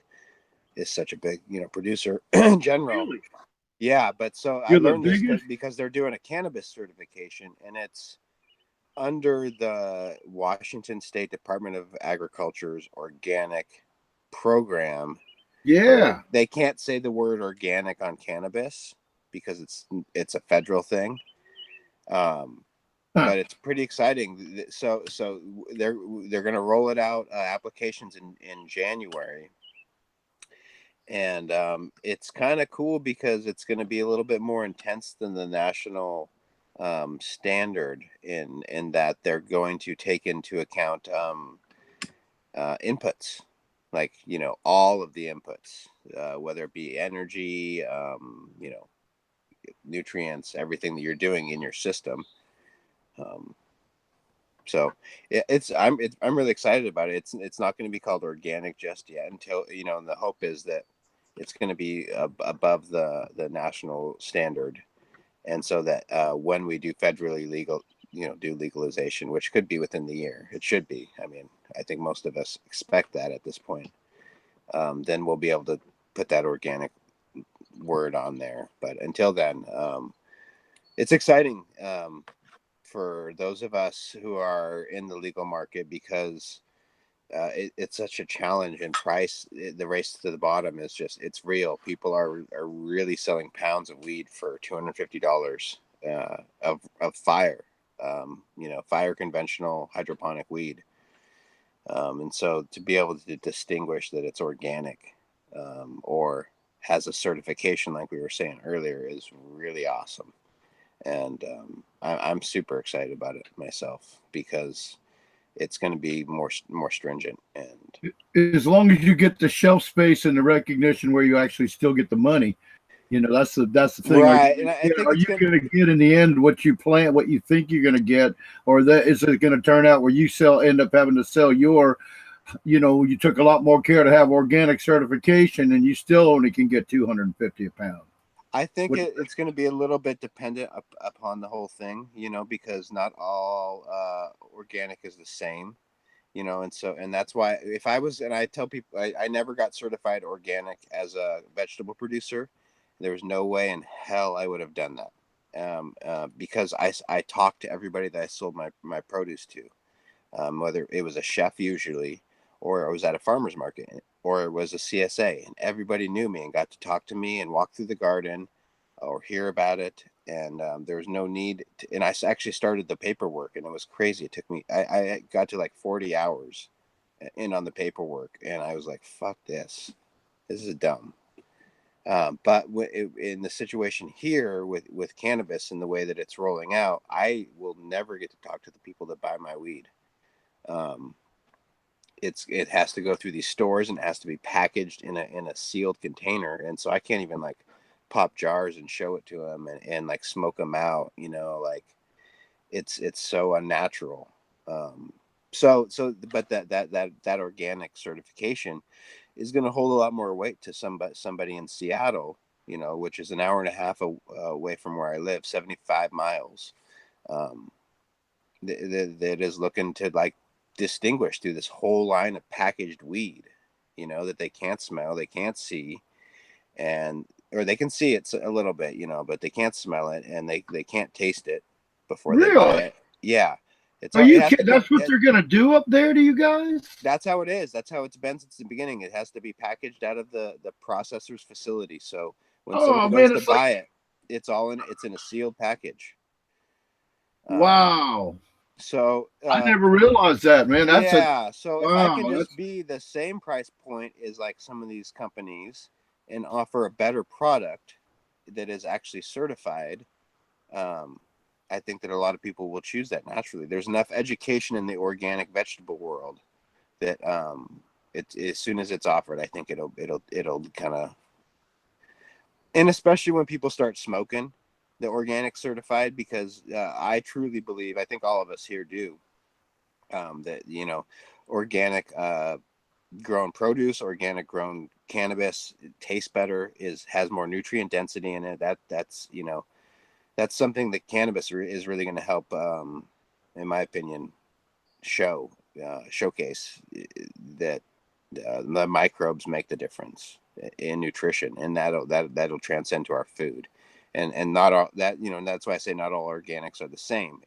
Is such a big, producer in general. Really? Yeah, but so I learned this because they're doing a cannabis certification, and it's under the Washington State Department of Agriculture's organic program. Yeah. They can't say the word organic on cannabis because it's a federal thing. Oh, but it's pretty exciting. So they're going to roll it out, applications in January. And it's kind of cool because it's going to be a little bit more intense than the national standard in that they're going to take into account inputs, like, all of the inputs, whether it be energy, nutrients, everything that you're doing in your system. So I'm really excited about it. It's not going to be called organic just yet until, and the hope is that it's going to be above the national standard. And so that when we do federally legal, do legalization, which could be within the year, it should be. I mean, I think most of us expect that at this point. Then we'll be able to put that organic word on there. But until then, it's exciting for those of us who are in the legal market, because it's such a challenge, and price, the race to the bottom is just, it's real. People are really selling pounds of weed for $250 of fire, fire conventional hydroponic weed. And so to be able to distinguish that it's organic or has a certification, like we were saying earlier, is really awesome. And I'm super excited about it myself, because it's going to be more stringent. And as long as you get the shelf space and the recognition where you actually still get the money, that's the thing. Right. Are you going to get in the end what you plan, what you think you're going to get, or is it going to turn out where you end up having to sell your, you took a lot more care to have organic certification and you still only can get $250 a pound? I think it's going to be a little bit dependent upon the whole thing, because not all organic is the same, and that's why and I tell people, I never got certified organic as a vegetable producer. There was no way in hell I would have done that, because I talked to everybody that I sold my produce to, whether it was a chef usually, or I was at a farmer's market, or it was a CSA, and everybody knew me and got to talk to me and walk through the garden or hear about it. And there was no need to, and I actually started the paperwork, and it was crazy. It took me, I got to like 40 hours in on the paperwork, and I was like, fuck this is dumb. But in the situation here with cannabis and the way that it's rolling out, I will never get to talk to the people that buy my weed. It has to go through these stores, and it has to be packaged in a sealed container, and so I can't even like pop jars and show it to them and like smoke them out, like it's so unnatural. But that organic certification is going to hold a lot more weight to somebody in Seattle, which is an hour and a half away from where I live, 75 miles, that is looking to like distinguish through this whole line of packaged weed, that they can't smell, they can't see, or they can see it a little bit, but they can't smell it, and they can't taste it before they buy it. Yeah. Are you kidding? That's what they're going to do up there to you guys? That's how it is. That's how it's been since the beginning. It has to be packaged out of the processor's facility. So when someone goes to buy it, it's in a sealed package. Wow. So I never realized that, man. So if I can just be the same price point as like some of these companies and offer a better product that is actually certified, I think that a lot of people will choose that naturally. There's enough education in the organic vegetable world that as soon as it's offered, I think it'll kind of, and especially when people start smoking the organic certified, because I truly believe, I think all of us here do, that organic grown produce, organic grown cannabis, it tastes better, has more nutrient density in it. That's something that cannabis is really going to help, in my opinion, showcase that the microbes make the difference in nutrition, and that'll transcend to our food, and not all that, that's why I say not all organics are the same.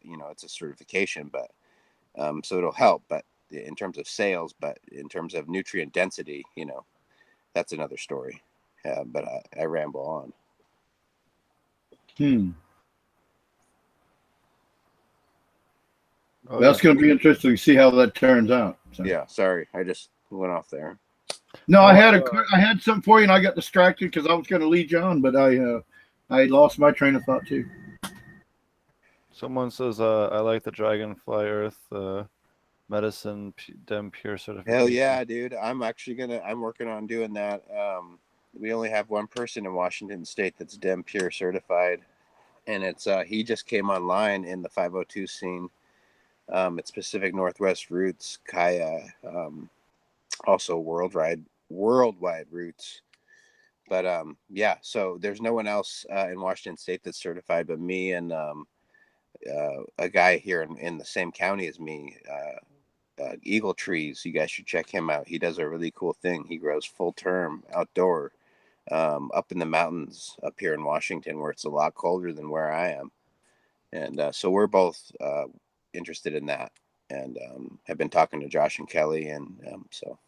It's a certification, but so it'll help, but in terms of sales, but in terms of nutrient density, that's another story. But I ramble on. Oh, That's going to be interesting to see how that turns out. So. Yeah, sorry, I just went off there. No, I had something for you, and I got distracted because I was going to lead you on, but I lost my train of thought too. Someone says, I like the Dragonfly Earth medicine dem pure certification. Hell yeah, dude! I'm working on doing that. We only have one person in Washington State that's dem pure certified, and it's he just came online in the 502 scene. It's Pacific Northwest Roots, Kaya, also worldwide roots. But yeah, so there's no one else in Washington State that's certified but me and a guy here in the same county as me, Eagle Trees. You guys should check him out. He does a really cool thing. He grows full term outdoor up in the mountains up here in Washington, where it's a lot colder than where I am. And so we're both interested in that, and have been talking to Josh and Kelly, and so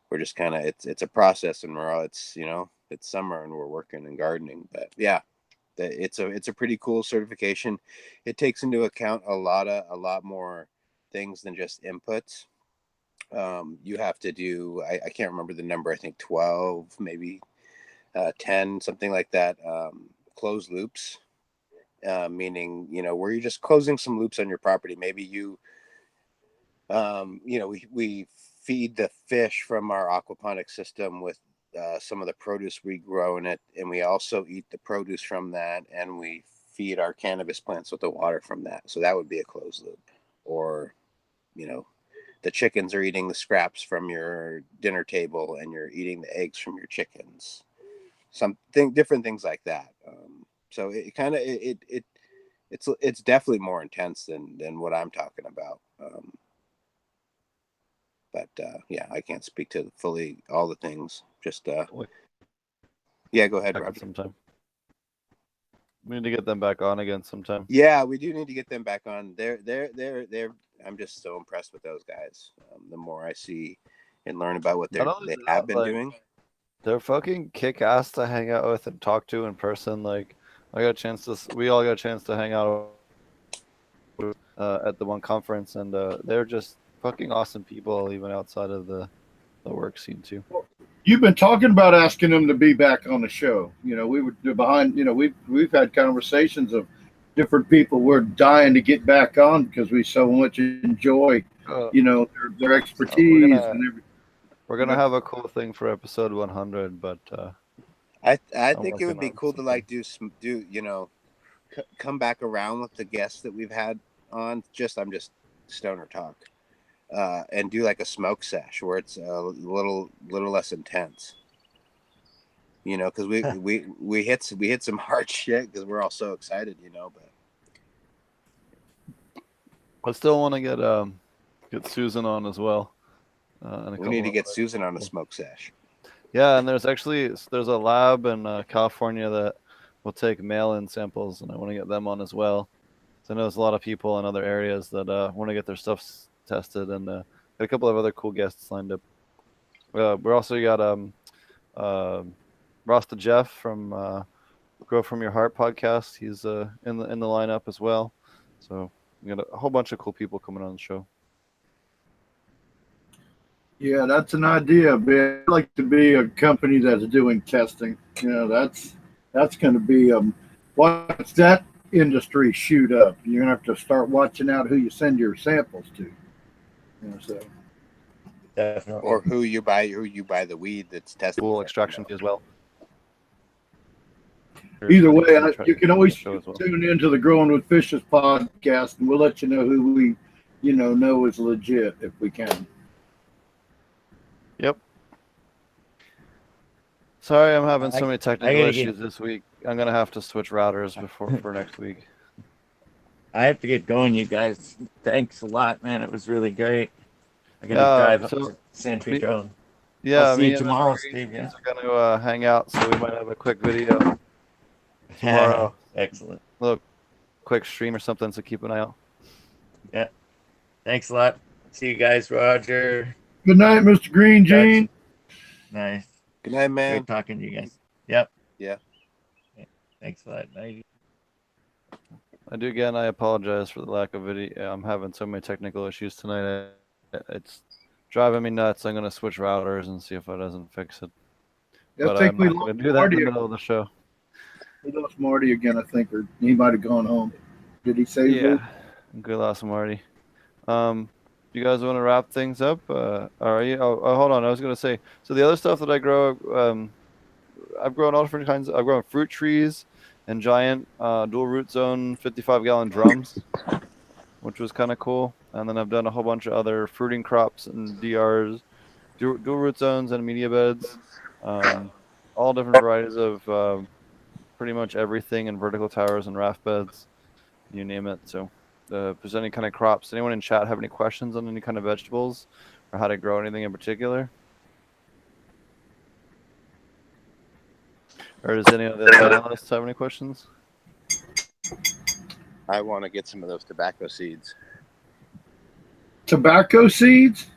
we're just kind of it's a process, and we're all it's summer and we're working and gardening, but yeah, it's a pretty cool certification. It takes into account a lot more things than just inputs. You have to do I can't remember the number. I think 12, maybe 10, something like that. Closed loops, meaning where you're just closing some loops on your property. Maybe we feed the fish from our aquaponics system with some of the produce we grow in it, and we also eat the produce from that, and we feed our cannabis plants with the water from that. So that would be a closed loop. Or the chickens are eating the scraps from your dinner table, and you're eating the eggs from your chickens. Different things like that. So it kind of it's definitely more intense than what I'm talking about. But yeah, I can't speak to fully all the things. Just yeah, go ahead, Roger. Sometime. We need to get them back on again sometime. Yeah, we do need to get them back on. They're. I'm just so impressed with those guys. The more I see and learn about what they have been doing, they're fucking kick ass to hang out with and talk to in person. Like we all got a chance to hang out at the one conference, and they're just fucking awesome people, even outside of the work scene too. You've been talking about asking them to be back on the show. We were behind. We've had conversations of different people. We're dying to get back on because we so much enjoy, their expertise and everything. We're gonna have a cool thing for episode 100, but I think it would be cool to come back around with the guests that we've had on. I'm just stoner talk. And do like a smoke sesh where it's a little less intense, because we hit some hard shit because we're all so excited, but I still want to get Susan on as well. We need to get Susan on a smoke sesh. Yeah, and there's a lab in California that will take mail-in samples, and I want to get them on as well. So I know there's a lot of people in other areas that want to get their stuff tested, and got a couple of other cool guests lined up. We're also got Rasta Jeff from Grow From Your Heart podcast. He's in the lineup as well. So we got a whole bunch of cool people coming on the show. Yeah, that's an idea, man. I'd like to be a company that's doing testing. That's going to be once that industry shoot up, you're going to have to start watching out who you send your samples to. So Definitely. Or who you buy the weed that's tested. Cool extraction as well. Either way, you can always tune into the Growing with Fishes podcast, and we'll let you know who we, know is legit if we can. Yep. Sorry, I'm having so many technical issues this week. I'm gonna have to switch routers for next week. I have to get going, you guys. Thanks a lot, man. It was really great. I gotta drive up to San Pedro. Yeah, I'll see you tomorrow, Steve. Yeah, we're gonna hang out, so we might have a quick video tomorrow. Excellent. A little quick stream or something, so keep an eye out. Yeah. Thanks a lot. See you guys, Roger. Good night, Mr. Green Jean. Nice. Good night, man. Great talking to you guys. Yep. Yeah. Thanks a lot. Night. Again, I apologize for the lack of video. I'm having so many technical issues tonight. It's driving me nuts. I'm gonna switch routers and see if it doesn't fix it. I But think I'm we not lost gonna do that in Marty. the middle of the show. We lost Marty again, I think, or he might have gone home. Did he say? Yeah, good loss, Marty. You guys want to wrap things up? Are you? Hold on. I was gonna say. So the other stuff that I grow, I've grown all different kinds. I've grown fruit trees and giant dual root zone 55-gallon drums, which was kind of cool. And then I've done a whole bunch of other fruiting crops and DRs, dual root zones and media beds, all different varieties of pretty much everything in vertical towers and raft beds, you name it. So if there's any kind of crops, anyone in chat have any questions on any kind of vegetables or how to grow anything in particular? Or does any of the panelists have any questions? I want to get some of those tobacco seeds. Tobacco seeds?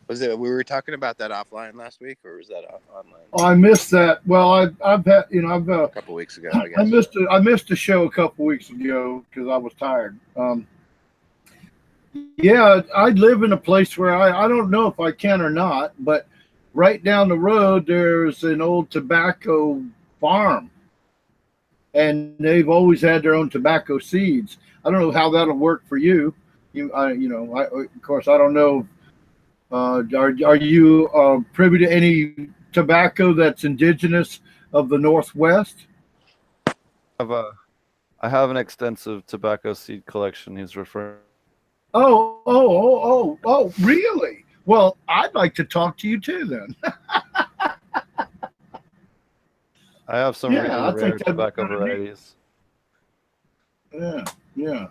Was it we were talking about that offline last week, or was that online? Oh, I missed that. Well, I've had, A couple weeks ago, I I guess. missed a show a couple weeks ago because I was tired. Yeah, I live in a place where I don't know if I can or not, but right down the road there's an old tobacco farm, and they've always had their own tobacco seeds. I don't know how that'll work for you. Of course, I don't know. Are you privy to any tobacco that's indigenous of the Northwest? I have an extensive tobacco seed collection he's referring. Oh, really? Well, I'd like to talk to you too then. I have some Yeah, really I rare think that'd be tobacco kinda neat. varieties. Yeah.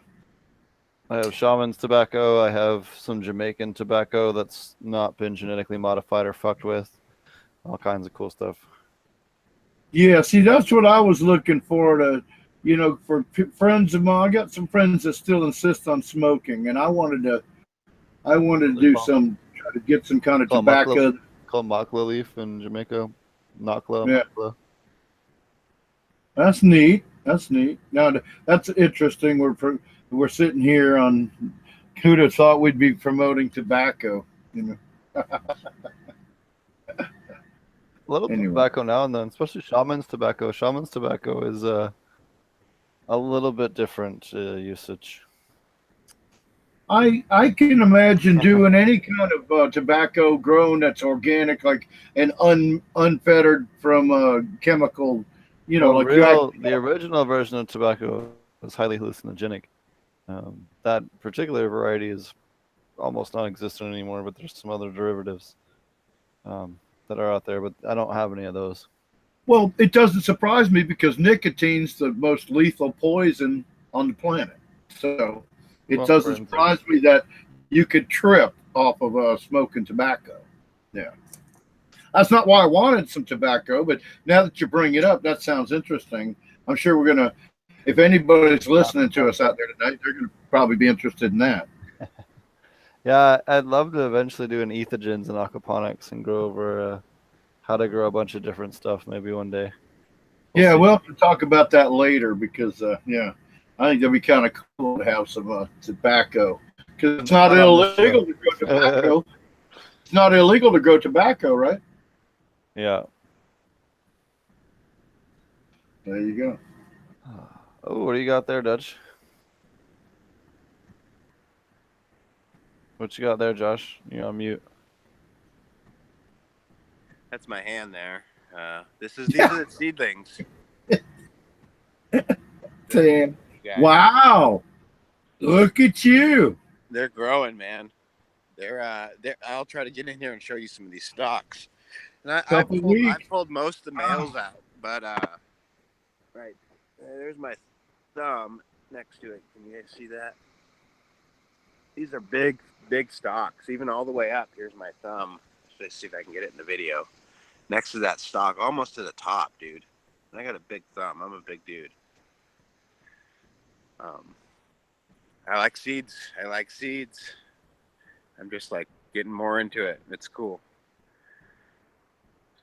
I have shaman's tobacco. I have some Jamaican tobacco that's not been genetically modified or fucked with. All kinds of cool stuff. Yeah, see, that's what I was looking for for friends of mine. I got some friends that still insist on smoking, and I wanted to try to get some kind of tobacco. Called makla leaf in Jamaica. Nakla. Yeah. Makla. That's neat. Now, that's interesting. We're sitting here on who'd have thought we'd be promoting tobacco, A little Anyway. tobacco now and then, especially shaman's tobacco. Shaman's tobacco is a little bit different usage. I can imagine doing any kind of tobacco grown that's organic, like and unfettered from chemical. The original version of tobacco is highly hallucinogenic. That particular variety is almost non-existent anymore, but there's some other derivatives that are out there, but I don't have any of those. Well, it doesn't surprise me because nicotine's the most lethal poison on the planet. So it doesn't surprise me that you could trip off of smoking tobacco. Yeah. That's not why I wanted some tobacco, but now that you bring it up, that sounds interesting. I'm sure we're going to, if anybody's listening to us out there tonight, they're going to probably be interested in that. Yeah, I'd love to eventually do an ethogens and aquaponics and go over how to grow a bunch of different stuff maybe one day. We'll have to talk about that later because, I think that'd be kind of cool to have some tobacco because it's not illegal to grow tobacco. It's not illegal to grow tobacco, right? Yeah. There you go. Oh, what do you got there, Dutch? What you got there, Josh? You're on mute. That's my hand there. These are the seedlings. Damn. Wow. Look at you. They're growing, man. I'll try to get in here and show you some of these stalks. And I've pulled most of the males out, but right there's my thumb next to it. Can you guys see that? These are big stalks, even all the way up. Here's my thumb. Let's see if I can get it in the video. Next to that stalk, almost to the top, dude. And I got a big thumb. I'm a big dude. I like seeds. I'm just like getting more into it. It's cool.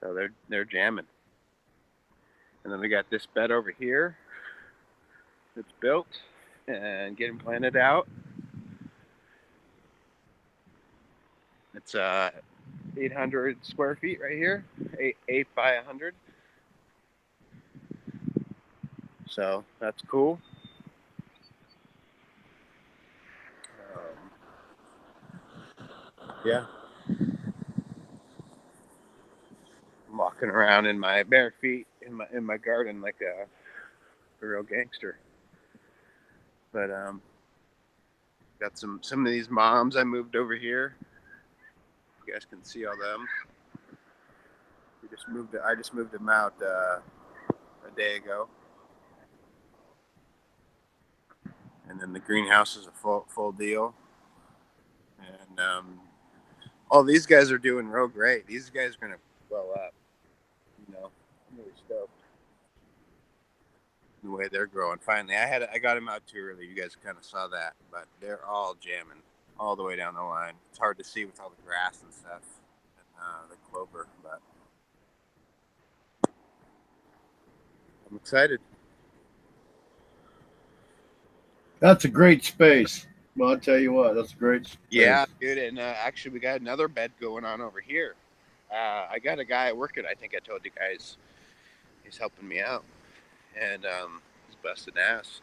So they're jamming. And then we got this bed over here. that's built and getting planted out. It's 800 square feet right here, 8 by 100. So that's cool. Yeah. I'm walking around in my bare feet in my garden like a real gangster. But got some of these moms I moved over here. You guys can see all them. I just moved them out a day ago. And then the greenhouse is a full deal. And all these guys are doing real great. These guys are gonna blow up. You know, I'm really stoked. The way they're growing. Finally, I got them out too early. You guys kind of saw that, but they're all jamming all the way down the line. It's hard to see with all the grass and stuff and the clover, but I'm excited. That's a great space. Well, I'll tell you what, that's a great space. Yeah, dude. And actually, we got another bed going on over here. I got a guy working. I think I told you guys he's helping me out, and he's busting ass.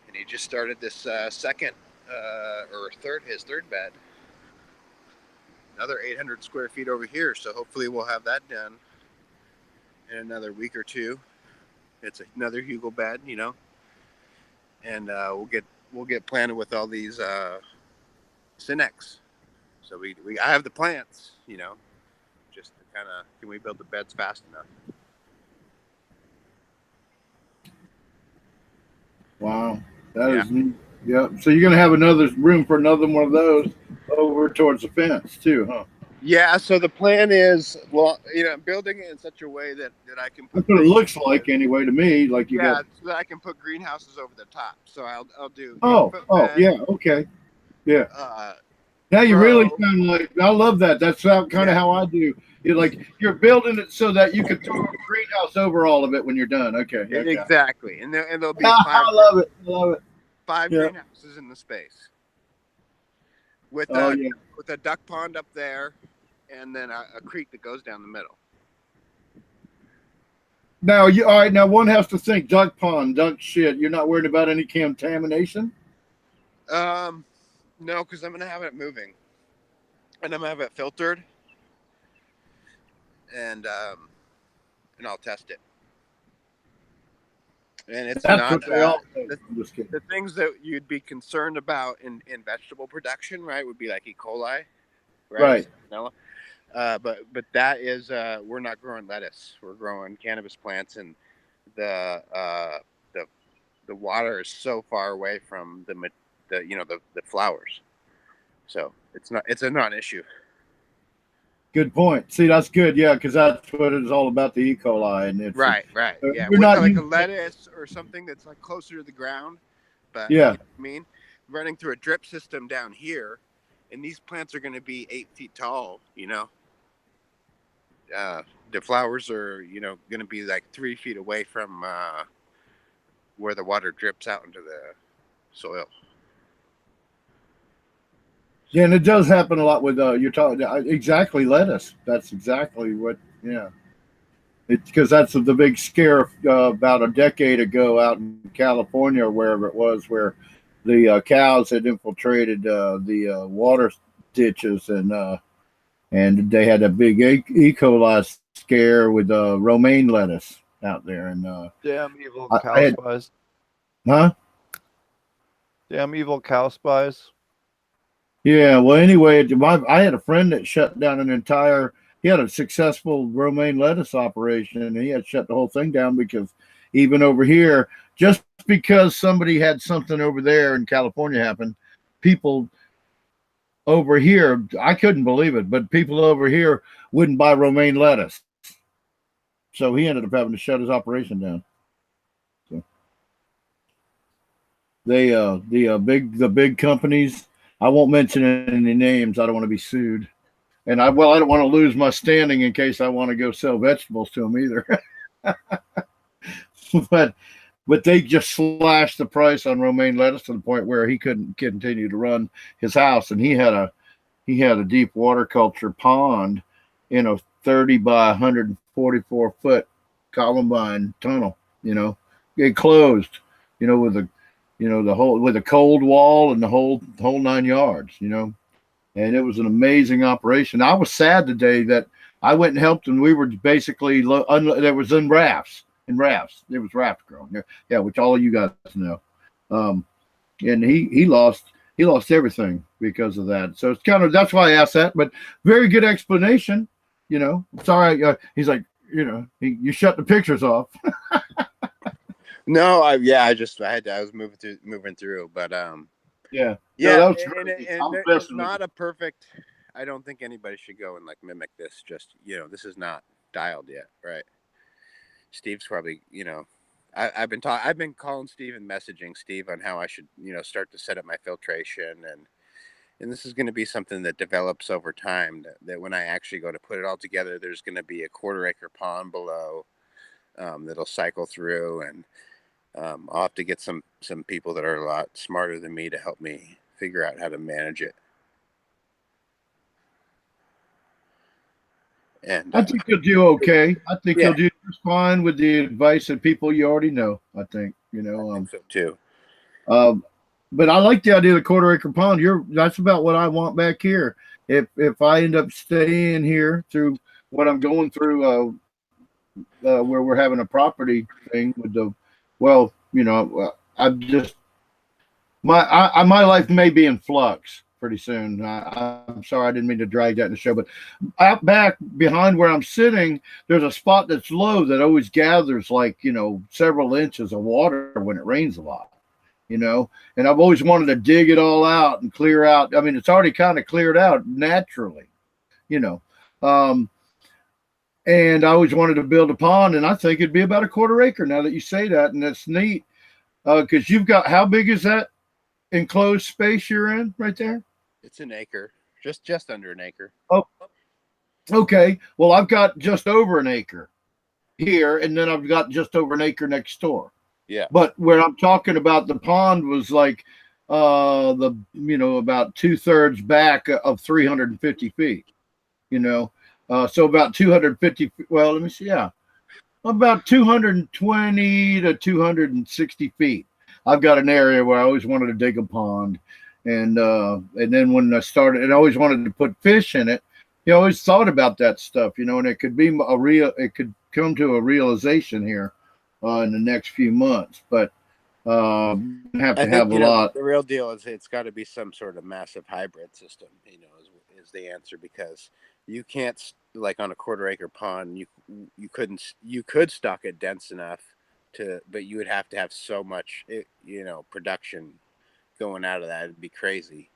And he just started this second or his third bed. Another 800 square feet over here. So hopefully we'll have that done in another week or two. It's another Hugel bed, you know, and we'll get planted with all these Cinex. So I have the plants, you know, just to kind of, can we build the beds fast enough? Wow. That is neat. Yeah. So you're going to have another room for another one of those over towards the fence too, huh? Yeah. So the plan is, well, you know, building it in such a way that I can put. That's what it looks like anyway to me. Like you got. So that I can put greenhouses over the top. So I'll do. Oh, yeah. Okay. Yeah. Now you really sound like, I love that. That's kind of how I do. You're building it so that you can throw a greenhouse over all of it when you're done. Okay. Exactly. And there'll be I love it. I love it. 5 greenhouses in the space. With a duck pond up there, and then a creek that goes down the middle. Now all right. Now one has to think duck pond, duck shit. You're not worried about any contamination? No, because I'm gonna have it moving, and I'm gonna have it filtered, and I'll test it. And it's not the things that you'd be concerned about in vegetable production, right? Would be like E. coli, right? But that is we're not growing lettuce. We're growing cannabis plants, and the water is so far away from the flowers, so it's a non-issue. Good point. See, that's good. Yeah, because that's what it's all about, the E. coli. And it's right. Yeah, we're not like a lettuce or something that's like closer to the ground. But yeah, you know what I mean, running through a drip system down here, and these plants are going to be 8 feet tall. You know, the flowers are going to be like 3 feet away from where the water drips out into the soil. Yeah, and it does happen a lot with you're talking exactly lettuce. That's exactly what. Yeah, because that's the big scare about a decade ago out in California, or wherever it was, where the cows had infiltrated the water ditches, and they had a big E. coli scare with romaine lettuce out there, and damn evil cow spies. Huh? Damn evil cow spies. Yeah, well, anyway, I had a friend that shut down he had a successful romaine lettuce operation, and he had shut the whole thing down because even over here, just because somebody had something over there in California happen, people over here, I couldn't believe it, but people over here wouldn't buy romaine lettuce. So he ended up having to shut his operation down. So the big companies, I won't mention any names. I don't want to be sued. And I don't want to lose my standing in case I want to go sell vegetables to them either. But but they just slashed the price on romaine lettuce to the point where he couldn't continue to run his house. And he had a deep water culture pond in a 30 by 144 foot Columbine tunnel, it closed, with the whole, with a cold wall and the whole 9 yards, and it was an amazing operation. I was sad the day that I went and helped, and we were basically there was in rafts. There was raft growing there, yeah, which all of you guys know. And he lost everything because of that. So it's that's why I asked that. But very good explanation. Sorry, he's like, you shut the pictures off. No, I was moving through, but yeah, and it's not a perfect. I don't think anybody should go and like mimic this. Just this is not dialed yet, right? Steve's probably I've been calling Steve and messaging Steve on how I should start to set up my filtration, and this is going to be something that develops over time. That when I actually go to put it all together, there's going to be a 1/4 acre pond below that'll cycle through, and I'll have to get some people that are a lot smarter than me to help me figure out how to manage it. And I think you'll do okay. I think you'll do just fine with the advice of people you already know. I think I think so too. But I like the idea of the 1/4 acre pond. That's about what I want back here. If I end up staying here through what I'm going through, where we're having a property thing with I'm just my life may be in flux pretty soon. I'm sorry, I didn't mean to drag that in the show, but out back behind where I'm sitting, there's a spot that's low that always gathers several inches of water when it rains a lot, and I've always wanted to dig it all out and clear out. I mean, it's already kind of cleared out naturally, and I always wanted to build a pond, and I think it'd be about a 1/4 acre now that you say that, and that's neat. Because you've got, how big is that enclosed space you're in right there? It's an acre, just under an acre. Oh, okay. Well, I've got just over an acre here, and then I've got just over an acre next door. Yeah. But where I'm talking about the pond was like about 2/3 back of 350 feet. So about 250. Well, let me see. Yeah, about 220 to 260 feet. I've got an area where I always wanted to dig a pond, and then when I started, and I always wanted to put fish in it. I always thought about that stuff, and it could be it could come to a realization here in the next few months, but have to have a lot. The real deal is it's got to be some sort of massive hybrid system, is the answer, because you can't, like on a 1/4 acre pond, you could stock it dense enough but you would have to have so much, production going out of that. It'd be crazy.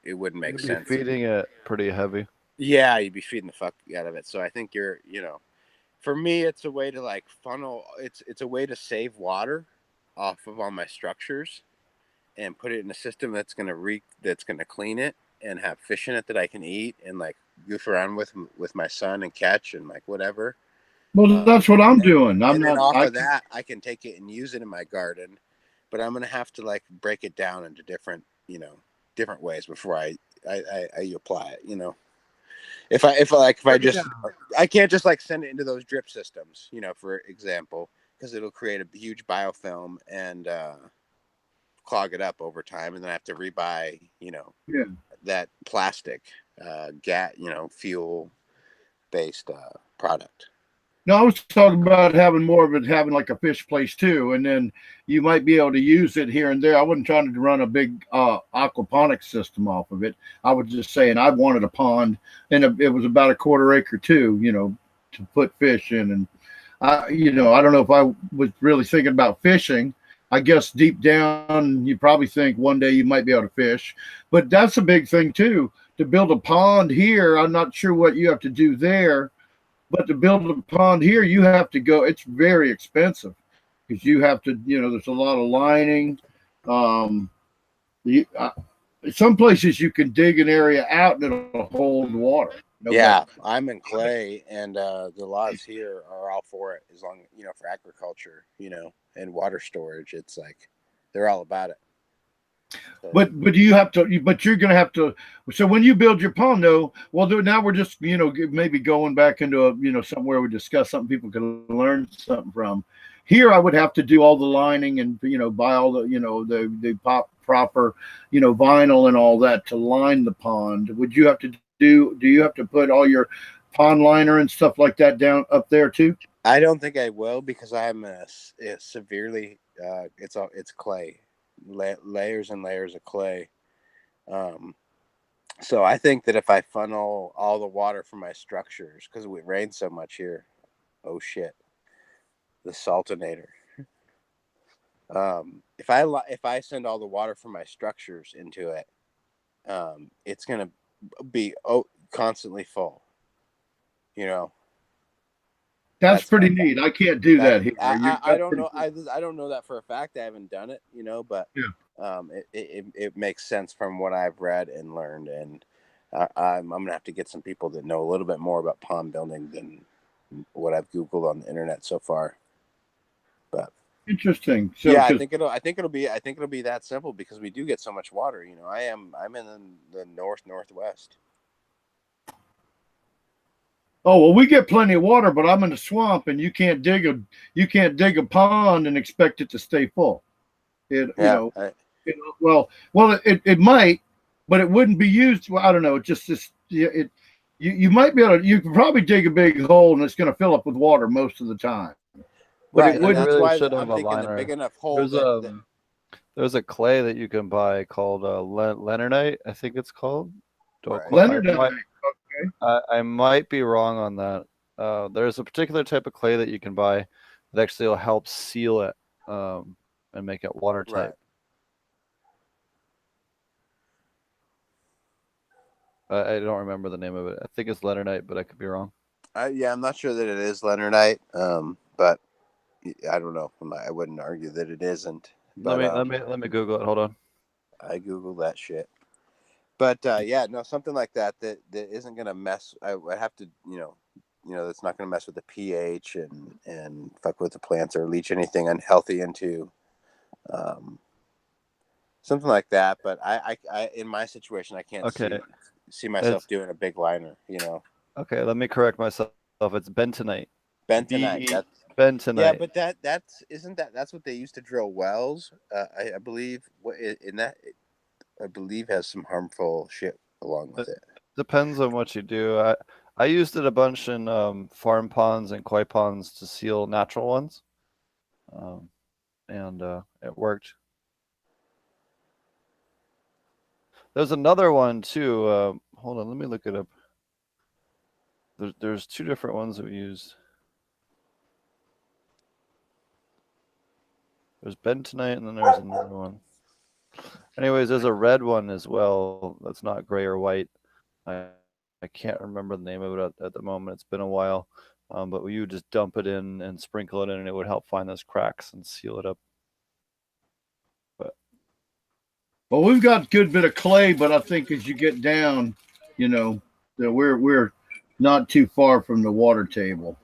It wouldn't make sense. Feeding it pretty heavy. Yeah, you'd be feeding the fuck out of it. So I think for me, it's a way to like funnel. It's a way to save water off of all my structures and put it in a system that's gonna clean it and have fish in it that I can eat and like goof around with my son and catch and like whatever. Well, that's what I'm doing. That, I can take it and use it in my garden, but I'm gonna have to like break it down into different ways before I apply it. I can't just like send it into those drip systems, for example, because it'll create a huge biofilm and clog it up over time, and then I have to rebuy, that plastic, fuel based product. No, I was talking about having like a fish place too, and then you might be able to use it here and there. I wasn't trying to run a big aquaponics system off of it. I was just saying I wanted a pond, and it was about a 1/4 acre too, to put fish in. And I don't know if I was really thinking about fishing. I guess deep down, you probably think one day you might be able to fish, but that's a big thing too. To build a pond here, I'm not sure what you have to do there. But to build a pond here, you have to go. It's very expensive because you have to. There's a lot of lining. Some places you can dig an area out and it'll hold water. No Yeah, better. I'm in clay, and the laws here are all for it. As long, for agriculture, and water storage, it's like they're all about it. So, But you have to. But you're going to have to. So when you build your pond, though, well, now we're just maybe going back into a somewhere we discuss something people can learn something from. Here, I would have to do all the lining and buy all the proper vinyl and all that to line the pond. Would you have to do? Do you have to put all your pond liner and stuff like that down up there too? I don't think I will because I'm a severely. It's clay, layers and layers of clay. So I think that if I funnel all the water from my structures, because it rains so much here, oh shit, the saltinator. If I send all the water from my structures into it, it's gonna be constantly full. That's pretty neat. I can't do that here. I don't know. I don't know that for a fact. I haven't done it, but yeah. It makes sense from what I've read and learned, and I'm gonna have to get some people that know a little bit more about pond building than what I've Googled on the internet so far. But interesting. So yeah, I think it'll be that simple because we do get so much water. I'm in the northwest. Oh well, we get plenty of water, but I'm in the swamp, and you can't dig a pond and expect it to stay full. It it might, but it wouldn't be used. Well, I don't know. You might be able to. You can probably dig a big hole, and it's going to fill up with water most of the time. But right, it wouldn't. that's really why should I'm have a thinking liner. a big enough hole. There's a clay that you can buy called Leonardite, I think it's called. Right. Leonardite. I might be wrong on that. There's a particular type of clay that you can buy that actually will help seal it and make it watertight. Right. I don't remember the name of it. I think it's Leonardite, but I could be wrong. I'm not sure that it is Leonardite, but I don't know. I wouldn't argue that it isn't. But, let me Google it. Hold on. I Googled that shit. But something like that isn't gonna mess. I have to, that's not gonna mess with the pH and fuck with the plants or leach anything unhealthy into, something like that. But I in my situation, I can't see myself doing a big liner. Okay, let me correct myself. It's bentonite. Bentonite. Bentonite. Yeah, but that's what they used to drill wells. I believe I believe has some harmful shit along with it. Depends on what you do. I used it a bunch in farm ponds and koi ponds to seal natural ones, and it worked. There's another one too. Hold on, let me look it up. There's two different ones that we used. There's bentonite, and then there's another one. Anyways, there's a red one as well. That's not gray or white. I can't remember the name of it at the moment. It's been a while. But you would just dump it in and sprinkle it in, and it would help find those cracks and seal it up. Well, we've got a good bit of clay, but I think as you get down, we're not too far from the water table.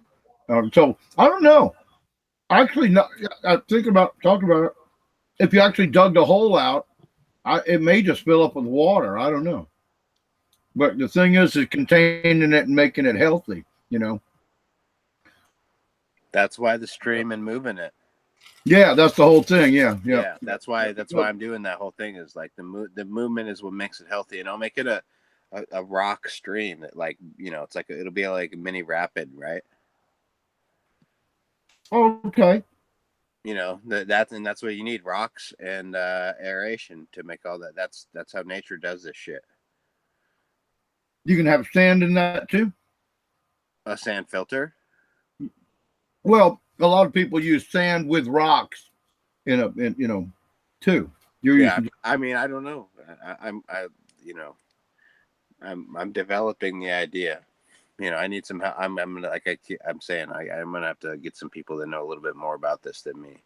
So I don't know. Actually, I think about talking about it. If you actually dug the hole out, it may just fill up with water. I don't know. But the thing is containing it and making it healthy. That's why the stream and moving it. Yeah, that's the whole thing. Yeah. That's why I'm doing that whole thing. Is like the movement is what makes it healthy, and I'll make it a rock stream that it's like it'll be like a mini rapid, right? Okay. That's what you need, rocks and aeration to make all that. That's how nature does this shit. You can have sand in that too. A sand filter. Well, a lot of people use sand with rocks too. I mean, I don't know. I'm developing the idea. I need some help. I'm saying I'm gonna have to get some people that know a little bit more about this than me.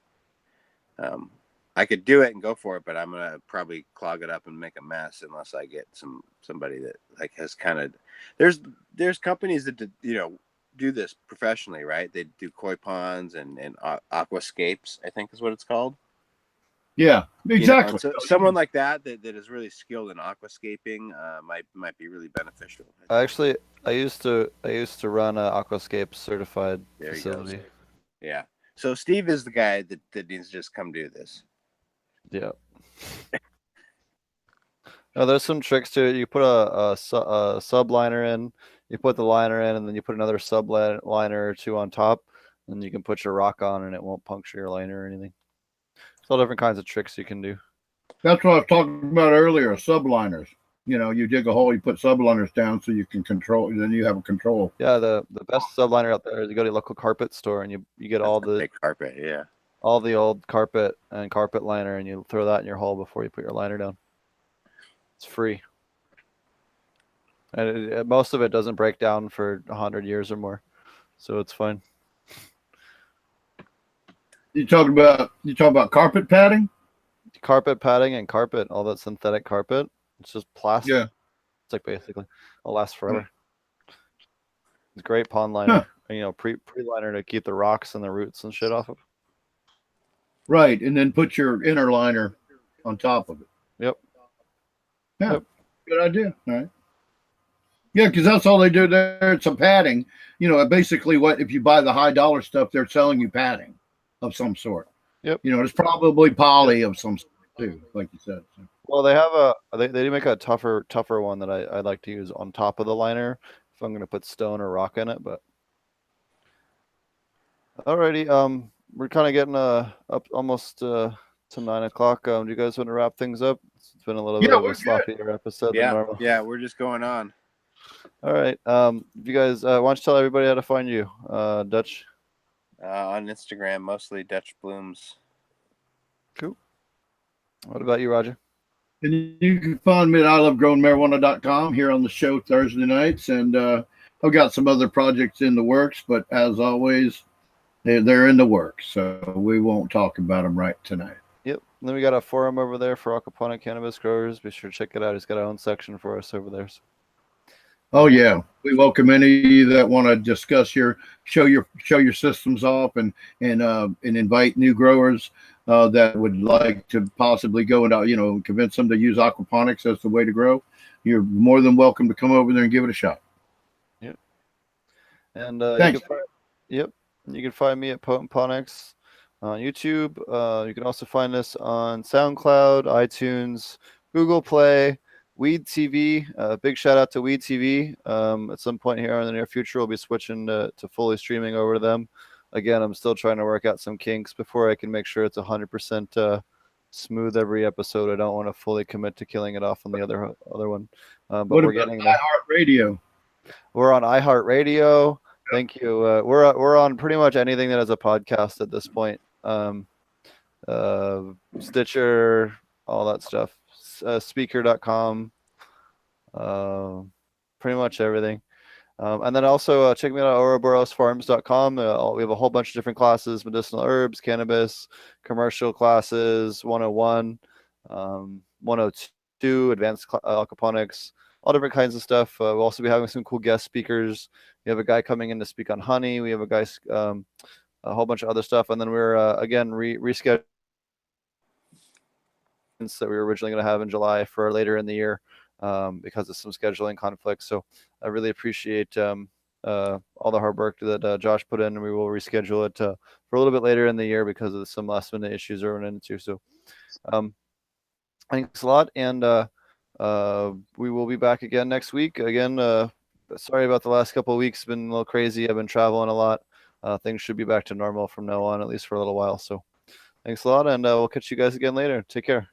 I could do it and go for it, but I'm gonna probably clog it up and make a mess unless I get somebody that like has kind of. There's companies that do this professionally, right? They do koi ponds and aquascapes, I think is what it's called. Yeah, exactly. So someone like that is really skilled in aquascaping might be really beneficial. Actually, I used to run a aquascape certified facility. Yeah. So Steve is the guy that needs to just come do this. Yeah. No, there's some tricks to it. You put a sub liner in, you put the liner in, and then you put another sub liner or two on top, and you can put your rock on, and it won't puncture your liner or anything. It's all different kinds of tricks you can do. That's what I was talking about earlier. Subliners. You dig a hole, you put subliners down so you can control. Then you have a control. Yeah, the best subliner out there is you go to your local carpet store and you get all the big carpet, yeah, all the old carpet and carpet liner, and you throw that in your hole before you put your liner down. It's free, and most of it doesn't break down for 100 years or more, so it's fine. You talk about carpet padding? Carpet padding and carpet, all that synthetic carpet. It's just plastic. Yeah. It's like basically it'll last forever. It's great pond liner, pre-liner to keep the rocks and the roots and shit off of. Right, and then put your inner liner on top of it. Yep. Yeah, Yep. Good idea. All right. Yeah, because that's all they do there. It's a padding. Basically what if you buy the high dollar stuff, they're selling you padding of some sort. Yep. It's probably poly of some sort too, like you said. So. Well, they have they do make a tougher one that I like to use on top of the liner if I'm gonna put stone or rock in it. But alrighty, we're kind of getting up almost to 9 o'clock. Do you guys want to wrap things up? It's been a little bit of a sloppier episode than normal. Yeah, we're just going on. All right. If you guys why don't you tell everybody how to find you, Dutch? On Instagram, mostly Dutch Blooms. Cool. What about you, Roger? And you can find me at ilovegrowingmarijuana.com here on the show Thursday nights. And I've got some other projects in the works, but as always, they're in the works. So we won't talk about them right tonight. Yep. And then we got a forum over there for aquaponic cannabis growers. Be sure to check it out. He's got our own section for us over there. So. Oh yeah, we welcome any of you that want to discuss show your systems off and invite new growers that would like to possibly go and convince them to use aquaponics as the way to grow. You're more than welcome to come over there and give it a shot. Yep. And thanks. You can find me at Potent Ponics on YouTube. You can also find us on SoundCloud, iTunes, Google Play. Weed TV, big shout out to Weed TV. At some point here in the near future, we'll be switching to fully streaming over to them. Again, I'm still trying to work out some kinks before I can make sure it's 100% smooth every episode. I don't want to fully commit to killing it off on the other one. But what we're about getting iHeartRadio? We're on iHeartRadio. Thank you. We're on pretty much anything that has a podcast at this point. Stitcher, all that stuff. Speaker.com, pretty much everything. And then also check me out at ouroborosfarms.com. We have a whole bunch of different classes: medicinal herbs, cannabis, commercial classes, 101, 102, advanced aquaponics, all different kinds of stuff. We'll also be having some cool guest speakers. We have a guy coming in to speak on honey. We have a guy, a whole bunch of other stuff. And then we're again rescheduling that we were originally going to have in July for later in the year because of some scheduling conflicts. So I really appreciate all the hard work that Josh put in, and we will reschedule it for a little bit later in the year because of some last minute issues we're running into. So thanks a lot, and we will be back again next week. Again, sorry about the last couple of weeks. It's been a little crazy. I've been traveling a lot. Things should be back to normal from now on, at least for a little while. So thanks a lot, and we'll catch you guys again later. Take care.